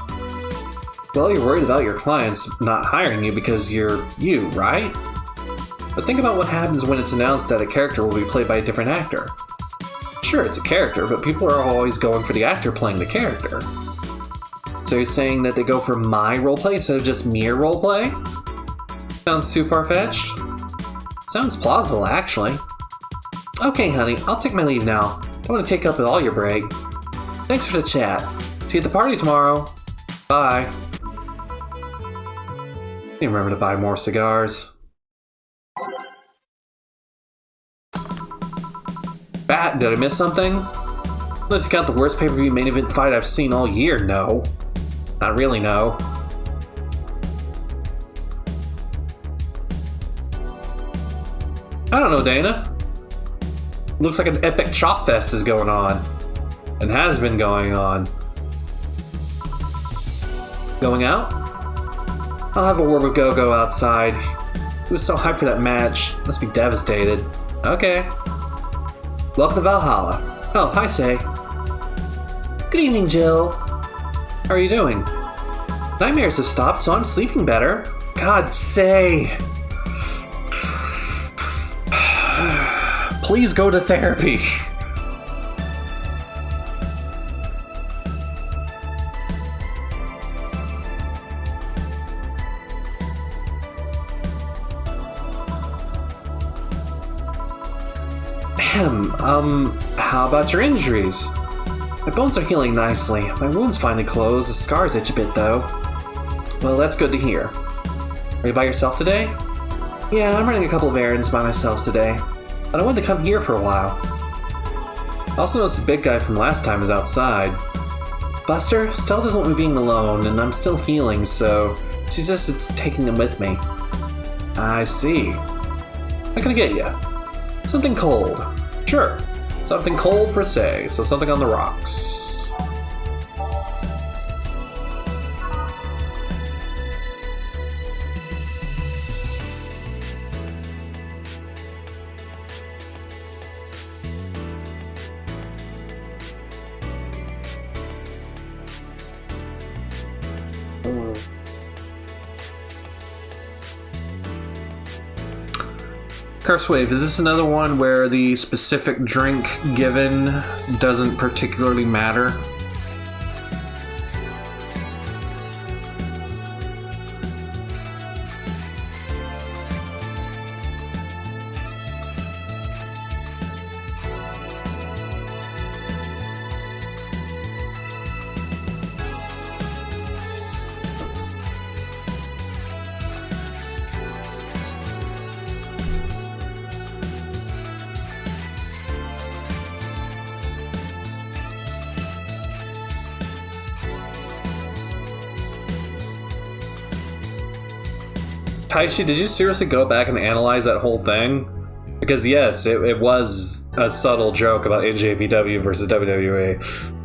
Well, you're worried about your clients not hiring you because you're you, right? But think about what happens when it's announced that a character will be played by a different actor. Sure, it's a character, but people are always going for the actor playing the character. So you're saying that they go for my roleplay instead of just mere roleplay? Sounds too far-fetched? Sounds plausible, actually. Okay, honey, I'll take my leave now. Don't want to take up all your break. Thanks for the chat. See you at the party tomorrow. Bye. You remember to buy more cigars. Bat, did I miss something? Unless you count the worst pay-per-view main event fight I've seen all year, no. Not really, no. I don't know, Dana. Looks like an epic chop fest is going on. And has been going on. Going out? I'll have a word with Go-Go outside. He was so hyped for that match. Must be devastated. Okay. Welcome to Valhalla. Oh, hi, Say. Good evening, Jill. How are you doing? Nightmares have stopped, so I'm sleeping better. God, Say. Please go to therapy. How about your injuries? My bones are healing nicely. My wound's finally closed. The scars itch a bit, though. Well, that's good to hear. Are you by yourself today? Yeah, I'm running a couple of errands by myself today. But I wanted to come here for a while. I also noticed the big guy from last time is outside. Buster, Stella doesn't want me being alone, and I'm still healing, so she suggests taking him with me. I see. What can I get you? Something cold. Sure. Something cold for Say, so something on the rocks. Cursewave, is this another one where the specific drink given doesn't particularly matter? Taishi, did you seriously go back and analyze that whole thing? Because yes, it was a subtle joke about NJPW versus WWE.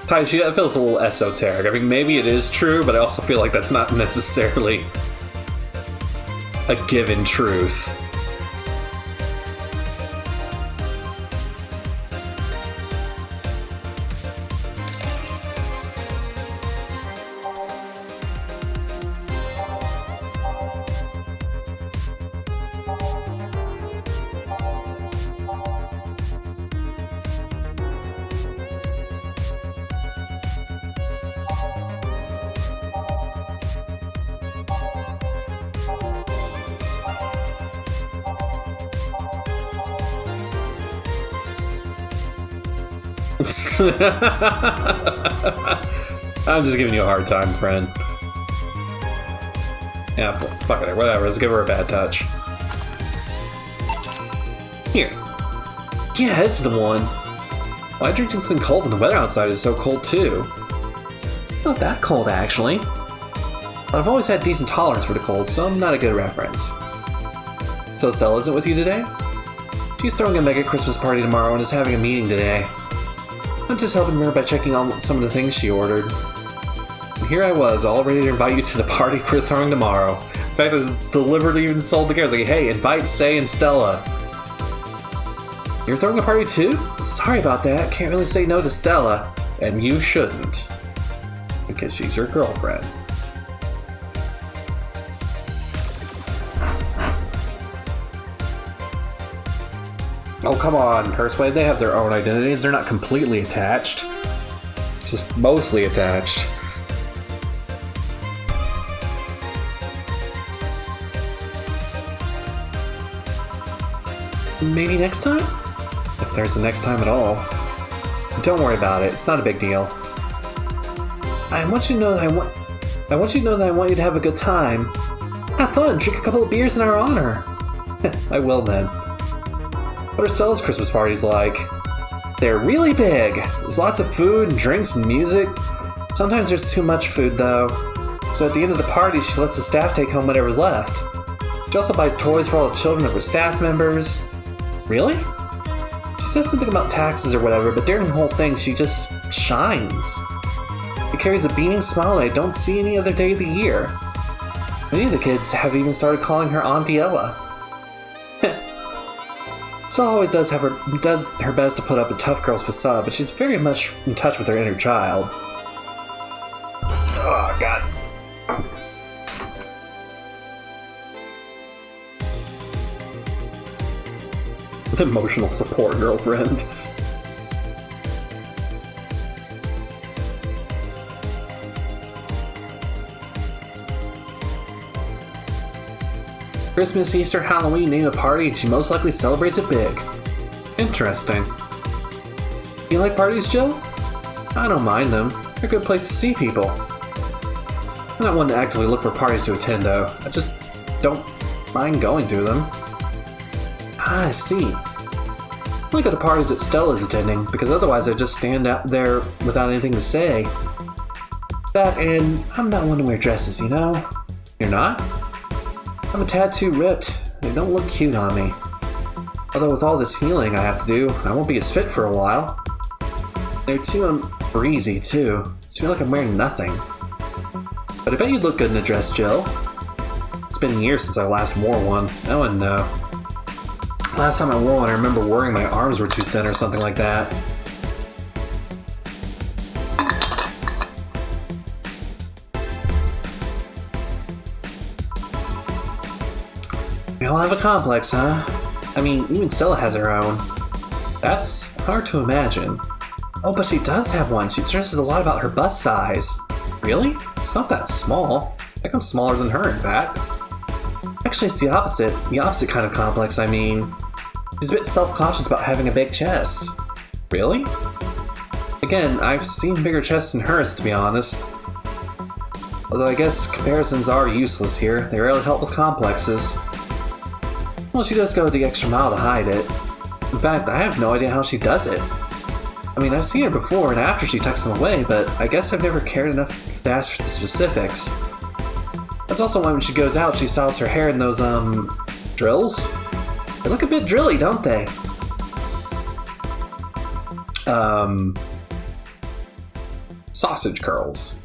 Taishi, that feels a little esoteric. I mean, maybe it is true, but I also feel like that's not necessarily a given truth. I'm just giving you a hard time, friend. Yeah, fuck it, whatever. Let's give her a bad touch. Here. Yeah, this is the one. Why drink something cold when the weather outside is so cold too? It's not that cold, actually. But I've always had decent tolerance for the cold, so I'm not a good reference. So Stella isn't with you today? She's throwing a mega Christmas party tomorrow and is having a meeting today. I'm just helping her by checking on some of the things she ordered. And here I was, all ready to invite you to the party we're throwing tomorrow. In fact, it's deliberately even sold together. It's like, hey, invite Say and Stella. You're throwing a party too? Sorry about that. Can't really say no to Stella. And you shouldn't. Because she's your girlfriend. Oh, come on, Curseway. They have their own identities. They're not completely attached. Just mostly attached. Maybe next time? If there's a next time at all. Don't worry about it. It's not a big deal. I want you to know that I want you to have a good time. Have fun. Drink a couple of beers in our honor. I will then. What are Stella's Christmas parties like? They're really big. There's lots of food and drinks and music. Sometimes there's too much food though. So at the end of the party, she lets the staff take home whatever's left. She also buys toys for all the children of her staff members. Really? She says something about taxes or whatever, but during the whole thing, she just shines. She carries a beaming smile that I don't see any other day of the year. Many of the kids have even started calling her Auntie Ella. Stella always does her best to put up a tough girl's facade, but she's very much in touch with her inner child. Oh, God. Emotional support girlfriend. Christmas, Easter, Halloween, name a party, and she most likely celebrates it big. Interesting. You like parties, Jill? I don't mind them. They're a good place to see people. I'm not one to actively look for parties to attend, though. I just don't mind going to them. Ah, I see. I only go to parties that Stella's attending, because otherwise I just stand out there without anything to say. That, and I'm not one to wear dresses, you know? You're not? I'm a tad too ripped. They don't look cute on me. Although with all this healing I have to do, I won't be as fit for a while. They're too breezy, too. I feel like I'm wearing nothing. But I bet you'd look good in a dress, Jill. It's been years since I last wore one. I wouldn't know. Last time I wore one, I remember worrying my arms were too thin or something like that. We all have a complex, huh? I mean, even Stella has her own. That's hard to imagine. Oh, but she does have one. She stresses a lot about her bust size. Really? She's not that small. I think I'm smaller than her, in fact. Actually, it's the opposite. The opposite kind of complex, I mean. She's a bit self-conscious about having a big chest. Really? Again, I've seen bigger chests than hers, to be honest. Although I guess comparisons are useless here. They rarely help with complexes. Well, she does go the extra mile to hide it. In fact, I have no idea how she does it. I mean, I've seen her before and after she tucks them away, but I guess I've never cared enough to ask for the specifics. That's also why when she goes out, she styles her hair in those, drills? They look a bit drilly, don't they? Sausage curls,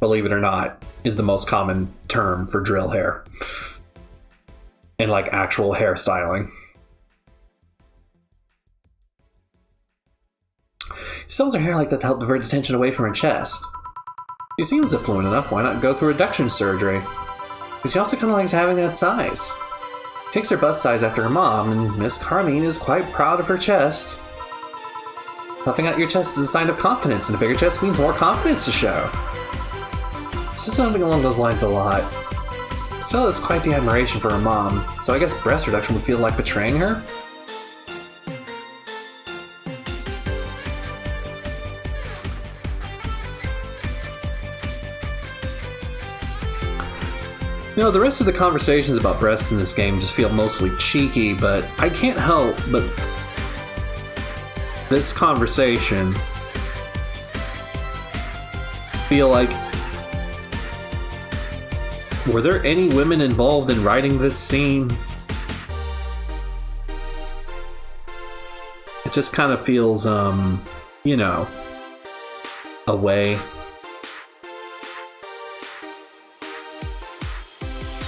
believe it or not, is the most common term for drill hair. In, like, actual hairstyling. She styles her hair like that to help divert attention away from her chest. She seems affluent enough, why not go through reduction surgery? But she also kind of likes having that size. She takes her bust size after her mom, and Miss Carmine is quite proud of her chest. Puffing out your chest is a sign of confidence, and a bigger chest means more confidence to show. This is something along those lines a lot. Still has quite the admiration for her mom, so I guess breast reduction would feel like betraying her? You know, the rest of the conversations about breasts in this game just feel mostly cheeky, but I can't help but this conversation feel like, were there any women involved in writing this scene? It just kind of feels, you know, away.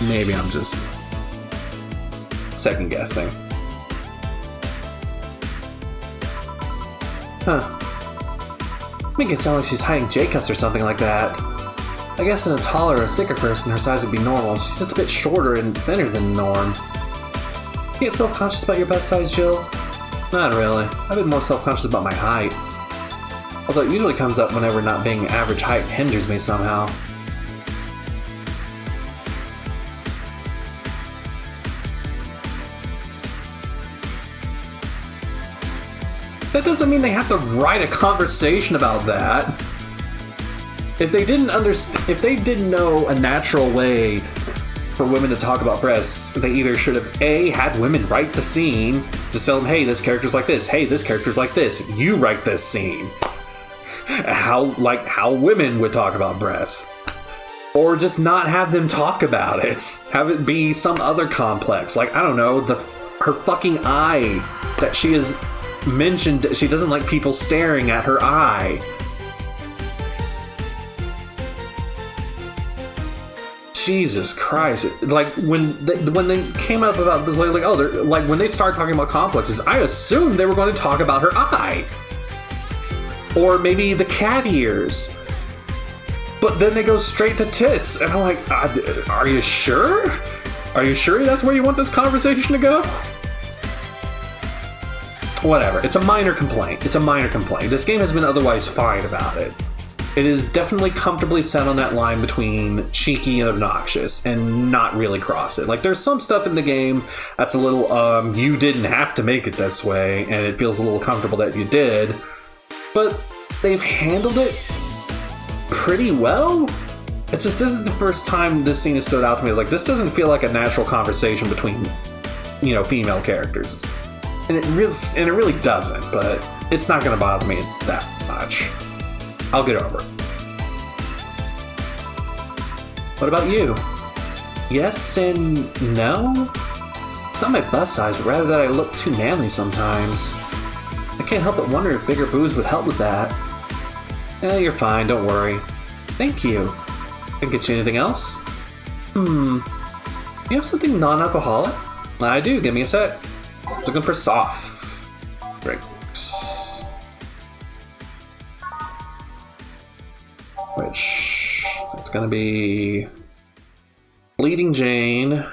Maybe I'm just second guessing. Huh. Make it sound like she's hiding J-cups or something like that. I guess in a taller or thicker person, her size would be normal. She's just a bit shorter and thinner than the norm. You get self-conscious about your bust size, Jill? Not really. I've been more self-conscious about my height. Although it usually comes up whenever not being average height hinders me somehow. That doesn't mean they have to write a conversation about that. If they didn't know a natural way for women to talk about breasts, they either should have A, had women write the scene, just tell them, hey, this character's like this, hey, this character's like this, you write this scene. How women would talk about breasts. Or just not have them talk about it. Have it be some other complex. Like, I don't know, her fucking eye that she has mentioned, she doesn't like people staring at her eye. Jesus Christ! Like when they came up about this, like when they started talking about complexes, I assumed they were going to talk about her eye, or maybe the cat ears. But then they go straight to tits, and I'm like, are you sure? Are you sure that's where you want this conversation to go? Whatever. It's a minor complaint. This game has been otherwise fine about it. It is definitely comfortably set on that line between cheeky and obnoxious, and not really cross it. Like, there's some stuff in the game that's a little, you didn't have to make it this way, and it feels a little comfortable that you did. But they've handled it pretty well. It's just, this is the first time this scene has stood out to me. It's like, this doesn't feel like a natural conversation between, you know, female characters. And it really doesn't, but it's not going to bother me that much. I'll get over it. What about you? Yes and no? It's not my bust size, but rather that I look too manly sometimes. I can't help but wonder if bigger boobs would help with that. You're fine, don't worry. Thank you. Can get you anything else? You have something non-alcoholic? I do, give me a sec. Looking for soft drinks. Which, it's gonna be Bleeding Jane.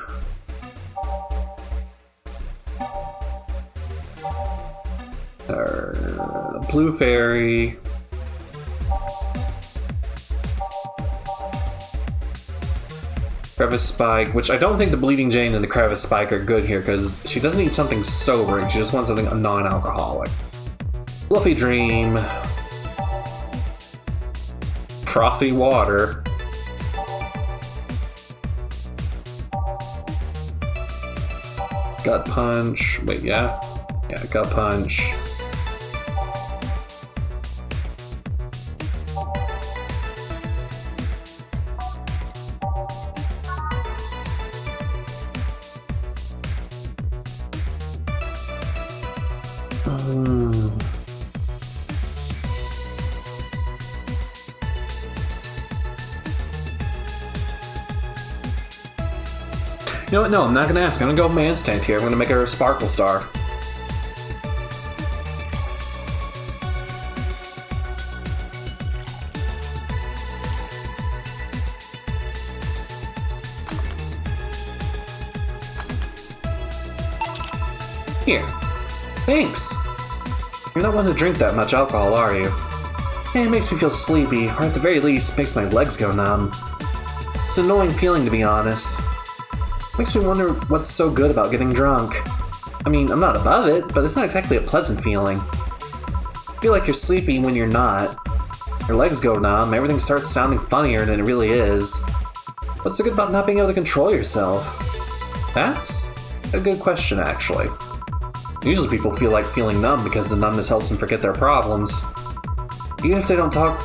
Or Blue Fairy. Crevice Spike, which I don't think the Bleeding Jane and the Crevice Spike are good here because she doesn't need something sobering, she just wants something non-alcoholic. Fluffy Dream. Frothy Water. Gut Punch. Wait, yeah? Yeah, Gut Punch. You know what? No, I'm not gonna ask. I'm gonna go with my instinct here. I'm gonna make her a Sparkle Star. Here. Thanks. You're not one to drink that much alcohol, are you? Yeah, it makes me feel sleepy, or at the very least, makes my legs go numb. It's an annoying feeling, to be honest. Makes me wonder what's so good about getting drunk. I mean, I'm not above it, but it's not exactly a pleasant feeling. You feel like you're sleepy when you're not. Your legs go numb, everything starts sounding funnier than it really is. What's so good about not being able to control yourself? That's a good question, actually. Usually people feel like feeling numb because the numbness helps them forget their problems. Even if they don't talk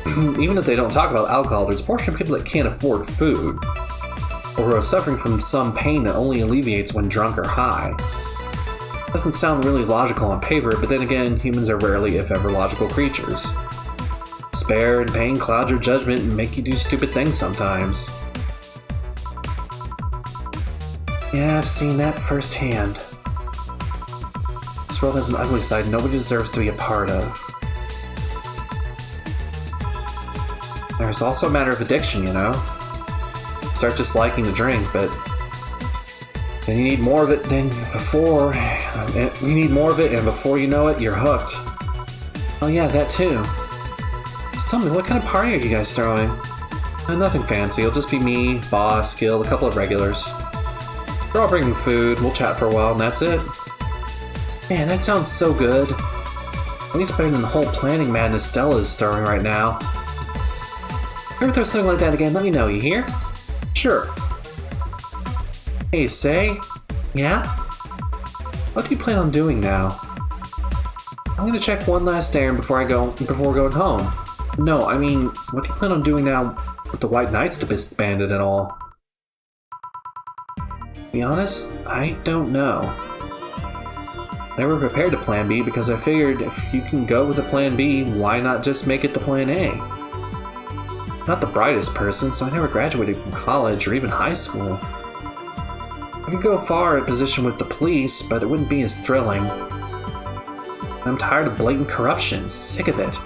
about alcohol, there's a portion of people that can't afford food, or who are suffering from some pain that only alleviates when drunk or high. Doesn't sound really logical on paper, but then again, humans are rarely, if ever, logical creatures. Despair and pain cloud your judgment and make you do stupid things sometimes. Yeah, I've seen that firsthand. This world has an ugly side nobody deserves to be a part of. There's also a matter of addiction, you know? You start just liking to drink, but then you need more of it than before. You need more of it, and before you know it, you're hooked. Oh yeah, that too. Just tell me, what kind of party are you guys throwing? Nothing fancy, it'll just be me, Boss, Gil, a couple of regulars. We're all bringing food, we'll chat for a while, and that's it. Man, that sounds so good. At least better than the whole planning madness Stella is throwing right now. If you ever throw something like that again, let me know, you hear? Sure. Hey, Say? Yeah? What do you plan on doing now? I'm gonna check one last errand before going home. No, I mean, what do you plan on doing now with the White Knights disbanded and all? To be honest, I don't know. I never prepared a plan B because I figured if you can go with a plan B, why not just make it the plan A? I'm not the brightest person, so I never graduated from college or even high school. I could go far in position with the police, but it wouldn't be as thrilling. I'm tired of blatant corruption, sick of it.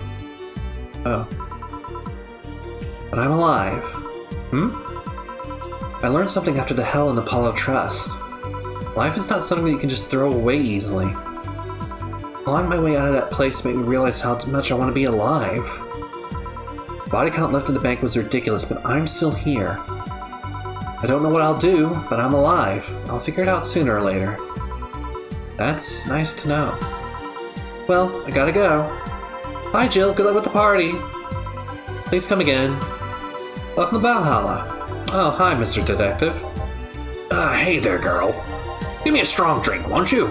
Oh. But I'm alive. I learned something after the Hell and Apollo Trust. Life is not something that you can just throw away easily. Clawing my way out of that place made me realize how much I want to be alive. The body count left in the bank was ridiculous, but I'm still here. I don't know what I'll do, but I'm alive. I'll figure it out sooner or later. That's nice to know. Well, I gotta go. Bye, Jill. Good luck with the party. Please come again. Welcome to Valhalla. Oh, hi, Mr. Detective. Hey there, girl. Give me a strong drink, won't you?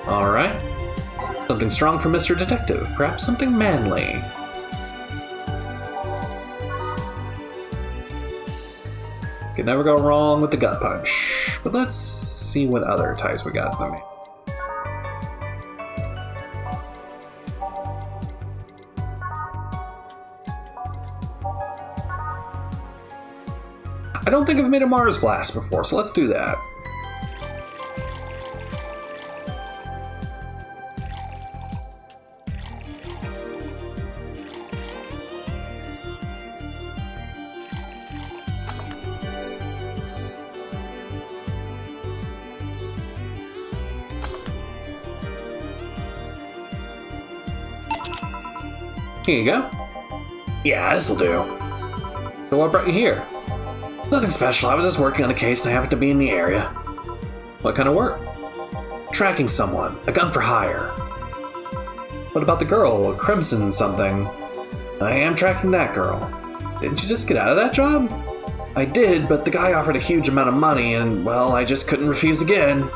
Alright. Something strong for Mr. Detective. Perhaps something manly. Could never go wrong with the gut punch. But let's see what other types we got in the I don't think I've made a Mars Blast before, so let's do that. Here you go. Yeah, this'll do. So what brought you here? Nothing special. I was just working on a case and I happened to be in the area. What kind of work? Tracking someone. A gun for hire. What about the girl, Crimson something? I am tracking that girl. Didn't you just get out of that job? I did, but the guy offered a huge amount of money and, well, I just couldn't refuse again.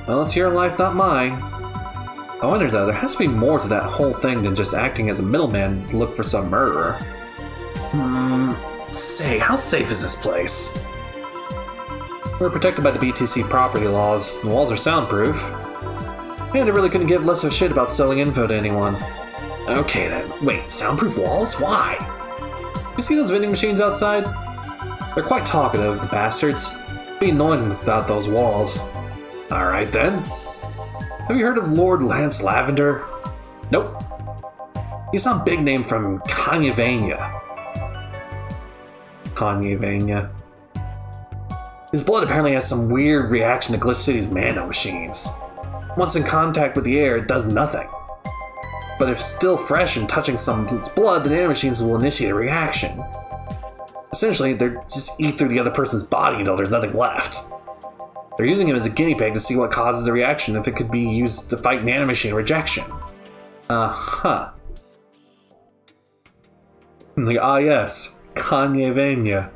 Well, it's your life, not mine. I wonder though, there has to be more to that whole thing than just acting as a middleman to look for some murderer. Say, how safe is this place? We're protected by the BTC property laws. The walls are soundproof. And I really couldn't give less of a shit about selling info to anyone. Okay then. Wait, soundproof walls? Why? You see those vending machines outside? They're quite talkative, the bastards. It'd be annoying without those walls. Alright then. Have you heard of Lord Lance Lavender? Nope. He's some big name from Kanyavania. His blood apparently has some weird reaction to Glitch City's Mano machines. Once in contact with the air, it does nothing. But if still fresh and touching someone's blood, the nanomachines will initiate a reaction. Essentially, they just eat through the other person's body until there's nothing left. They're using him as a guinea pig to see what causes the reaction if it could be used to fight nanomachine rejection. Yes. Kanyavania.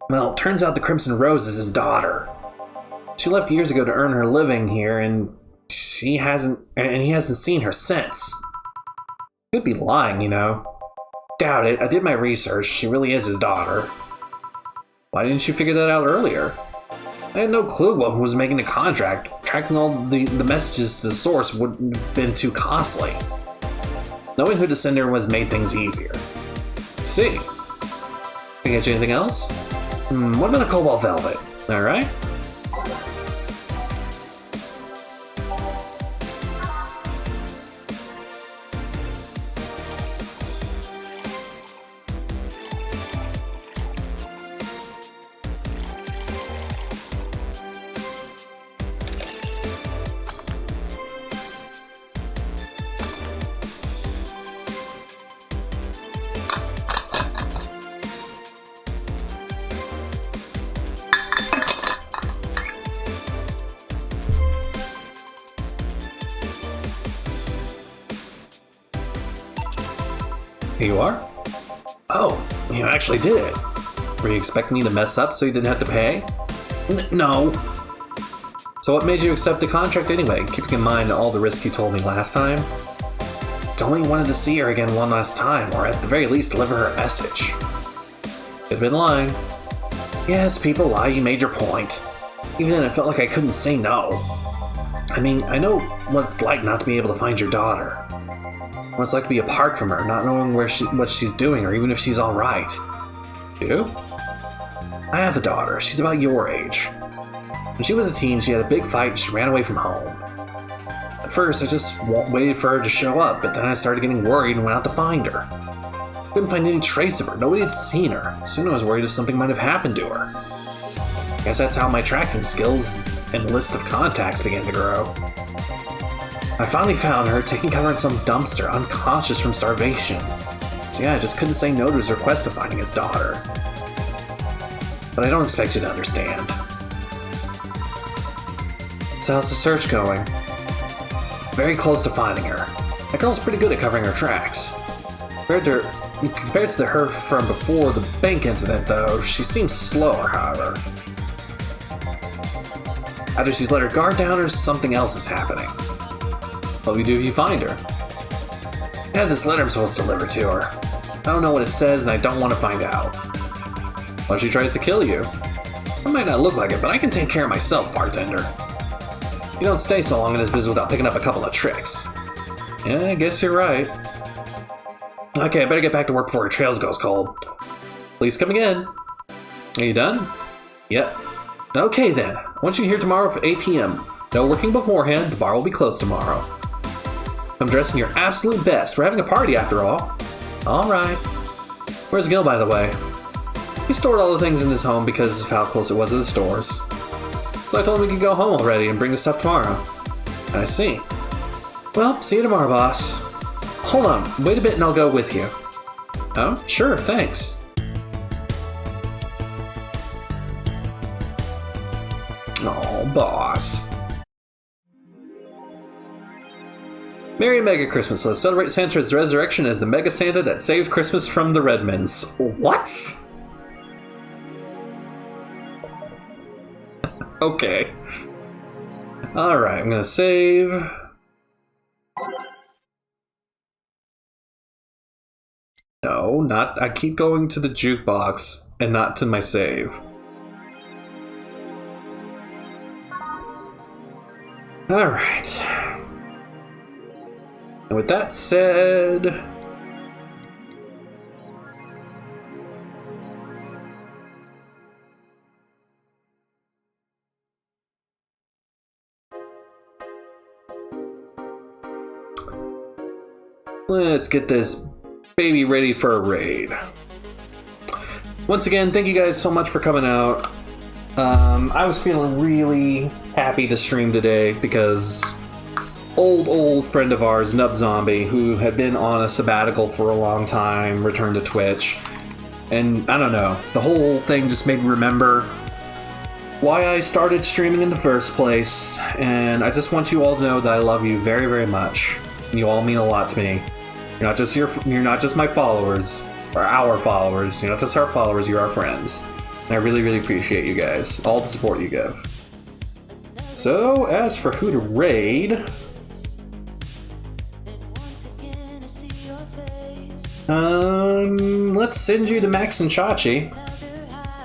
Well, turns out the Crimson Rose is his daughter. She left years ago to earn her living here, and he hasn't seen her since. Could be lying, you know. Doubt it. I did my research. She really is his daughter. Why didn't you figure that out earlier? I had no clue what was making the contract. Tracking all the messages to the source wouldn't have been too costly. Knowing who to send her was made things easier. See. Can I get you anything else? What about a Cobalt Velvet? Alright. Here you are. Oh, you actually did it. Were you expecting me to mess up so you didn't have to pay? No. So what made you accept the contract anyway, keeping in mind all the risks you told me last time? I only wanted to see her again one last time, or at the very least deliver her a message. You've been lying. Yes, people lie, you made your point. Even then, it felt like I couldn't say no. I mean, I know what it's like not to be able to find your daughter. What it's like to be apart from her, not knowing what she's doing, or even if she's alright. You? I have a daughter. She's about your age. When she was a teen, she had a big fight and she ran away from home. At first, I just waited for her to show up, but then I started getting worried and went out to find her. Couldn't find any trace of her. Nobody had seen her. Soon I was worried if something might have happened to her. Guess that's how my tracking skills and list of contacts began to grow. I finally found her taking cover in some dumpster, unconscious from starvation. So yeah, I just couldn't say no to his request of finding his daughter. But I don't expect you to understand. So how's the search going? Very close to finding her. That girl's pretty good at covering her tracks. Compared to her from before the bank incident, though, she seems slower, however. Either she's let her guard down or something else is happening. What will you do if you find her? I have this letter I'm supposed to deliver to her. I don't know what it says and I don't want to find out. What if she tries to kill you? I might not look like it, but I can take care of myself, bartender. You don't stay so long in this business without picking up a couple of tricks. Yeah, I guess you're right. Okay, I better get back to work before your trails goes cold. Please come again. Are you done? Yep. Okay then. I want you here tomorrow for 8 p.m. No working beforehand, the bar will be closed tomorrow. I'm dressing your absolute best. We're having a party after all. Alright. Where's Gil, by the way? He stored all the things in his home because of how close it was to the stores. So I told him we could go home already and bring the stuff tomorrow. I see. Well, see you tomorrow, boss. Hold on, wait a bit and I'll go with you. Oh, sure, thanks. Oh, boss. Merry Mega Christmas. Let's celebrate Santa's resurrection as the Mega Santa that saved Christmas from the Redmonds. What? Okay. Alright, I'm gonna save. No, not. I keep going to the jukebox and not to my save. Alright. And with that said. Let's get this baby ready for a raid. Once again, thank you guys so much for coming out. I was feeling really happy to stream today because old friend of ours, Nub Zombie, who had been on a sabbatical for a long time, returned to Twitch. And I don't know, the whole thing just made me remember why I started streaming in the first place. And I just want you all to know that I love you very, very much. You all mean a lot to me. You're not just my followers, or our followers. You're not just our followers, you're our friends. And I really, really appreciate you guys, all the support you give. So, as for who to raid, let's send you to Max and Chachi.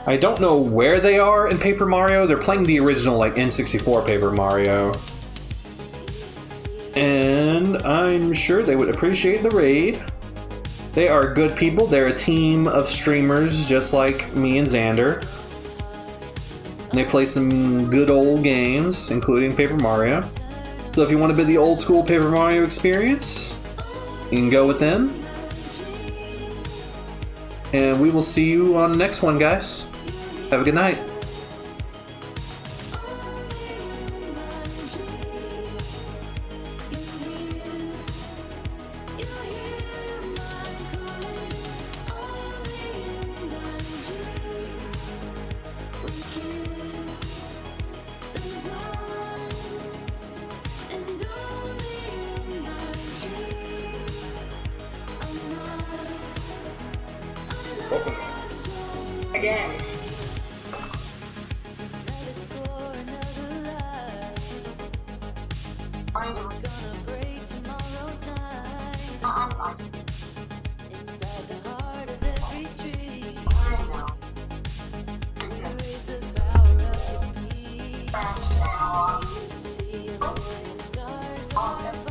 I don't know where they are in Paper Mario. They're playing the original, like, N64 Paper Mario. And I'm sure they would appreciate the raid. They are good people. They're a team of streamers just like me and Xander. They play some good old games, including Paper Mario. So if you want a bit of the old school Paper Mario experience, you can go with them. And we will see you on the next one, guys. Have a good night. Again. Awesome.